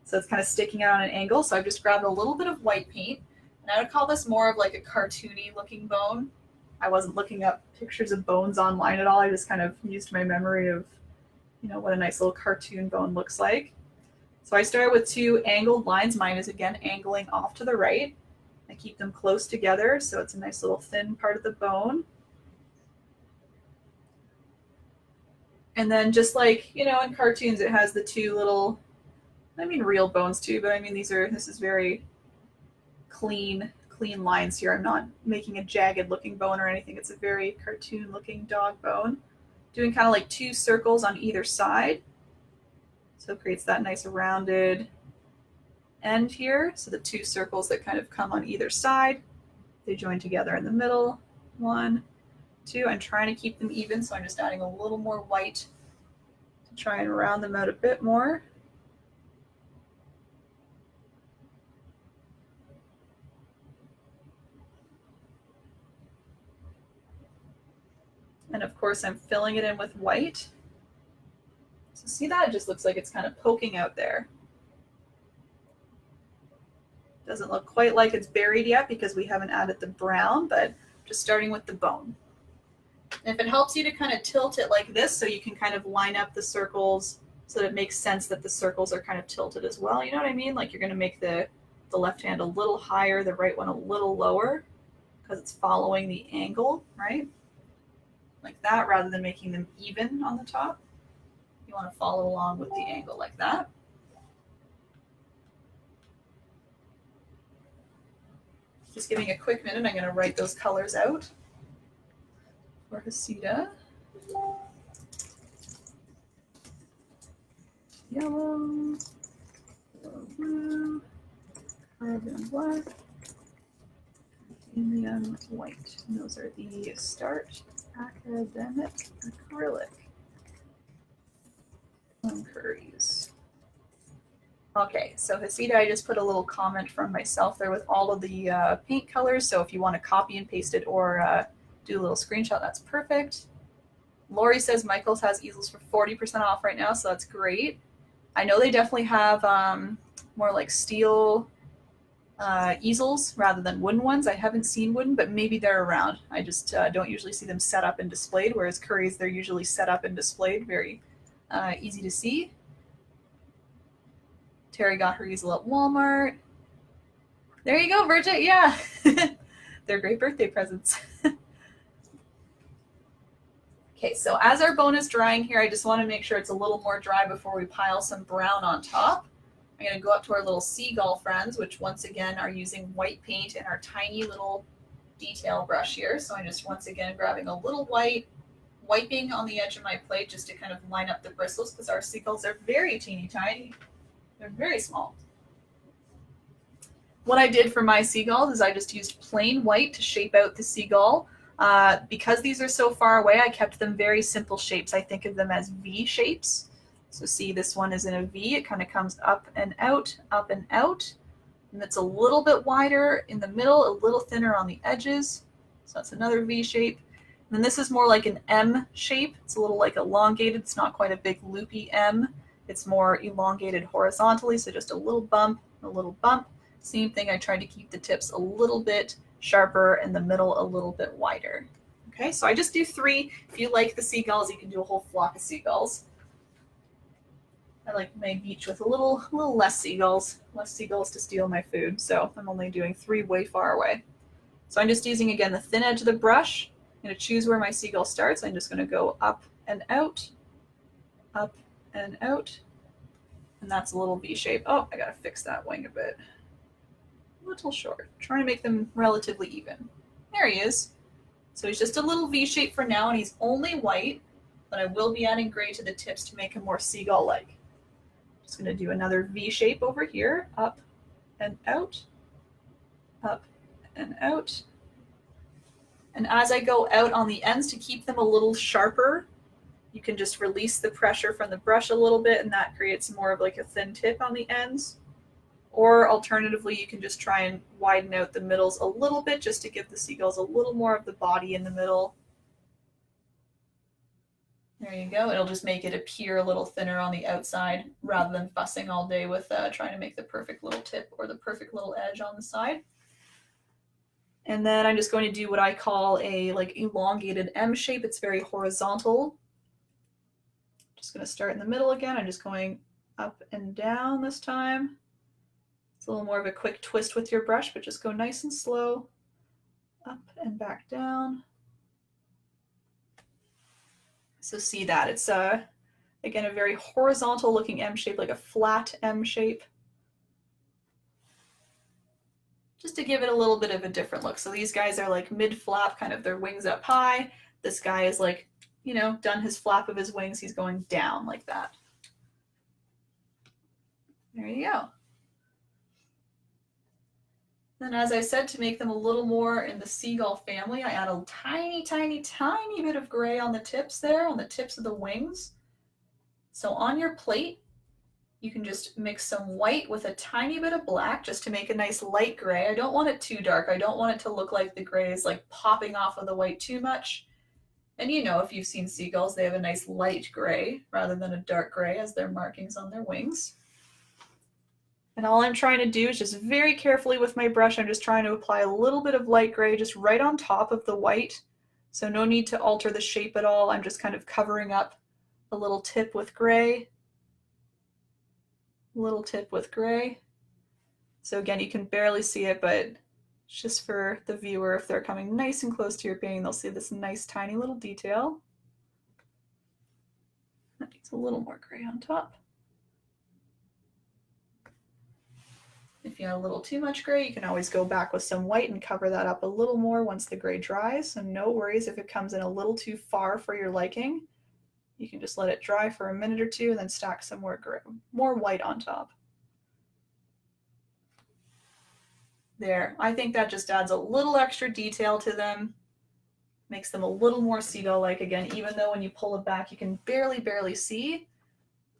So it's kind of sticking out on an angle. So I've just grabbed a little bit of white paint, and I would call this more of like a cartoony looking bone. I wasn't looking up pictures of bones online at all. I just kind of used my memory of, you know, what a nice little cartoon bone looks like. So I started with 2 angled lines. Mine is again angling off to the right. I keep them close together so it's a nice little thin part of the bone. And then just like, you know, in cartoons, it has the two little, I mean, real bones too, but I mean, this is very clean lines here. I'm not making a jagged looking bone or anything. It's a very cartoon looking dog bone. Doing kind of like 2 circles on either side. So it creates that nice rounded end here. So the 2 circles that kind of come on either side, they join together in the middle. 1, 2. I'm trying to keep them even, so I'm just adding a little more white to try and round them out a bit more. And of course, I'm filling it in with white. So see that? It just looks like it's kind of poking out there. Doesn't look quite like it's buried yet because we haven't added the brown, but just starting with the bone. And if it helps you to kind of tilt it like this so you can kind of line up the circles so that it makes sense that the circles are kind of tilted as well. You know what I mean? Like you're going to make the left hand a little higher, the right one a little lower because it's following the angle, right? Like that, rather than making them even on the top. You want to follow along with the angle like that. Just giving a quick minute, I'm going to write those colors out for Hasida. Yellow, blue, carbon black, titanium white. And those are the Start Academic Acrylic curries. Okay, so Hasida, I just put a little comment from myself there with all of the paint colors. So if you want to copy and paste it or do a little screenshot, that's perfect. Lori says Michaels has easels for 40% off right now, so that's great. I know they definitely have more like steel easels rather than wooden ones. I haven't seen wooden, but maybe they're around. I just don't usually see them set up and displayed, whereas curries, they're usually set up and displayed. Very easy to see. Terry got her easel at Walmart. There you go, Bridget. Yeah. They're great birthday presents. Okay, so as our bone is drying here, I just want to make sure it's a little more dry before we pile some brown on top. I'm going to go up to our little seagull friends, which once again are using white paint in our tiny little detail brush here. So I'm just once again grabbing a little white, wiping on the edge of my plate just to kind of line up the bristles because our seagulls are very teeny tiny. They're very small. What I did for my seagulls is I just used plain white to shape out the seagull. Because these are so far away, I kept them very simple shapes. I think of them as V shapes. So see, this one is in a V. It kind of comes up and out, and it's a little bit wider in the middle, a little thinner on the edges. So that's another V shape. And then this is more like an M shape. It's a little like elongated. It's not quite a big loopy M. It's more elongated horizontally, so just a little bump, a little bump. Same thing, I tried to keep the tips a little bit sharper and the middle a little bit wider. Okay, so I just do 3. If you like the seagulls, you can do a whole flock of seagulls. I like my beach with a little less seagulls to steal my food, so I'm only doing 3 way far away. So I'm just using, again, the thin edge of the brush. I'm going to choose where my seagull starts. I'm just going to go up and out, up and out, and that's a little V shape. Oh, I gotta fix that wing a bit. A little short. Trying to make them relatively even. There he is. So he's just a little V shape for now, and he's only white, but I will be adding gray to the tips to make him more seagull-like. Just gonna do another V shape over here, up and out, up and out. And as I go out on the ends to keep them a little sharper, you can just release the pressure from the brush a little bit, and that creates more of like a thin tip on the ends. Or alternatively, you can just try and widen out the middles a little bit just to give the seagulls a little more of the body in the middle. There you go. It'll just make it appear a little thinner on the outside rather than fussing all day with trying to make the perfect little tip or the perfect little edge on the side. And then I'm just going to do what I call a like elongated M shape. It's very horizontal. Just going to start in the middle again. I'm just going up and down this time. It's a little more of a quick twist with your brush, but just go nice and slow, up and back down. So see that, it's again, a very horizontal looking M shape, like a flat M shape. Just to give it a little bit of a different look. So these guys are like mid-flap, kind of their wings up high. This guy is like, you know, done his flap of his wings. He's going down like that. There you go. Then as I said, to make them a little more in the seagull family, I add a tiny, tiny, tiny bit of gray on the tips there, on the tips of the wings. So on your plate, you can just mix some white with a tiny bit of black just to make a nice light gray. I don't want it too dark. I don't want it to look like the gray is like popping off of the white too much. And you know, if you've seen seagulls, they have a nice light gray rather than a dark gray as their markings on their wings. And all I'm trying to do is just very carefully with my brush, I'm just trying to apply a little bit of light gray just right on top of the white. So no need to alter the shape at all. I'm just kind of covering up a little tip with gray. Little tip with gray. So again, you can barely see it, but just for the viewer, if they're coming nice and close to your painting, they'll see this nice tiny little detail. That needs a little more gray on top. If you have a little too much gray, you can always go back with some white and cover that up a little more once the gray dries. So no worries if it comes in a little too far for your liking. You can just let it dry for a minute or two and then stack some more white on top. There, I think that just adds a little extra detail to them, makes them a little more seagull-like again, even though when you pull it back you can barely see.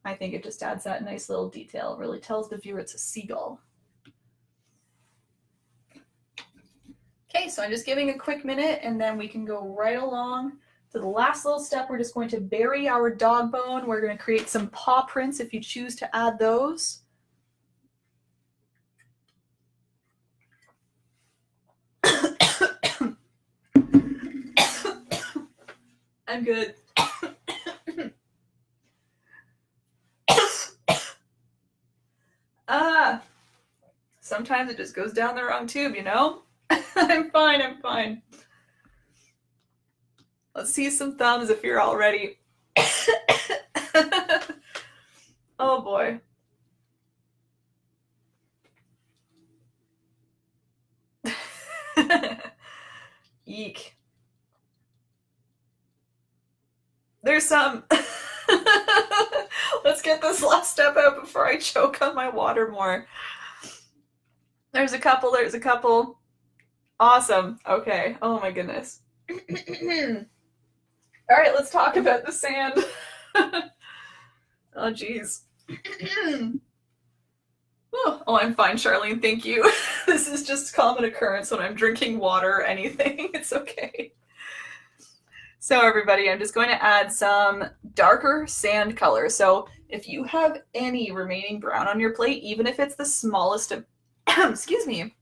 I think it just adds that nice little detail. It really tells the viewer it's a seagull. Okay, so I'm just giving a quick minute and then we can go right along to the last little step. We're just going to bury our dog bone. We're going to create some paw prints if you choose to add those. I'm good. Sometimes it just goes down the wrong tube, you know? I'm fine, I'm fine. Let's see some thumbs if you're all ready. Oh boy. Eek. There's some. Let's get this last step out before I choke on my water more. There's a couple, there's a couple. Awesome. Okay. Oh my goodness. All right, let's talk about the sand. Oh geez. Oh, I'm fine, Charlene. Thank you. This is just common occurrence when I'm drinking water or anything. It's okay. So everybody, I'm just going to add some darker sand color. So if you have any remaining brown on your plate, even if it's the smallest of, excuse me,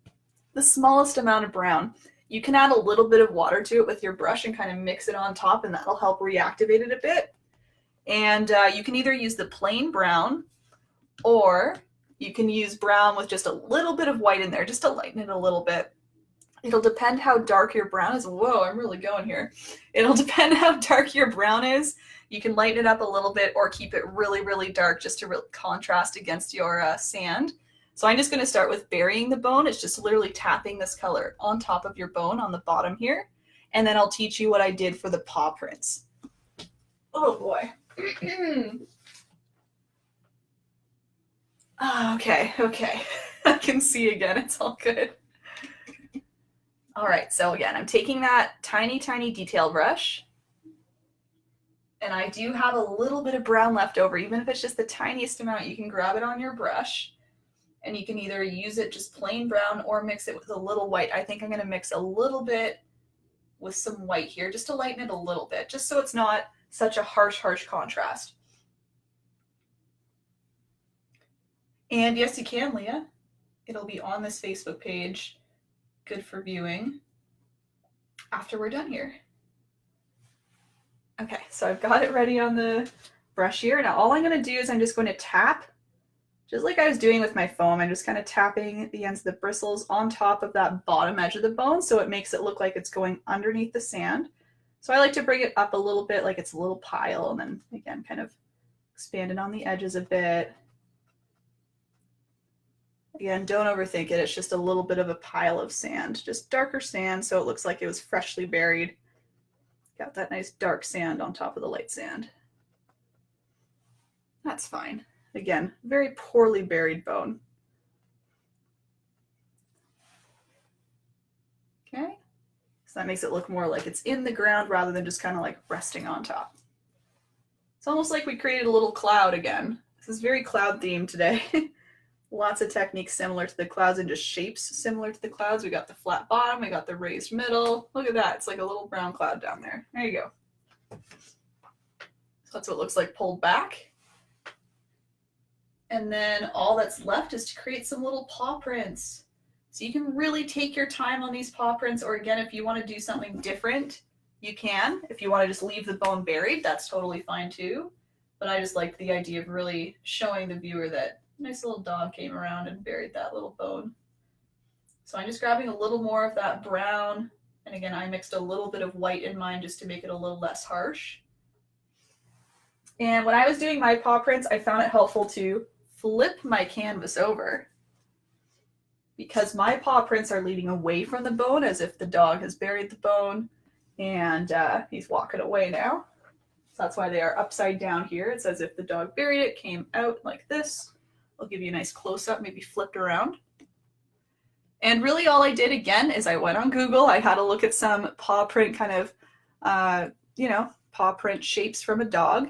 the smallest amount of brown, you can add a little bit of water to it with your brush and kind of mix it on top, and that'll help reactivate it a bit. And you can either use the plain brown, or you can use brown with just a little bit of white in there, just to lighten it a little bit. It'll depend how dark your brown is. Whoa, I'm really going here. It'll depend how dark your brown is. You can lighten it up a little bit or keep it really dark just to really contrast against your sand. So I'm just going to start with burying the bone. It's just literally tapping this color on top of your bone on the bottom here. And then I'll teach you what I did for the paw prints. Oh boy. Oh, okay. I can see again. It's all good. All right, so again, I'm taking that tiny detail brush, and I do have a little bit of brown left over. Even if it's just the tiniest amount, you can grab it on your brush, and you can either use it just plain brown or mix it with a little white. I think I'm going to mix a little bit with some white here just to lighten it a little bit, just so it's not such a harsh contrast. And yes, you can, Leah. It'll be on this Facebook page. Good for viewing after we're done here. Okay, so I've got it ready on the brush here. Now all I'm going to do is I'm just going to tap just like I was doing with my foam, I'm just kind of tapping the ends of the bristles on top of that bottom edge of the bone so it makes it look like it's going underneath the sand. So I like to bring it up a little bit like it's a little pile, and then again kind of expand it on the edges a bit. Again, don't overthink it. It's just a little bit of a pile of sand, just darker sand so it looks like it was freshly buried. Got that nice dark sand on top of the light sand. That's fine. Again, very poorly buried bone. Okay, so that makes it look more like it's in the ground rather than just kind of like resting on top. It's almost like we created a little cloud again. This is very cloud themed today. Lots of techniques similar to the clouds and just shapes similar to the clouds. We got the flat bottom, we got the raised middle. Look at that, it's like a little brown cloud down there. There you go. So that's what it looks like pulled back. And then all that's left is to create some little paw prints. So you can really take your time on these paw prints, or again, if you want to do something different, you can. If you want to just leave the bone buried, that's totally fine too. But I just like the idea of really showing the viewer that nice little dog came around and buried that little bone. So I'm just grabbing a little more of that brown. And again, I mixed a little bit of white in mine just to make it a little less harsh. And when I was doing my paw prints, I found it helpful to flip my canvas over because my paw prints are leading away from the bone as if the dog has buried the bone and he's walking away now. So that's why they are upside down here. It's as if the dog buried it, came out like this. I'll give you a nice close-up, maybe flipped around. And really all I did again is I went on Google. I had a look at some paw print kind of, paw print shapes from a dog.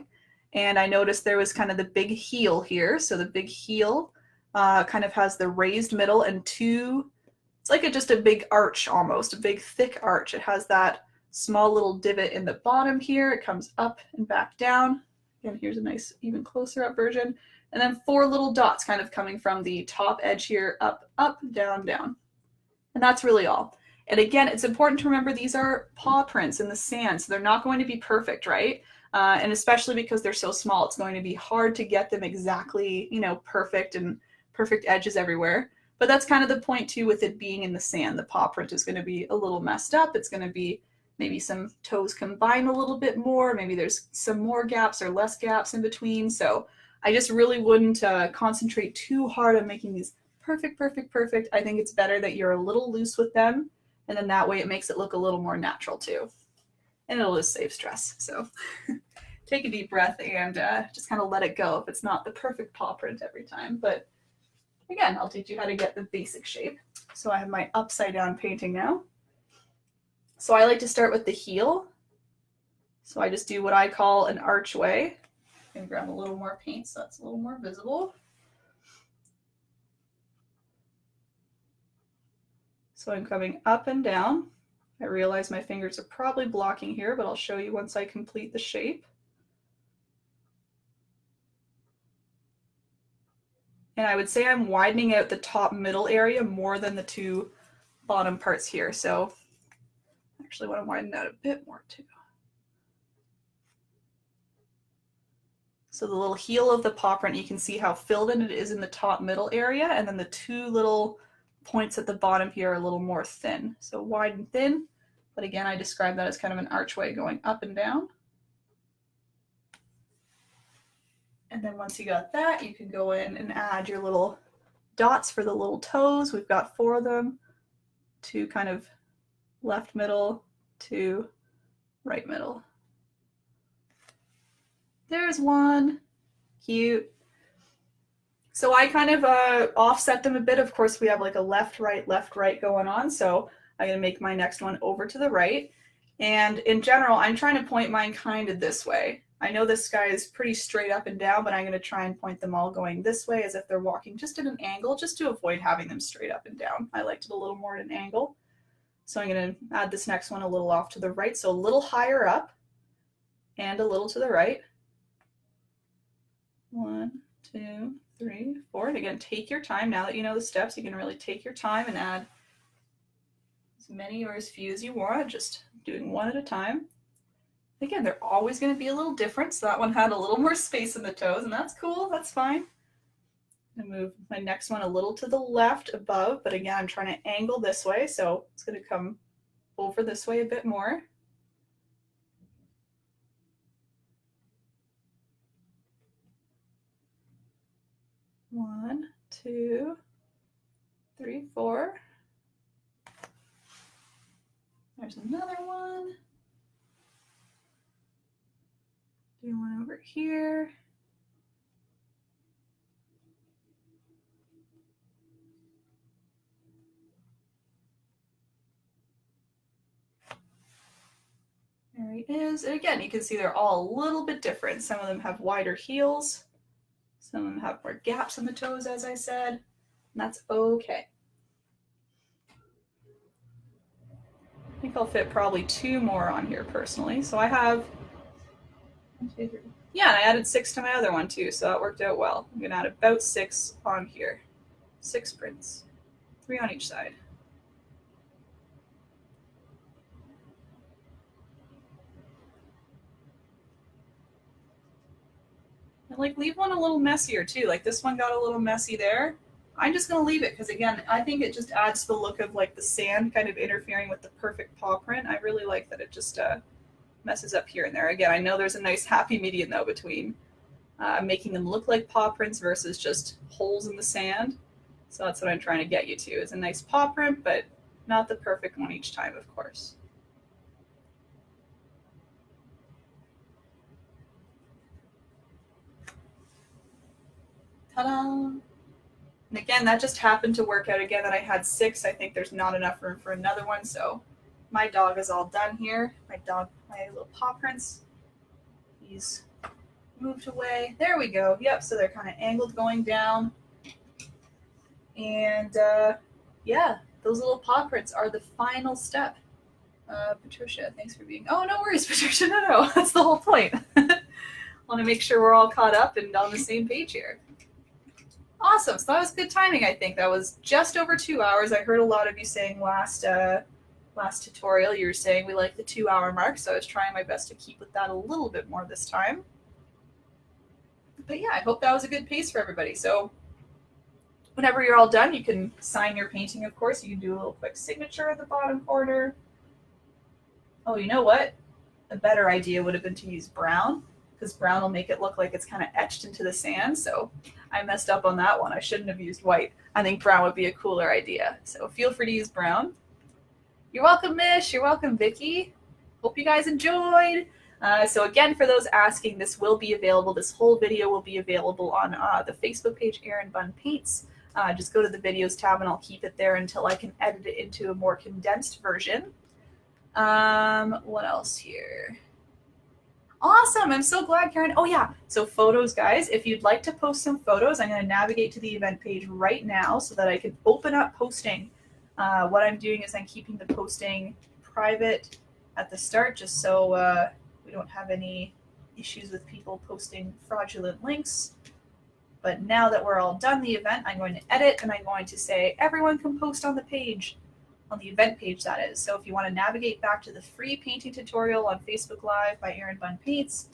And I noticed there was kind of the big heel here. So the big heel kind of has the raised middle and two, it's like just a big arch almost, a big thick arch. It has that small little divot in the bottom here. It comes up and back down. Again, here's a nice even closer up version. And then 4 little dots kind of coming from the top edge here, up, up, down, down. And that's really all. And again, it's important to remember these are paw prints in the sand, so they're not going to be perfect, right? And especially because they're so small, it's going to be hard to get them exactly, perfect and perfect edges everywhere. But that's kind of the point too with it being in the sand. The paw print is going to be a little messed up. It's going to be maybe some toes combine a little bit more. Maybe there's some more gaps or less gaps in between. So I just really wouldn't concentrate too hard on making these perfect, perfect, perfect. I think it's better that you're a little loose with them. And then that way it makes it look a little more natural too. And it'll just save stress. So take a deep breath and just kind of let it go if it's not the perfect paw print every time. But again, I'll teach you how to get the basic shape. So I have my upside down painting now. So I like to start with the heel. So I just do what I call an archway. And grab a little more paint so that's a little more visible. So I'm coming up and down. I realize my fingers are probably blocking here, but I'll show you once I complete the shape. And I would say I'm widening out the top middle area more than the 2 bottom parts here. So I actually want to widen that a bit more too. So the little heel of the paw print, you can see how filled in it is in the top middle area, and then the 2 little points at the bottom here are a little more thin. So wide and thin, but again, I describe that as kind of an archway going up and down. And then once you got that, you can go in and add your little dots for the little toes. We've got 4 of them, 2 kind of left middle, 2 right middle. There's 1, cute. So I kind of offset them a bit. Of course, we have like a left, right going on. So I'm gonna make my next one over to the right. And in general, I'm trying to point mine kind of this way. I know this guy is pretty straight up and down, but I'm gonna try and point them all going this way as if they're walking just at an angle, just to avoid having them straight up and down. I liked it a little more at an angle. So I'm gonna add this next one a little off to the right. So a little higher up and a little to the right. 1, 2, 3, 4. And again, take your time. Now that you know the steps, you can really take your time and add as many or as few as you want, just doing one at a time. Again, they're always going to be a little different. So that one had a little more space in the toes, and that's cool. That's fine. I'm gonna move my next one a little to the left above, but again, I'm trying to angle this way, so it's gonna come over this way a bit more. One, two, three, four. There's another one. Do one over here. There he is. And again, you can see they're all a little bit different. Some of them have wider heels. Some of them have more gaps in the toes, as I said. And that's okay. I think I'll fit probably 2 more on here personally. So I have 1, 2, 3. Yeah, and I added 6 to my other one too, so that worked out well. I'm gonna add about 6 on here. 6 prints, 3 on each side. And like leave one a little messier too. Like this one got a little messy there. I'm just gonna leave it because again, I think it just adds to the look of like the sand kind of interfering with the perfect paw print. I really like that it just messes up here and there. Again, I know there's a nice happy medium though between making them look like paw prints versus just holes in the sand. So that's what I'm trying to get you to, is a nice paw print, but not the perfect one each time, of course. Ta-da! And again, that just happened to work out again that I had 6. I think there's not enough room for another one, so my dog is all done here. My little paw prints, he's moved away. There we go. Yep, so they're kind of angled going down. And yeah, those little paw prints are the final step. Patricia, thanks for being... Oh, no worries, Patricia. No, that's the whole point. I want to make sure we're all caught up and on the same page here. Awesome. So that was good timing, I think. That was just over 2 hours. I heard a lot of you saying last tutorial, you were saying we like the 2-hour mark, so I was trying my best to keep with that a little bit more this time. But yeah, I hope that was a good pace for everybody. So whenever you're all done, you can sign your painting, of course. You can do a little quick signature at the bottom corner. Oh, you know what? A better idea would have been to use brown, because brown will make it look like it's kind of etched into the sand. So I messed up on that one. I shouldn't have used white. I think brown would be a cooler idea. So feel free to use brown. You're welcome, Mish. You're welcome, Vicky. Hope you guys enjoyed. So again, for those asking, this will be available. This whole video will be available on the Facebook page, erinbunpaints. Just go to the videos tab and I'll keep it there until I can edit it into a more condensed version. What else here? Awesome. I'm so glad, Karen. Oh yeah. So photos, guys, if you'd like to post some photos, I'm going to navigate to the event page right now so that I can open up posting. What I'm doing is I'm keeping the posting private at the start, just so we don't have any issues with people posting fraudulent links. But now that we're all done the event, I'm going to edit and I'm going to say everyone can post on the page, on the event page that is. So if you want to navigate back to the free painting tutorial on Facebook Live by erinbunpaints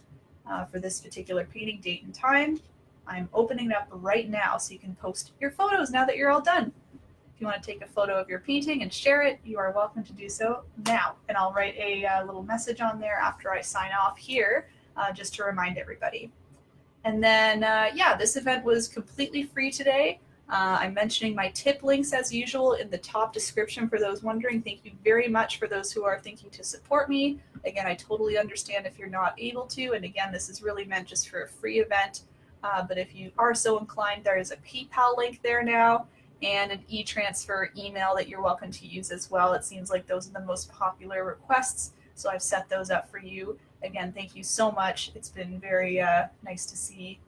for this particular painting date and time, I'm opening it up right now so you can post your photos now that you're all done. If you want to take a photo of your painting and share it, you are welcome to do so now. And I'll write a little message on there after I sign off here, just to remind everybody. And then, yeah, this event was completely free today. I'm mentioning my tip links as usual in the top description for those wondering. Thank you very much for those who are thinking to support me. Again, I totally understand if you're not able to. And again, this is really meant just for a free event. But if you are so inclined, there is a PayPal link there now and an e-transfer email that you're welcome to use as well. It seems like those are the most popular requests, so I've set those up for you. Again, thank you so much. It's been very nice to see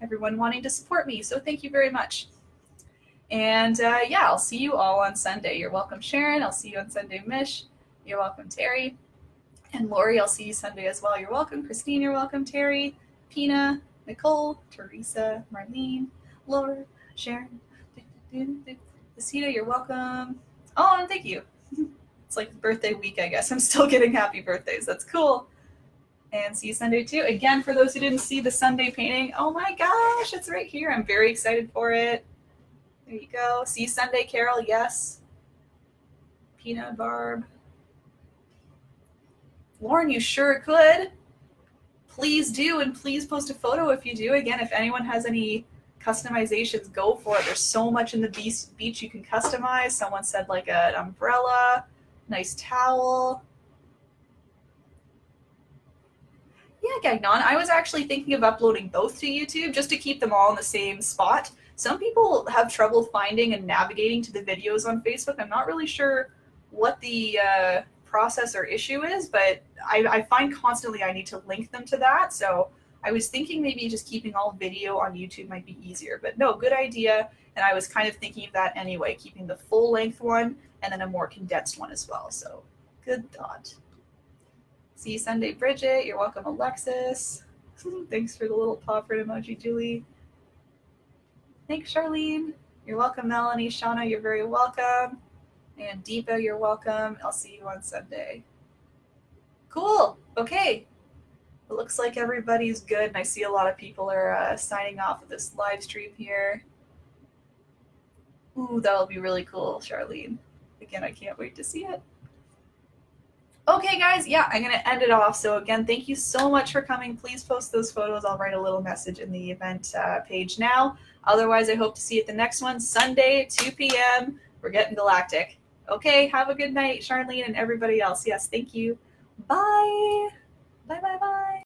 everyone wanting to support me, so thank you very much. And yeah, I'll see you all on Sunday. You're welcome, Sharon. I'll see you on Sunday, Mish. You're welcome, Terry. And Lori, I'll see you Sunday as well. You're welcome. Christine, you're welcome. Terry, Pina, Nicole, Teresa, Marlene, Laura, Sharon, Asita, you're welcome. Oh, and thank you. It's like birthday week, I guess. I'm still getting happy birthdays. That's cool. And see you Sunday too. Again, for those who didn't see the Sunday painting, oh my gosh, it's right here. I'm very excited for it. There you go. See you Sunday, Carol. Yes. Peanut Barb. Lauren, you sure could. Please do, and please post a photo if you do. Again, if anyone has any customizations, go for it. There's so much in the beach you can customize. Someone said like an umbrella, nice towel. Yeah, Gagnon, I was actually thinking of uploading both to YouTube just to keep them all in the same spot. Some people have trouble finding and navigating to the videos on Facebook. I'm not really sure what the process or issue is, but I find constantly I need to link them to that. So I was thinking maybe just keeping all video on YouTube might be easier, but no, good idea. And I was kind of thinking of that anyway, keeping the full length one and then a more condensed one as well. So good thought. See you Sunday, Bridget. You're welcome, Alexis. Thanks for the little paw print emoji, Julie. Thanks, Charlene. You're welcome, Melanie. Shauna, you're very welcome. And Deepa, you're welcome. I'll see you on Sunday. Cool. Okay. It looks like everybody's good, and I see a lot of people are signing off of this live stream here. Ooh, that'll be really cool, Charlene. Again, I can't wait to see it. Okay, guys, yeah, I'm going to end it off. So again, thank you so much for coming. Please post those photos. I'll write a little message in the event page now. Otherwise, I hope to see you at the next one, Sunday, 2 p.m. We're getting galactic. Okay, have a good night, Charlene and everybody else. Yes, thank you. Bye. Bye, bye, bye.